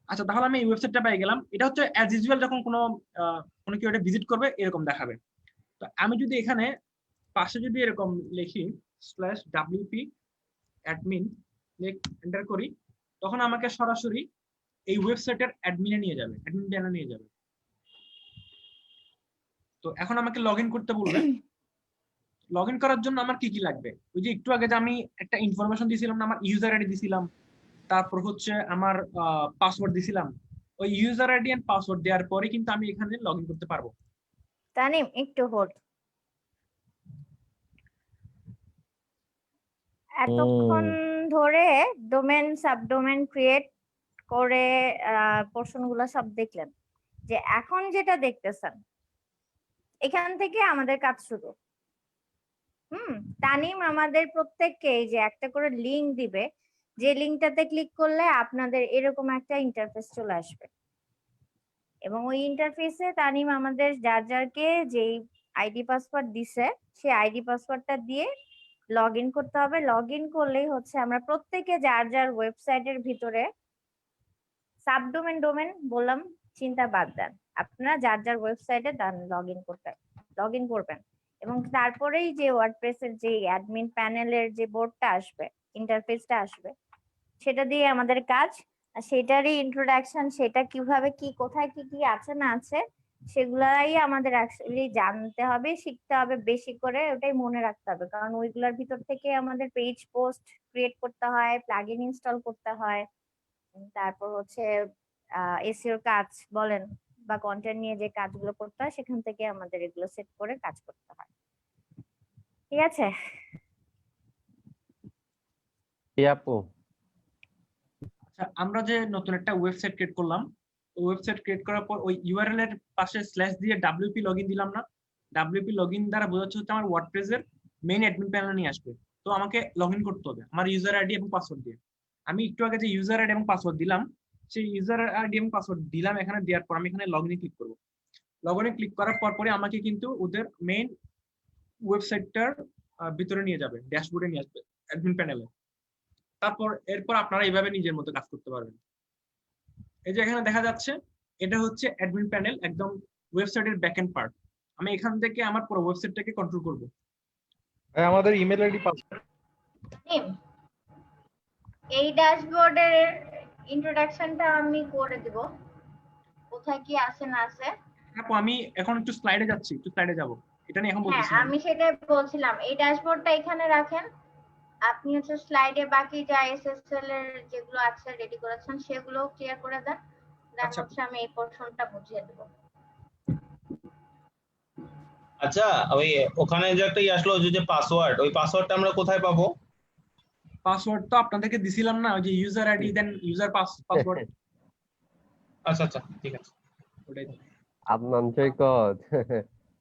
আচ্ছা, তাহলে আমি এই ওয়েবসাইটটা পেয়ে গেলাম। এটা হচ্ছে অ্যাজ ইউজুয়াল যখন কোনো কেউ এটা ভিজিট করবে এরকম দেখাবে। তো আমি যদি এখানে পাশে যদি এরকম লিখি /wp admin এন্টার করি, তখন আমাকে সরাসরি এই ওয়েবসাইটের অ্যাডমিনে নিয়ে যাবে, অ্যাডমিন প্যানেলে নিয়ে যাবে। তো এখন আমাকে লগ ইন করতে বলবে। লগ ইন করার জন্য আমার কি কি লাগবে? ওই যে একটু আগে যে আমি একটা ইনফরমেশন দিয়েছিলাম না, আমার ইউজার আইডি দিছিলাম, তারপর হচ্ছে আমার পাসওয়ার্ড দিছিলাম। ওই ইউজার আইডি এন্ড পাসওয়ার্ড দেওয়ার পরে কিন্তু আমি এখানে লগ ইন করতে পারবো। তানিম একটু হোল্ড। এতক্ষণ ধরে ডোমেন সাবডোমেন ক্রিয়েট করে পোর্শন গুলা সব দেখলেন, যে এখন যেটা দেখতেছেন এখান থেকে আমাদের কাজ শুরু। তানিম আমাদের প্রত্যেককে এই যে একটা করে লিংক দিবে, যে লিংকটাতে ক্লিক করলে আপনাদের এরকম একটা ইন্টারফেস চলে আসবে, এবং ওই ইন্টারফেসে তানিম আমাদের যার যারকে যেই আইডি পাসওয়ার্ড দিছে সেই আইডি পাসওয়ার্ডটা দিয়ে লগ ইন করতে হবে। লগ ইন করলেই হচ্ছে আমরা প্রত্যেকে যার যার ওয়েবসাইটের ভিতরে সাবডোমেন ডোমেন বললাম চিন্তা বাদ দেন, আপনারা যার যার ওয়েবসাইটে লগ ইন করবেন, এবং তারপরেই যে ওয়ার্ডপ্রেসের যে অ্যাডমিন প্যানেলের যে বোর্ডটা আসবে, ইন্টারফেসটা আসবে, সেটা দিয়ে আমাদের কাজ। আর সেটারই ইন্ট্রোডাকশন, সেটা কিভাবে কি কোথায় কি কি আছে না আছে সেগুলাই আমাদের অ্যাকচুয়ালি জানতে হবে, শিখতে হবে বেশি করে, ওটাই মনে রাখতে হবে, কারণ ওইগুলোর ভিতর থেকে আমাদের পেজ পোস্ট ক্রিয়েট করতে হয়, প্লাগইন ইনস্টল করতে হয়, তারপর হচ্ছে এসইওর কাজ বলেন বা কন্টেন্ট নিয়ে যে কাজগুলো করতে হয় সেখান থেকে আমাদের এগুলো সেট করে কাজ করতে হয়। ঠিক আছে আপু? আচ্ছা, আমরা যে নতুন একটা ওয়েবসাইট ক্রিয়েট করলাম, ওয়েবসাইট ক্রিয়েট করার পর ওই ইউআরএল এর পাশে স্ল্যাশ দিয়ে ডাব্লিউপি লগইন দিলাম না, ডাব্লিউপি লগইন দ্বারা বোঝাচ্ছে হচ্ছে আমার ওয়ার্ডপ্রেসের মেইন অ্যাডমিন প্যানেলে নিয়ে আসবে। তো আমাকে লগইন করতে হবে আমার ইউজার আইডি এবং পাসওয়ার্ড দিয়ে। আমি একটু আগে যে ইউজার আইডি এবং পাসওয়ার্ড দিলাম, সেই ইউজার আইডি এবং পাসওয়ার্ড দিলাম এখানে, দেওয়ার পর আমি এখানে লগইনে ক্লিক করব। লগইনে ক্লিক করার পরে আমাকে কিন্তু ওদের মেইন ওয়েবসাইটটার ভিতরে নিয়ে যাবে, ড্যাশবোর্ডে নিয়ে আসবে, অ্যাডমিন প্যানেলে। এরপর আপনারা এইভাবে নিজের মতো কাজ করতে পারবেন। এই যে এখানে দেখা যাচ্ছে এটা হচ্ছে অ্যাডমিন প্যানেল, একদম ওয়েবসাইটের ব্যাকএন্ড পার্ট। আমি এখান থেকে আমার পুরো ওয়েবসাইটটাকে কন্ট্রোল করব। আমাদের ইমেল আইডি পাসওয়ার্ড, এই ড্যাশবোর্ডের ইন্ট্রোডাকশনটা আমি করে দিব, কোথায় কি আছে না আছে। আপু আমি এখন একটু স্লাইডে যাচ্ছি, একটু স্লাইডে যাব, এটা নিয়ে এখন হ্যাঁ বলতেছি। আমি সেটাই বলছিলাম, এই ড্যাশবোর্ডটা এখানে রাখেন, আপনি হচ্ছে স্লাইডে বাকি যা এসএসএল এর যেগুলো আছে রেডি করেছেন সেগুলো ক্লিয়ার করে দেন, দেন হচ্ছে আমি এই পোরশনটা বুঝিয়ে দেব। আচ্ছা ওই ওখানে যে একটা আসলো যে পাসওয়ার্ড, ওই পাসওয়ার্ডটা আমরা কোথায় পাবো? পাসওয়ার্ড তো আপনাদেরকে দিছিলাম না, ওই যে user ID then user password. আচ্ছা আচ্ছা ঠিক আছে, ওটাই। আদনান সৈকত,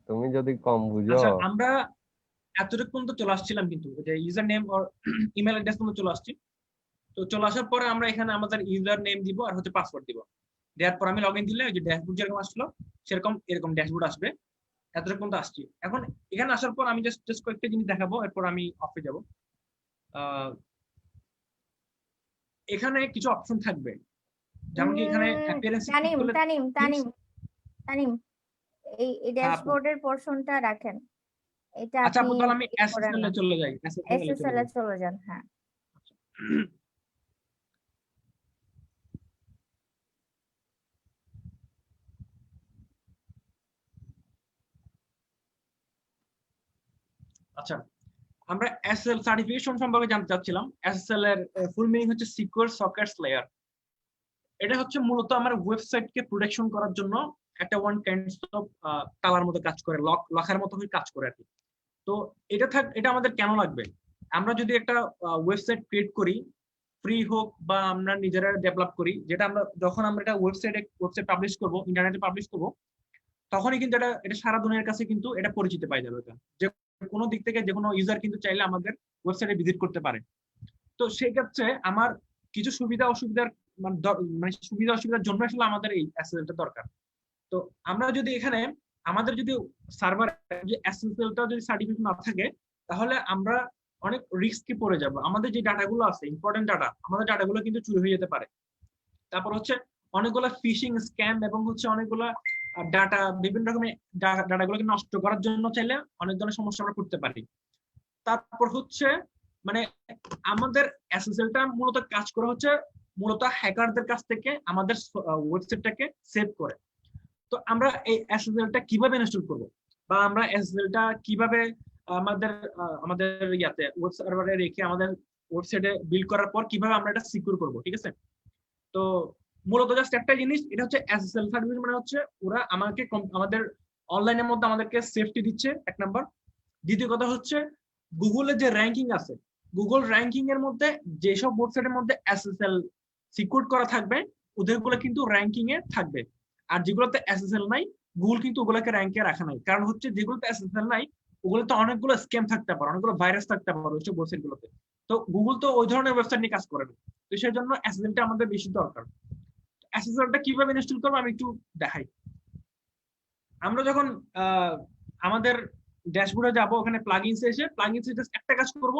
তুমি যদি কম বুঝো। আচ্ছা, আমরা এতটুকু পর্যন্ত চলে আসছিলাম, কিন্তু যে ইউজার নেম আর ইমেল অ্যাড্রেস পর্যন্ত চলে আসছি। তো চলে আসার পরে আমরা এখানে আমাদের ইউজার নেম দিব আর হচ্ছে পাসওয়ার্ড দিব। দেওয়ার পর আমি লগইন দিলে ওই যে ড্যাশবোর্ড যেরকম আসলো সেরকম এরকম ড্যাশবোর্ড আসবে। এতটুকু পর্যন্ত আসছি। এখন এখানে আসার পর আমি জাস্ট কয়েকটা জিনিস দেখাবো, এরপর আমি অফে যাব। এখানে কিছু অপশন থাকবে, যেমন কি এখানে অ্যাপিয়ারেন্স তানিম এই ড্যাশবোর্ডের পোরশনটা রাখেন, এটা আচ্ছা আপু, তাহলে আমি আপনি এসএসএল এ চলে যাই। এসএসএল এ চলে যান। হ্যাঁ আচ্ছা, আমরা এসএসএল সার্টিফিকেশন সম্পর্কে জানতে চাচ্ছিলাম। এসএসএল এর ফুল মিনিং হচ্ছে সিকিউর সকেটস লেয়ার। এটা হচ্ছে মূলত আমার ওয়েবসাইটকে প্রোটেকশন করার জন্য একটা ওয়ান কাইন্ড অফ তালার মতো কাজ করে, লকের মতো হয়ে কাজ করে আর কি। তো এটা আমাদের কেন লাগবে? আমরা যদি একটা ওয়েবসাইট ক্রিয়েট করি, ফ্রি হোক বা আমরা নিজেরা ডেভেলপ করি, যেটা আমরা যখন আমরা এটা ওয়েবসাইট পাবলিশ করব, ইন্টারনেটে পাবলিশ করব, তখনই কিন্তু এটা সারা দুনিয়ার কাছে কিন্তু এটা পরিচিত পাই যাবে। যে কোনো দিক থেকে যে কোনো ইউজার কিন্তু চাইলে আমাদের ওয়েবসাইটে ভিজিট করতে পারে। তো সেই ক্ষেত্রে আমার কিছু সুবিধা অসুবিধার মানে সুবিধা অসুবিধার জন্য আসলে আমাদের এই এসএসএলটা দরকার। তো আমরা যদি এখানে আমাদের যদি সার্ভার যে এসএসএলটা যদি সার্টিফিকেট না থাকে তাহলে আমরা অনেক রিস্কে পড়ে যাব। আমাদের যে ডাটাগুলো আছে ইম্পর্টেন্ট ডাটা, আমাদের ডাটাগুলো কিন্তু চুরি হয়ে যেতে পারে। তারপর হচ্ছে অনেকগুলো ফিশিং স্ক্যাম এবং হচ্ছে অনেকগুলো ডাটা বিভিন্ন রকমের ডাটাগুলোকে নষ্ট করার জন্য চাইলে অনেক ধরনের সমস্যা আমরা করতে পারি। তারপর হচ্ছে মানে আমাদের এসএসএলটা মূলত কাজ করে হচ্ছে মূলত হ্যাকারদের কাছ থেকে আমাদের ওয়েবসাইটটাকে সেভ করে। তো আমরা এই এসএসএলটা কিভাবে ইনস্টল করব বা আমরা এসএসএলটা কিভাবে আমাদের ইয়াতে ওয়েব সার্ভারে রেখে আমাদের ওয়েবসাইটে বিল্ড করার পর কিভাবে আমরা এটা সিকিউর করব, ঠিক আছে? তো মূলত জাস্ট একটা জিনিস, এটা হচ্ছে এসএসএল সার্ভিস মানে হচ্ছে ওরা আমাদের অনলাইনের মধ্যে আমাদেরকে সেফটি দিচ্ছে, এক নাম্বার। দ্বিতীয় কথা হচ্ছে গুগলের যে র্যাঙ্কিং আছে, গুগল র্যাঙ্কিং এর মধ্যে যেসব ওয়েবসাইটের মধ্যে এসএসএল সিকিউর করা থাকবে ওদেরগুলো কিন্তু র্যাঙ্কিং এ থাকবে, আর যেগুলোতে এসএসএল নাই গুগল কিন্তু ওগুলোকে র্যাঙ্কে রাখা নাই। কারণ হচ্ছে যেগুলোতে এসএসএল নাই ওগুলোতে অনেকগুলো স্ক্যাম থাকতে পারে, অনেকগুলো ভাইরাস থাকতে পারে ওইসব ওয়েবসাইটগুলোতে। তো গুগল তো ওই ধরনের ওয়েবসাইট নিয়ে কাজ করে না, তো সেই জন্য এসএসএলটা আমাদের বেশি দরকার। এসএসএলটা কিভাবে ইনস্টল করবো আমি একটু দেখাই। আমরা যখন আমাদের ড্যাশবোর্ডে যাব, ওখানে প্লাগইনস এসে প্লাগইনস জাস্ট একটা কাজ করব,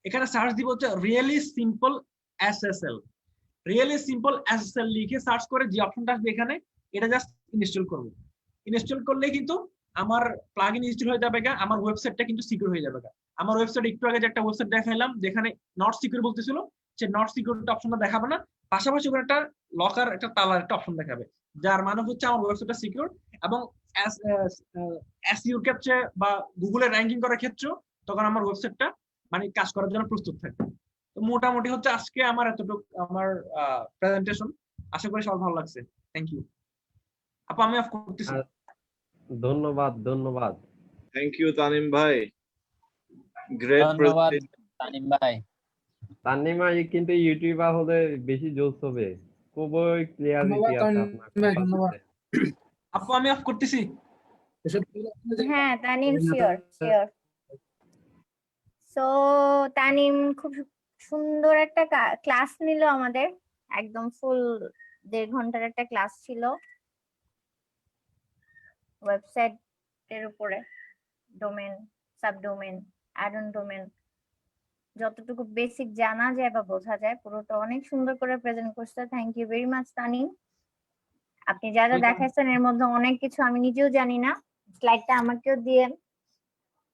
এখানে সার্চ দিব হচ্ছে really simple SSL. Really simple SSL লিখে সার্চ করে যে অপশনটা আসবে এখানে, এটা জাস্ট ইনস্টল করব। ইনস্টল করলে কিন্তু আমার প্লাগইন ইনস্টল হয়ে যাবে, আমার ওয়েবসাইটটা কিন্তু সিকিউর হয়ে যাবে। আমার ওয়েবসাইট একটু আগে যে একটা ওয়েবসাইট দেখাইলাম যেখানে নট সিকিউর বলতেছিল, সে নট সিকিউর অপশনটা দেখাবে না, পাশাপাশি ওখানে একটা লকার একটা তালার একটা অপশন দেখাবে, যার মানে হচ্ছে আমার ওয়েবসাইটটা সিকিউর। এবং এসইও ক্ষেত্রে বা গুগলে র্যাঙ্কিং করার ক্ষেত্রেও তখন আমার ওয়েবসাইটটা মানে কাজ করার জন্য প্রস্তুত থাকবে। তো মোটামুটি হচ্ছে আজকে আমার এতটুকু আমার প্রেজেন্টেশন, আশা করি সবার ভালো লাগছে। থ্যাংক ইউ আপু, আমি অফ করতেছি। ধন্যবাদ ধন্যবাদ। থ্যাংক ইউ তানিম ভাই, গ্রেট ধন্যবাদ তানিম ভাই। তানিম ভাই কিন্তু ইউটিউবার হলে বেশি জোস হবে, খুবই ক্লিয়ারিটি আছে আপনার কথাতে। আপু আমি অফ করতেছি। হ্যাঁ Tanim sure sure. So Tanim খুব সুন্দর একটা ক্লাস নিল আমাদের, একদম ফুল 1.5 ঘন্টার একটা ক্লাস ছিল ওয়েবসাইটের উপরে, ডোমেন, সাবডোমেন, অ্যাড-অন ডোমেন, যতটুকু বেসিক জানা যায় বা বোঝা যায় পুরোটা অনেক সুন্দর করে প্রেজেন্ট করছে। Thank you very much Tanim. আপনি যা যা দেখাচ্ছেন এর মধ্যে অনেক কিছু আমি নিজেও জানি না, স্লাইডটা আমাকেও দিয়ে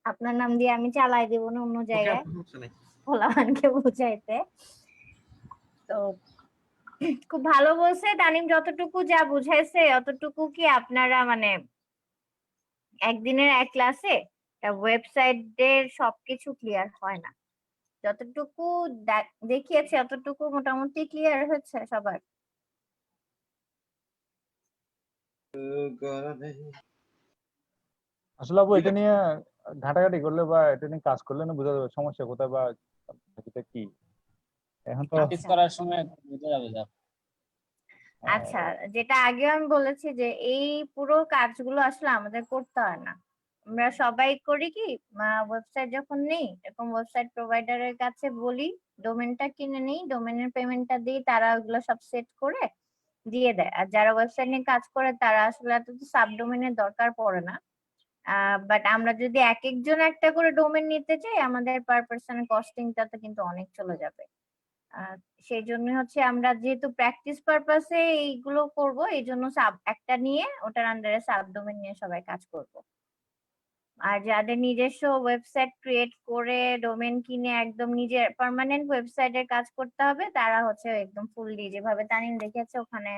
আপনার নাম দিয়ে আমি চালাই দেবো না অন্য জায়গায় ফলাফানকে বুঝাইতে। তো খুব ভালো বলছে তানিম, যতটুকু যা বুঝাইছে অতটুকু কি আপনারা মানে একদিনের এক ক্লাসে ওয়েবসাইটের সবকিছু ক্লিয়ার হয় না, যতটুকু দেখিয়েছে অতটুকু মোটামুটি ক্লিয়ার হচ্ছে সবার। আসলে আপু এটা নিয়ে ঘাটাঘাটি করলে বা এটা নিয়ে কাজ করলে না বোঝা যাবে সমস্যা কোথায় বা এটা কি। এখন তো প্র্যাকটিস করার সময় বুঝে যাবে। আচ্ছা, যেটা আগে আমি বলেছি যে এই পুরো কাজগুলো আসলে আমাদের করতে হয় না, আমরা সবাই করি কি ওয়েবসাইট যখন নেই এরকম ওয়েবসাইট প্রোভাইডারের কাছে বলি ডোমেনটা কিনে নেই, ডোমেনের পেমেন্টটা দিই, তারা ওগুলো সব সেট করে দিয়ে দেয়। আর যারা ওয়েবসাইট নিয়ে কাজ করে তারা আসলে এত সাবডোমেনের দরকার পড়ে না। বাট আমরা যদি এক একজন একটা করে ডোমেন নিতে চাই আমাদের পার পার্সন কস্টিংটাতে কিন্তু অনেক চলে যাবে। সেই জন্য হচ্ছে আমরা যেহেতু প্র্যাকটিস পারপাসে এইগুলো করব, এই জন্য একটা নিয়ে ওটার আন্ডারে সাবডোমেন নিয়ে সবাই কাজ করব। আর যাদের নিজস্ব ওয়েবসাইট ক্রিয়েট করে ডোমেন কিনে একদম নিজের পার্মানেন্ট ওয়েবসাইটের কাজ করতে হবে, তারা হচ্ছে একদম ফুললি যেভাবে তানিম দেখেছে ওখানে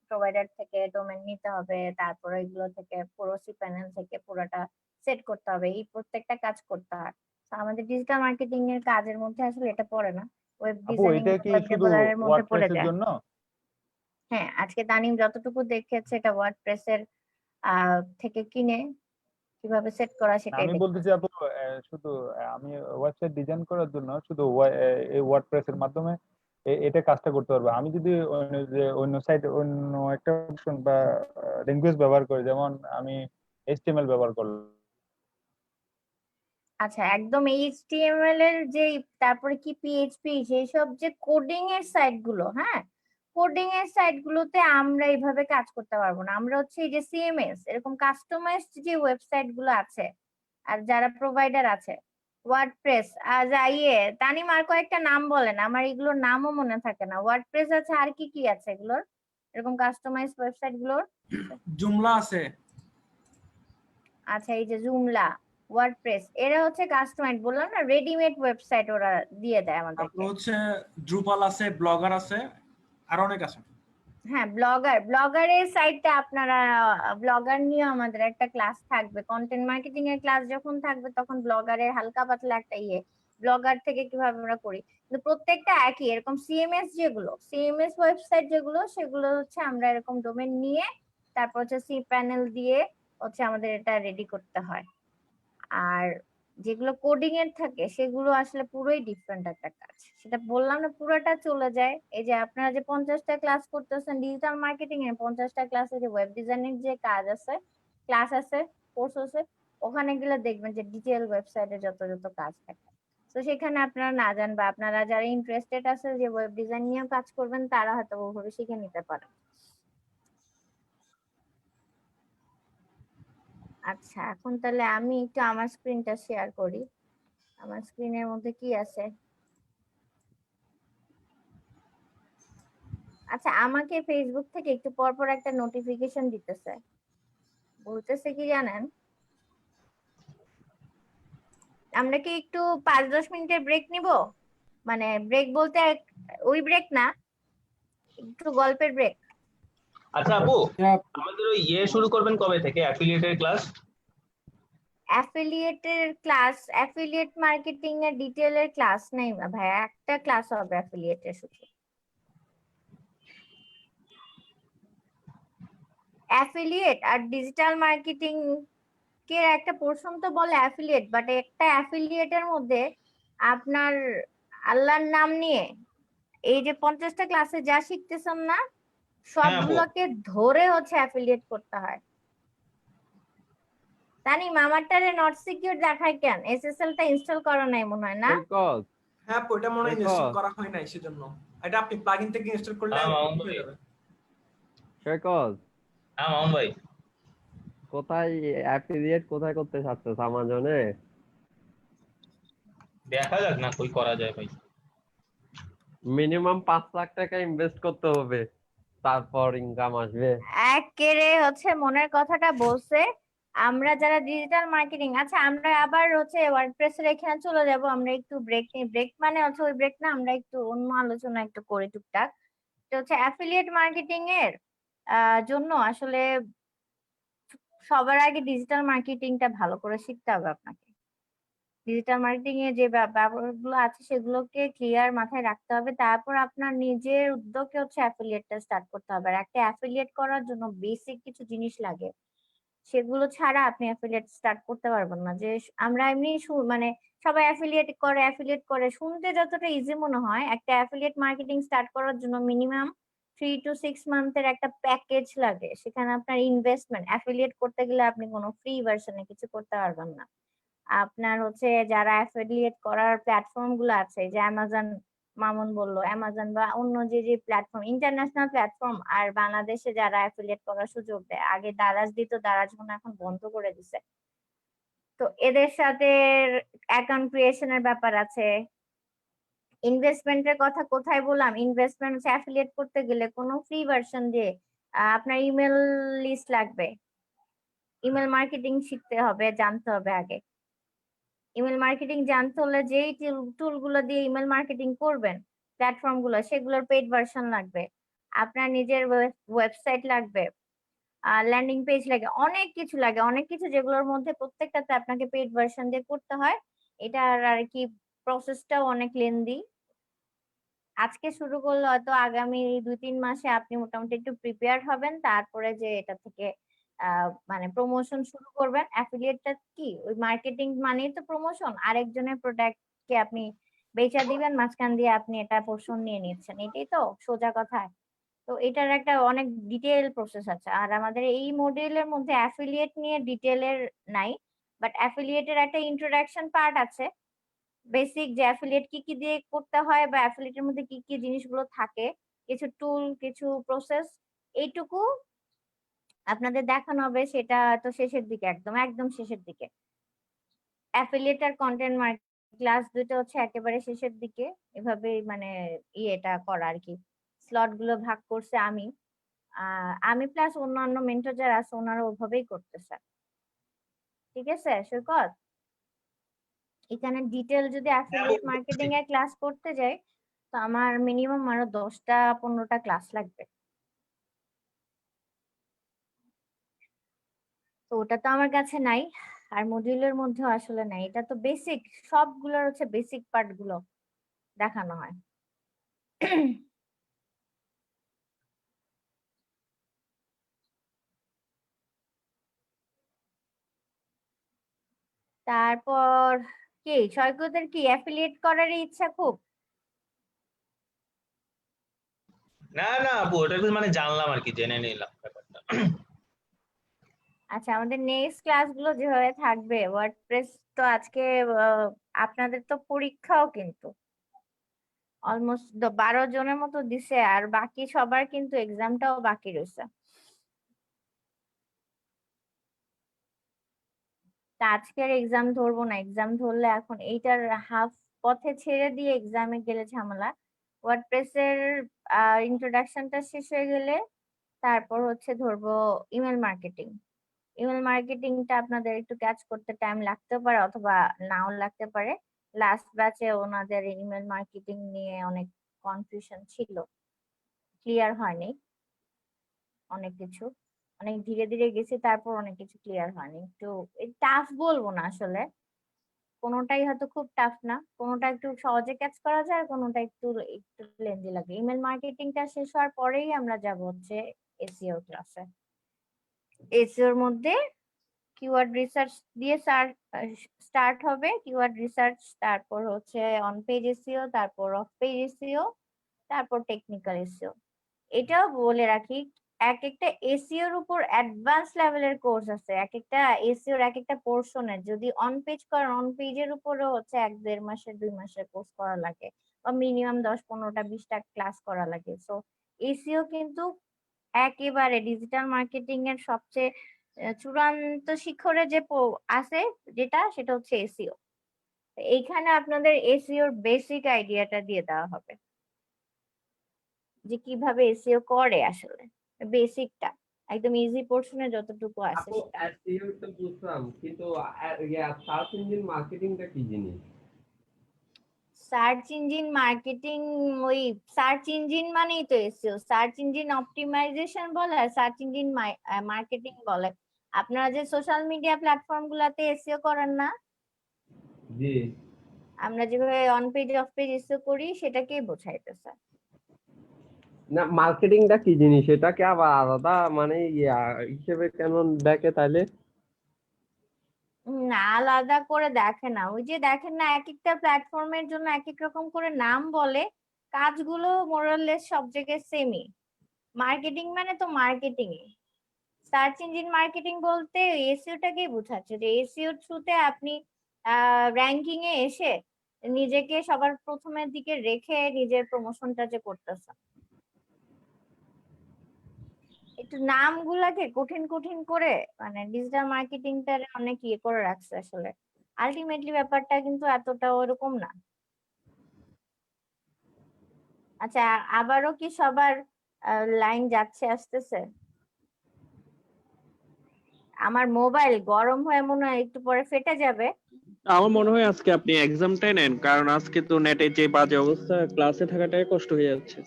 প্রোভাইডার থেকে ডোমেন নিতে হবে, তারপরে এগুলো থেকে পুরো সিপ্যানেল থেকে পুরোটা সেট করতে হবে, এই প্রত্যেকটা কাজ করতে হয়। আমাদের ডিজিটাল মার্কেটিং এর কাজের মধ্যে আসলে এটা পড়ে না, ওয়েব ডিজাইনিং ওয়েব ডেভেলপারের মধ্যে পড়ে যায়। হ্যাঁ, আজকে তানিম যতটুকু দেখেছে এটা ওয়ার্ডপ্রেস এর থেকে কিনে কিভাবে সেট করা সেটাই আমি বলতেছি আপু শুধু আমি ওয়েবসাইট ডিজাইন করার জন্য শুধু এই ওয়ার্ডপ্রেস এর মাধ্যমে এটা কাজটা করতে পারবো। আমি যদি অন্য সাইট অন্য একটা অপশন বা ল্যাঙ্গুয়েজ ব্যবহার করি, যেমন আমি HTML ব্যবহার করলাম, আচ্ছা, একদম HTML এর যে তারপরে কি PHP সেই সব যে কোডিং এর সাইট গুলো, হ্যাঁ, কোডিং এর সাইট গুলোতে আমরা এইভাবে কাজ করতে পারবো না। আমরা হচ্ছে এই যে CMS এরকম কাস্টমাইজড যে ওয়েবসাইট গুলো আছে আর যারা প্রোভাইডার আছে, ওয়ার্ডপ্রেস আর তানিম আর কয়েকটা নাম বলেন, আমার এগুলোর নামও মনে থাকে না। ওয়ার্ডপ্রেস আছে, আর কি কি আছে এগুলোর এরকম কাস্টমাইজড ওয়েবসাইট গুলোর? জুমলা আছে। আচ্ছা, এই যে জুমলা, ওয়ার্ডপ্রেস, এরা হচ্ছে কাস্টমাইজ, বললাম না, রেডিমেড ওয়েবসাইট ওরা দিয়ে দেয় তারপর আমাদেরকে। হচ্ছে ড্রুপাল আছে, ব্লগার আছে, আর অনেক আছে। হ্যাঁ, ব্লগারের সাইটটা আপনারা, ব্লগার নিয়ে আমাদের একটা ক্লাস থাকবে, কন্টেন্ট মার্কেটিং এর ক্লাস যখন থাকবে তখন ব্লগারের হালকা পাতলা একটা ব্লগার থেকে কিভাবে আমরা করি, কিন্তু প্রত্যেকটা একই। এরকম সিএমএস ওয়েবসাইট যেগুলো সেগুলো হচ্ছে আমরা এরকম ডোমেন নিয়ে তারপর হচ্ছে cPanel দিয়ে হচ্ছে আমাদের এটা রেডি করতে হয়। আর যেগুলো কোডিং এর থাকে সেগুলো আসলে পুরোই ডিফারেন্ট একটা কাজ, সেটা বললাম না, পুরোটা চলে যায়। এই যে আপনারা যে 50টা ক্লাস করতেছেন ডিজিটাল মার্কেটিং এর, 50টা ক্লাসে যে ওয়েব ডিজাইনের যে কাজ আছে, ক্লাস আছে, কোর্স আছে, ওখানে গেলে দেখবেন যে ডিটেইল ওয়েবসাইটে যত যত কাজ থাকে। তো সেখানে আপনারা না জান বা আপনারা যারা ইন্টারেস্টেড আছে যে ওয়েব ডিজাইন নিয়ে কাজ করবেন তারা হয়তো ওভাবে শিখে নিতে পারেন। আচ্ছা, এখন তাহলে আমি একটু আমার স্ক্রিনটা শেয়ার করি। আমার স্ক্রিনের মধ্যে কি আছে? আচ্ছা, আমাকে ফেসবুক থেকে একটু পর পর একটা নোটিফিকেশন দিতেছে, বলতেছে কি জানেন, আমরা কি একটু 5-10 মিনিটের ব্রেক নিব? মানে ব্রেক বলতে ওই ব্রেক না, একটু গল্পের ব্রেক। আচ্ছা আপু, আমাদের ওই শুরু করবেন কবে থেকে অ্যাফিলিয়েটের ক্লাস? অ্যাফিলিয়েট মার্কেটিং এর ডিটেইলের ক্লাস নেই ভাই, একটা ক্লাস হবে অ্যাফিলিয়েটের শুধু। অ্যাফিলিয়েট আর ডিজিটাল মার্কেটিং কে একটা পোর্শন তো বলে অ্যাফিলিয়েট, বাট একটা অ্যাফিলিয়েটের মধ্যে আপনার আল্লাহর নাম নিয়ে এই যে 50টা ক্লাসে যা শিখতেছেন না, সবগুলোকে ধরে হচ্ছে অ্যাফিলিয়েট করতে হয়। তানিম, আমারটারে নট সিকিউর দেখায় কেন? SSL টা ইনস্টল করা নাই মনে হয় না? হ্যাঁ, ওইটা মনে হয় ইনস্টল করা হয় নাই, সেজন্য এটা আপনি প্লাগইন থেকে ইনস্টল করলে হয়ে যাবে। সৈকত, হ্যাঁ মামুন ভাই, কোথায় অ্যাফিলিয়েট কোথায় করতে চাচ্ছিস আমাজনে? দেখা যাক না কই করা যায় ভাই। মিনিমাম 5 লাখ টাকা ইনভেস্ট করতে হবে, তারপর ইনকাম আসবে। একেরে হচ্ছে মনের কথাটা বলছে। আমরা যারা ডিজিটাল মার্কেটিং, আচ্ছা আমরা আবার হচ্ছে ওয়ার্ডপ্রেসের এখানে চলে যাব, আমরা একটু ব্রেক নিই। ব্রেক মানে হচ্ছে ওই ব্রেক না, আমরা একটু অন্য আলোচনা একটু করি টুকটাক। এটা হচ্ছে অ্যাফিলিয়েট মার্কেটিং এর জন্য আসলে সবার আগে ডিজিটাল মার্কেটিংটা ভালো করে শিখতে হবে আপনাকে। ডিজিটাল মার্কেটিং এ যে ব্যাপারগুলো আছে সেগুলোকে ক্লিয়ার মাথায় রাখতে হবে, তারপর আপনার নিজের উদ্যোগে হচ্ছে অ্যাফিলিয়েটটা স্টার্ট করতে হবে। আর একটা অ্যাফিলিয়েট করার জন্য বেসিক কিছু জিনিস লাগে, সেগুলো ছাড়া আপনি অ্যাফিলিয়েট স্টার্ট করতে পারবেন না। যে আমরা এমনি মানে সবাই অ্যাফিলিয়েট করে শুনতে যতটা ইজি মনে হয়, একটা অ্যাফিলিয়েট মার্কেটিং স্টার্ট করার জন্য মিনিমাম 3 to 6 মান্থের একটা প্যাকেজ লাগে। সেখানে আপনার ইনভেস্টমেন্ট, অ্যাফিলিয়েট করতে গেলে আপনি কোনো ফ্রি ভার্সনে কিছু করতে পারবেন না। আপনার হচ্ছে যারা অ্যাফিলিয়েট করার প্ল্যাটফর্ম গুলো আছে, যে অ্যামাজন, মামুন বললো অ্যামাজন বা অন্য যে যে প্ল্যাটফর্ম, ইন্টারন্যাশনাল প্ল্যাটফর্ম, আর বাংলাদেশে যারা অ্যাফিলিয়েট করার সুযোগ দেয়, আগে দারাজ দিত, দারাজ মনে এখন বন্ধ করে দিছে। তো এদের সাথে অ্যাকাউন্ট ক্রিয়েশনের ব্যাপার আছে। ইনভেস্টমেন্টের কথা কোথায় বললাম, ইনভেস্টমেন্ট হচ্ছে অ্যাফিলিয়েট করতে গেলে কোনো ফ্রি ভার্সন দিয়ে আপনার ইমেল লিস্ট লাগবে, ইমেল মার্কেটিং শিখতে হবে, জানতে হবে আগে। ইমেল মার্কেটিং জানতে হলে যেই টুল গুলো দিয়ে ইমেল মার্কেটিং করবেন, প্ল্যাটফর্ম গুলো, সেগুলোর পেইড ভার্সন লাগবে, আপনার নিজের ওয়েবসাইট লাগবে, ল্যান্ডিং পেজ লাগে, অনেক কিছু লাগে, অনেক কিছু, যেগুলোর মধ্যে প্রত্যেকটাতে আপনাকে পেইড ভার্সন দিয়ে করতে হয়। এটা আর কি প্রসেসটাও অনেক লেন্দি। আজকে শুরু করলে হয়তো আগামী 2-3 মাসে আপনি মোটামুটি একটু প্রিপেয়ার হবেন, তারপরে যে এটা থেকে মানে প্রমোশন শুরু করবেন। অ্যাফিলিয়েটটা কি, ওই মার্কেটিং মানেই তো প্রমোশন, আরেকজনের প্রোডাক্ট কে আপনি বেচা দিবেন, মাঝখান দিয়ে আপনি এটা পোর্শন নিয়ে নিচ্ছেন, এটাই তো সোজা কথা। তো এটার একটা অনেক ডিটেইল প্রসেস আছে, আর আমাদের এই মডিউলের মধ্যে অ্যাফিলিয়েট নিয়ে ডিটেইলের নাই, বাট অ্যাফিলিয়েটের একটা ইন্ট্রোডাকশন পার্ট আছে, বেসিক যে অ্যাফিলিয়েট কি কি দিয়ে করতে হয় বা অ্যাফিলিয়েটের মধ্যে কি কি জিনিসগুলো থাকে, কিছু টুল, কিছু প্রসেস, এইটুকু আপনাদের দেখানো হবে। সেটা তো শেষের দিকে, একদম একদম শেষের দিকে। অ্যাফিলিয়েট আর কন্টেন্ট মার্কেটিং ক্লাস দুটো হচ্ছে একেবারে শেষের দিকে। এভাবে মানে এটা করা আর কি, স্লট গুলো ভাগ করছে আমি প্লাস অন্যান্য মেন্টর যারা আছে ওনারা ওভাবেই করতেছে। ঠিক আছে সৈকত? এখানে ডিটেল যদি অ্যাফিলিয়েট মার্কেটিং এর ক্লাস করতে যাই তো আমার মিনিমাম আরো 10টা-15টা ক্লাস লাগবে। তো ওটা তো আমার কাছে নাই, আর মডিউলের মধ্যেও আসলে নাই। এটা তো বেসিক, সবগুলোর হচ্ছে বেসিক পার্ট গুলো দেখানো হয়। তারপর কি সৈকতের কি অ্যাফিলিয়েট করার ইচ্ছা খুব? না না আপু, ওটা মানে জানলাম আর কি, জেনে নিলাম ব্যাপারটা। আচ্ছা, আমাদের নেক্সট ক্লাসগুলো যেভাবে থাকবে, ওয়ার্ডপ্রেস তো আজকে আপনাদের তো পরীক্ষাও কিন্তু অলমোস্ট 12 জনের মতো দিছে, আর বাকি সবার কিন্তু এক্সামটাও বাকি রয়েছে। তা আজকের এক্সাম ধরবো না, এক্সাম ধরলে এখন এইটার হাফ পথে ছেড়ে দিয়ে এক্সামে গেলে ঝামেলা। ওয়ার্ডপ্রেসের ইন্ট্রোডাকশনটা শেষ হয়ে গেলে তারপর হচ্ছে ধরবো ইমেল মার্কেটিং। ইমেল মার্কেটিংটা আপনাদের একটু ক্যাচ করতে টাইম লাগতে পারে অথবা নাও লাগতে পারে। লাস্ট ব্যাচে ওনাদের ইমেল মার্কেটিং নিয়ে অনেক কনফিউশন ছিল, ক্লিয়ার হয়নি অনেক কিছু, অনেক ধীরে ধীরে গেছি, তারপর অনেক কিছু ক্লিয়ার হয়নি। একটু টাফ বলবো না আসলে, কোনোটাই হয়তো খুব টাফ না, কোনোটা একটু সহজে ক্যাচ করা যায়, আর কোনোটা একটু একটু লেন্দি লাগে। ইমেল মার্কেটিংটা শেষ হওয়ার পরেই আমরা যাব হচ্ছে এসইও ক্লাসে। এসইওর মধ্যে কিওয়ার্ড রিসার্চ দিয়ে স্টার্ট হবে, কিওয়ার্ড রিসার্চ, তারপর হচ্ছে অন পেজ এসইও, তারপর অফ পেজ এসইও, তারপর টেকনিক্যাল এসইও। এটাও বলে রাখি, এক একটা এসইওর উপর অ্যাডভান্স লেভেলের কোর্স আছে, এক একটা এসইওর এক একটা পোর্শনের। যদি অন পেজ করেন, অন পেজের উপরেও হচ্ছে 1-1.5 মাসের 2 মাসের কোর্স করা লাগে, বা মিনিমাম 10-15টা 20টা ক্লাস করা লাগে। সো এসইও কিন্তু একেবারে ডিজিটাল মার্কেটিং এর সবচেয়ে চূড়ান্ত শিখরে যে আছে যেটা, সেটা হচ্ছে এসইও। এইখানে আপনাদের এসইওর বেসিক আইডিয়াটা দিয়ে দেওয়া হবে যে কিভাবে এসইও করে, আসলে বেসিকটা একদম ইজি পোর্শনে যতটুকু আছে আপু এসইও তো বুঝলাম, কিন্তু সার্চ ইঞ্জিন মার্কেটিংটা কি জিনিস? সার্চ ইঞ্জিন মার্কেটিং, ওই সার্চ ইঞ্জিন মানেই তো এসইও। সার্চ ইঞ্জিন অপটিমাইজেশন বলে আর সার্চ ইঞ্জিন মার্কেটিং বলে। আপনারা যে সোশ্যাল মিডিয়া প্ল্যাটফর্ম গুলাতে এসইও করেন না, জি। আমরা যেভাবে on page of page SEO করি, সেটাকেই বোঝাইতেছে। না, মার্কেটিংটা কি জিনিস এটাকে আবার আলাদা মানে হিসেবে কেন দেখে তাইলে? না, আলাদা করে দেখে না, ওই যে দেখেন না এক একটা প্ল্যাটফর্মের জন্য এক এক রকম করে নাম বলে, কাজগুলো মোরাললেস সব জায়গায় সেমই। মার্কেটিং মানে তো মার্কেটিং, সার্চ ইঞ্জিন মার্কেটিং বলতে এসইওটাকেই বোঝাচ্ছে, যে এসইওর থ্রুতে আপনি র্যাঙ্কিং এ এসে নিজেকে সবার প্রথমের দিকে রেখে নিজের প্রমোশনটা যে করতেছেন। একটু নামগুলাকে কঠিন কঠিন করে মানে ডিজিটাল মার্কেটিংটারে অনেক ইয়ে করে রাখছে আসলে। আলটিমেটলি ব্যাপারটা কিন্তু এতটা ওরকম না। আচ্ছা, আবারও কি সবার লাইন যাচ্ছে আসতেছে? আমার মোবাইল গরম হয়ে মনে হয় একটু পরে ফেটে যাবে। আমার মনে হয় আজকে আপনি এক্সামটাই নেন, কারণ আজকে তো নেটে যে বাজে অবস্থা, ক্লাসে থাকাটাই কষ্ট হয়ে যাচ্ছে।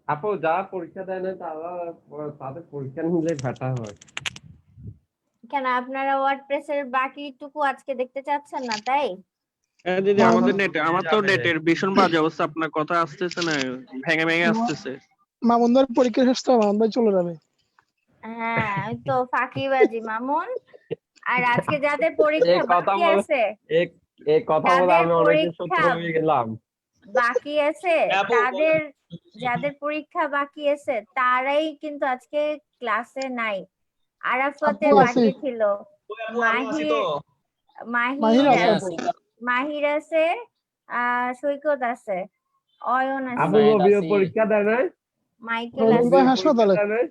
আপু যারা পরীক্ষা দেয় না তাদের পরীক্ষা নিলে ঘাটা হয়। কেন আপনারা ওয়ার্ডপ্রেসের বাকিটুকু আজকে দেখতে চাচ্ছেন না তাই? হ্যাঁ দিদি, আমাদের নেটে, আমার তো নেটের ভীষণ বাজে অবস্থা, আপনার কথা আসতেছে না, ভেঙে ভেঙে আসতেছে। মামুনদার পরীক্ষা শেষ তো মামুন ভাই চলে যাবে। হ্যাঁ, ওই তো ফাঁকিবাজি মামুন। আর আজকে যাদের পরীক্ষা বাকি আছে, এই কথা বলে যাদের আমি অনেকের শত্রু পরীক্ষা হয়ে গেলাম। বাকি আছে, তাদের যাদের পরীক্ষা বাকি আছে তারাই কিন্তু আজকে ক্লাসে নাই। আরাফাতের আপু বাকি আছে। ছিল, ওই আপু আমি আছি তো। মাহির আছে মাহির আপু। মাহির আছে, সৈকত আছে, অয়ন আপু আছে, রবিও পরীক্ষা দেয় নাই? মাইকেল রবিউল আছে। ভাই পরীক্ষা হাসপাতালে। দেয় নাই?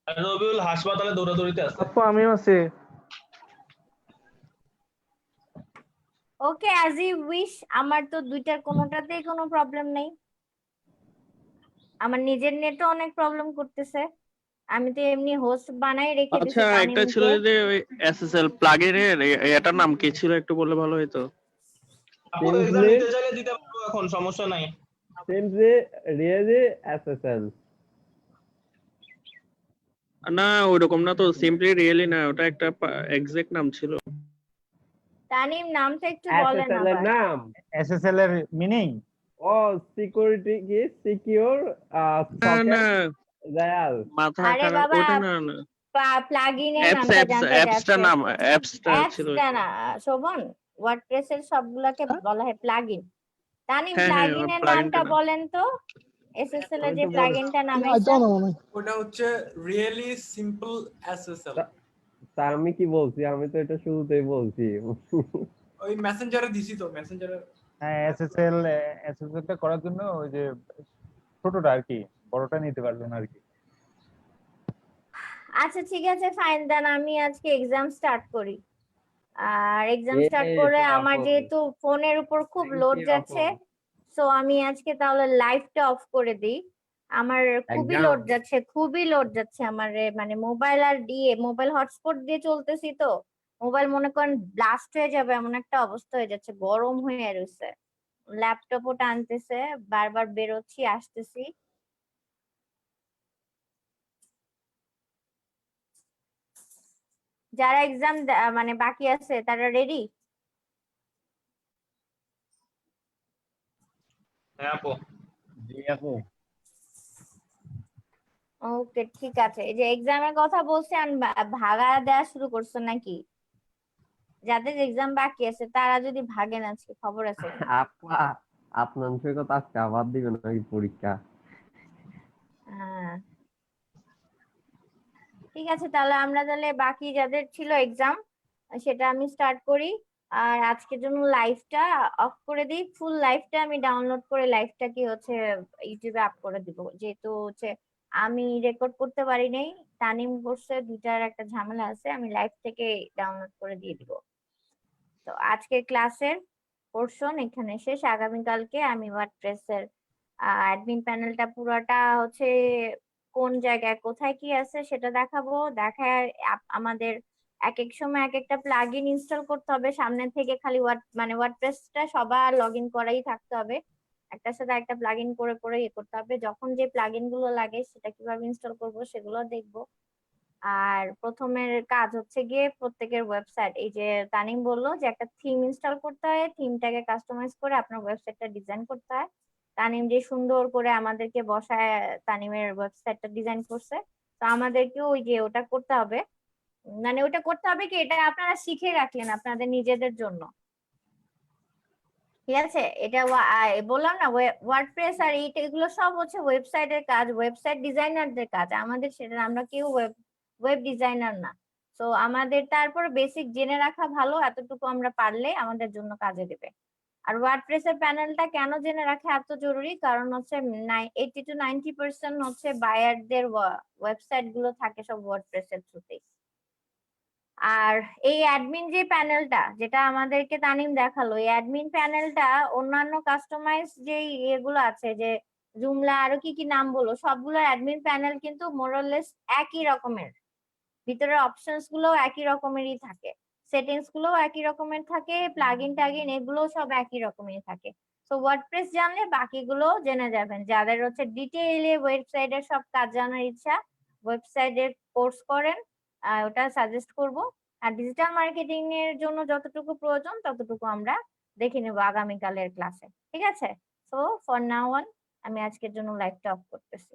আর রবিউল হাসপাতালে দৌড়াদৌড়িতে আছে। আপু আমিও আছি। ওকে, অ্যাজ ইউ উইশ। আমার তো দুইটার কোনোটাতেই কোনো প্রবলেম নেই। আমার নিজের নেটও অনেক প্রবলেম করতেছে। আমি তো এমনি হোস্ট বানাই রেখে আচ্ছা, দিছি একটা ছিল তানিমকে। যে ওই এসএসএল প্লাগইনের এটার নাম কি ছিল একটু বললে ভালো হতো। আপু এক্সাম Simply নিতে চাইলে দিতে পারবো এখন, সমস্যা নাই। really SSL না ওইরকম না তো, সিম্পলি রিয়েলি না, ওটা একটা এক্সাক্ট নাম ছিল। তানিম নামটা একটু বলেন SSL এর আবার। নাম এসএসএল এর মিনিং ও সিকিউরিটি কি সিকিউর না না, সকেট ডায়াল। মাথা আরে খারাপ, বাবা, ওটা না না, প্লাগইনের অ্যাপস নামটা অ্যাপস জানতে অ্যাপসটা চাচ্ছে। নাম, অ্যাপসটা ছিল অ্যাপসটা ওইটা। না শোভন, ওয়ার্ডপ্রেস এর সবগুলাকে বলা হয় প্লাগইন। তানিম হ্যাঁ হ্যাঁ, প্লাগইনের প্লাগইনটা নামটা না। বলেন তো, এসএসএল এর আমি যে তো বল প্লাগইনটা নামাইছেন। আইতাও না মনে হয়। ওটা হচ্ছে রিয়েলি সিম্পল এসএসএল। তা আমি কি বলছি, আমি তো এটা শুরুতেই বলছি। ওই মেসেঞ্জারে দিছি তো, মেসেঞ্জারে। হ্যাঁ, এসএসএল টা করার জন্য ওই যে ছোটটা আর কি, বড়টা নিতে পারবে না আর কি। আচ্ছা ঠিক আছে, ফাইন, দেন আমি আজকে এক্সাম স্টার্ট করি। আর এক্সাম স্টার্ট এই করে তো আমার আপু, যেহেতু ফোনের উপর খুব থ্যাংক লোড ইউ আপু। যাচ্ছে, সো আমি আজকে তাহলে লাইভটা অফ করে দিই। আমার খুবই একদম লোড যাচ্ছে, খুবই লোড যাচ্ছে আমার মানে মোবাইল আর দিয়ে মোবাইল হটস্পট দিয়ে চলতেছি তো, মোবাইল মনে করেন ব্লাস্ট হয়ে যাবে এমন একটা অবস্থা হয়ে যাচ্ছে, গরম হয়ে রয়েছে। ল্যাপটপও টানতেছে, বারবার বেরোচ্ছি আসতেছি। যারা এক্সাম মানে বাকি আছে তারা রেডি? হ্যাঁ আপু। জি আপু। ওকে ঠিক আছে, এই যে এক্সামের কথা বলছি আর ভাগা দেওয়া শুরু করছো নাকি? যাদের এক্সাম বাকি আছে তারা যদি ভাগেন আজকে খবর আছে কিন্তু। আপা আপনার সৈকত আজকে আবার দিবেন নাকি পরীক্ষা? হ্যাঁ ঠিক আছে, তাহলে আমরা তাহলে বাকি যাদের ছিল এক্সাম সেটা আমি স্টার্ট করি। আর আজকের জন্য লাইভটা অফ করে দিই। ফুল লাইভটা আমি ডাউনলোড করে লাইভটা কি হচ্ছে ইউটিউবে আপ করে দিব, যেহেতু হচ্ছে আমি রেকর্ড করতে পারি নাই, তানিম করছে, দুইটার একটা ঝামেলা আছে, আমি লাইভ থেকে ডাউনলোড করে দিয়ে দিব। তো আজকের ক্লাসের পোর্শন এখানে শেষ। আগামীকালকে আমি ওয়ার্ডপ্রেসের অ্যাডমিন প্যানেলটা পুরোটা হচ্ছে কোন জায়গায় কোথায় কি আছে সেটা দেখাবো। দেখায় আমাদের এক এক সময় এক একটা প্লাগইন ইনস্টল করতে হবে সামনে থেকে, খালি ওয়ার্ডপ্রেসটা সবার লগ ইন করাই থাকতে হবে, একটার সাথে একটা প্লাগইন করে করে ইয়ে করতে হবে। যখন যে প্লাগইন গুলো লাগে সেটা কিভাবে ইনস্টল করব সেগুলো দেখবো। আর প্রথমের কাজ হচ্ছে গিয়ে প্রত্যেকের ওয়েবসাইট, এই যে তানিম বললো যে একটা থিম ইনস্টল করতে হয়, থিমটাকে কাস্টমাইজ করে আপনার ওয়েবসাইটটা ডিজাইন করতে হয়। তানিম যে সুন্দর করে আমাদেরকে বসায় তানিমের ওয়েবসাইটটা ডিজাইন করছে, তো আমাদেরকেও ওই যে ওটা করতে হবে। মানে ওটা করতে হবে কি, এটা আপনারা শিখে রাখলেন আপনাদের নিজেদের জন্য, ঠিক আছে? এটা বললাম না, ওয়ার্ডপ্রেস আর এগুলো সব হচ্ছে ওয়েবসাইটের কাজ, ওয়েবসাইট ডিজাইনারদের কাজ, আমাদের সেটা, আমরা কেউ ওয়েব ডিজাইনার না। তো আমাদের তারপর বেসিক জেনে রাখা ভালো, এতটুকু আমরা পারলে আমাদের জন্য কাজে দেবে। আর ওয়ার্ডপ্রেসের প্যানেলটা কেন জেনে রাখা এত জরুরি, কারণ হচ্ছে 80 to 90% হচ্ছে বায়ারদের ওয়েবসাইট গুলো থাকে সব ওয়ার্ডপ্রেসের থ্রুতেই। আর এই অ্যাডমিন যে প্যানেলটা যেটা আমাদেরকে তানিম দেখালো, এই অ্যাডমিন প্যানেলটা অন্যান্য কাস্টমাইজ যে এগুলো আছে, যে জুমলা আরো কি কি নাম বলো, সবগুলোর অ্যাডমিন প্যানেল কিন্তু মোরলেস একই রকমের, ভিতরের অপশনস গুলো একই রকমেরই থাকে, সেটিংস গুলো একই রকমের থাকে, প্লাগইন ট্যাগিন এগুলো সব একই রকমেরই থাকে। তো ওয়ার্ডপ্রেস জানলে বাকিগুলো জেনে যাবেন। যাদের হচ্ছে ডিটেইলে ওয়েবসাইটের সব কাজ জানার ইচ্ছা, ওয়েবসাইটের কোর্স করেন, ওটা সাজেস্ট করব। আর ডিজিটাল মার্কেটিং এর জন্য যতটুকু প্রয়োজন ততটুকু আমরা দেখে নেব আগামীকালের ক্লাসে, ঠিক আছে? সো ফর নাও অন আমি আজকের জন্য লাইভটা অফ করতেছি।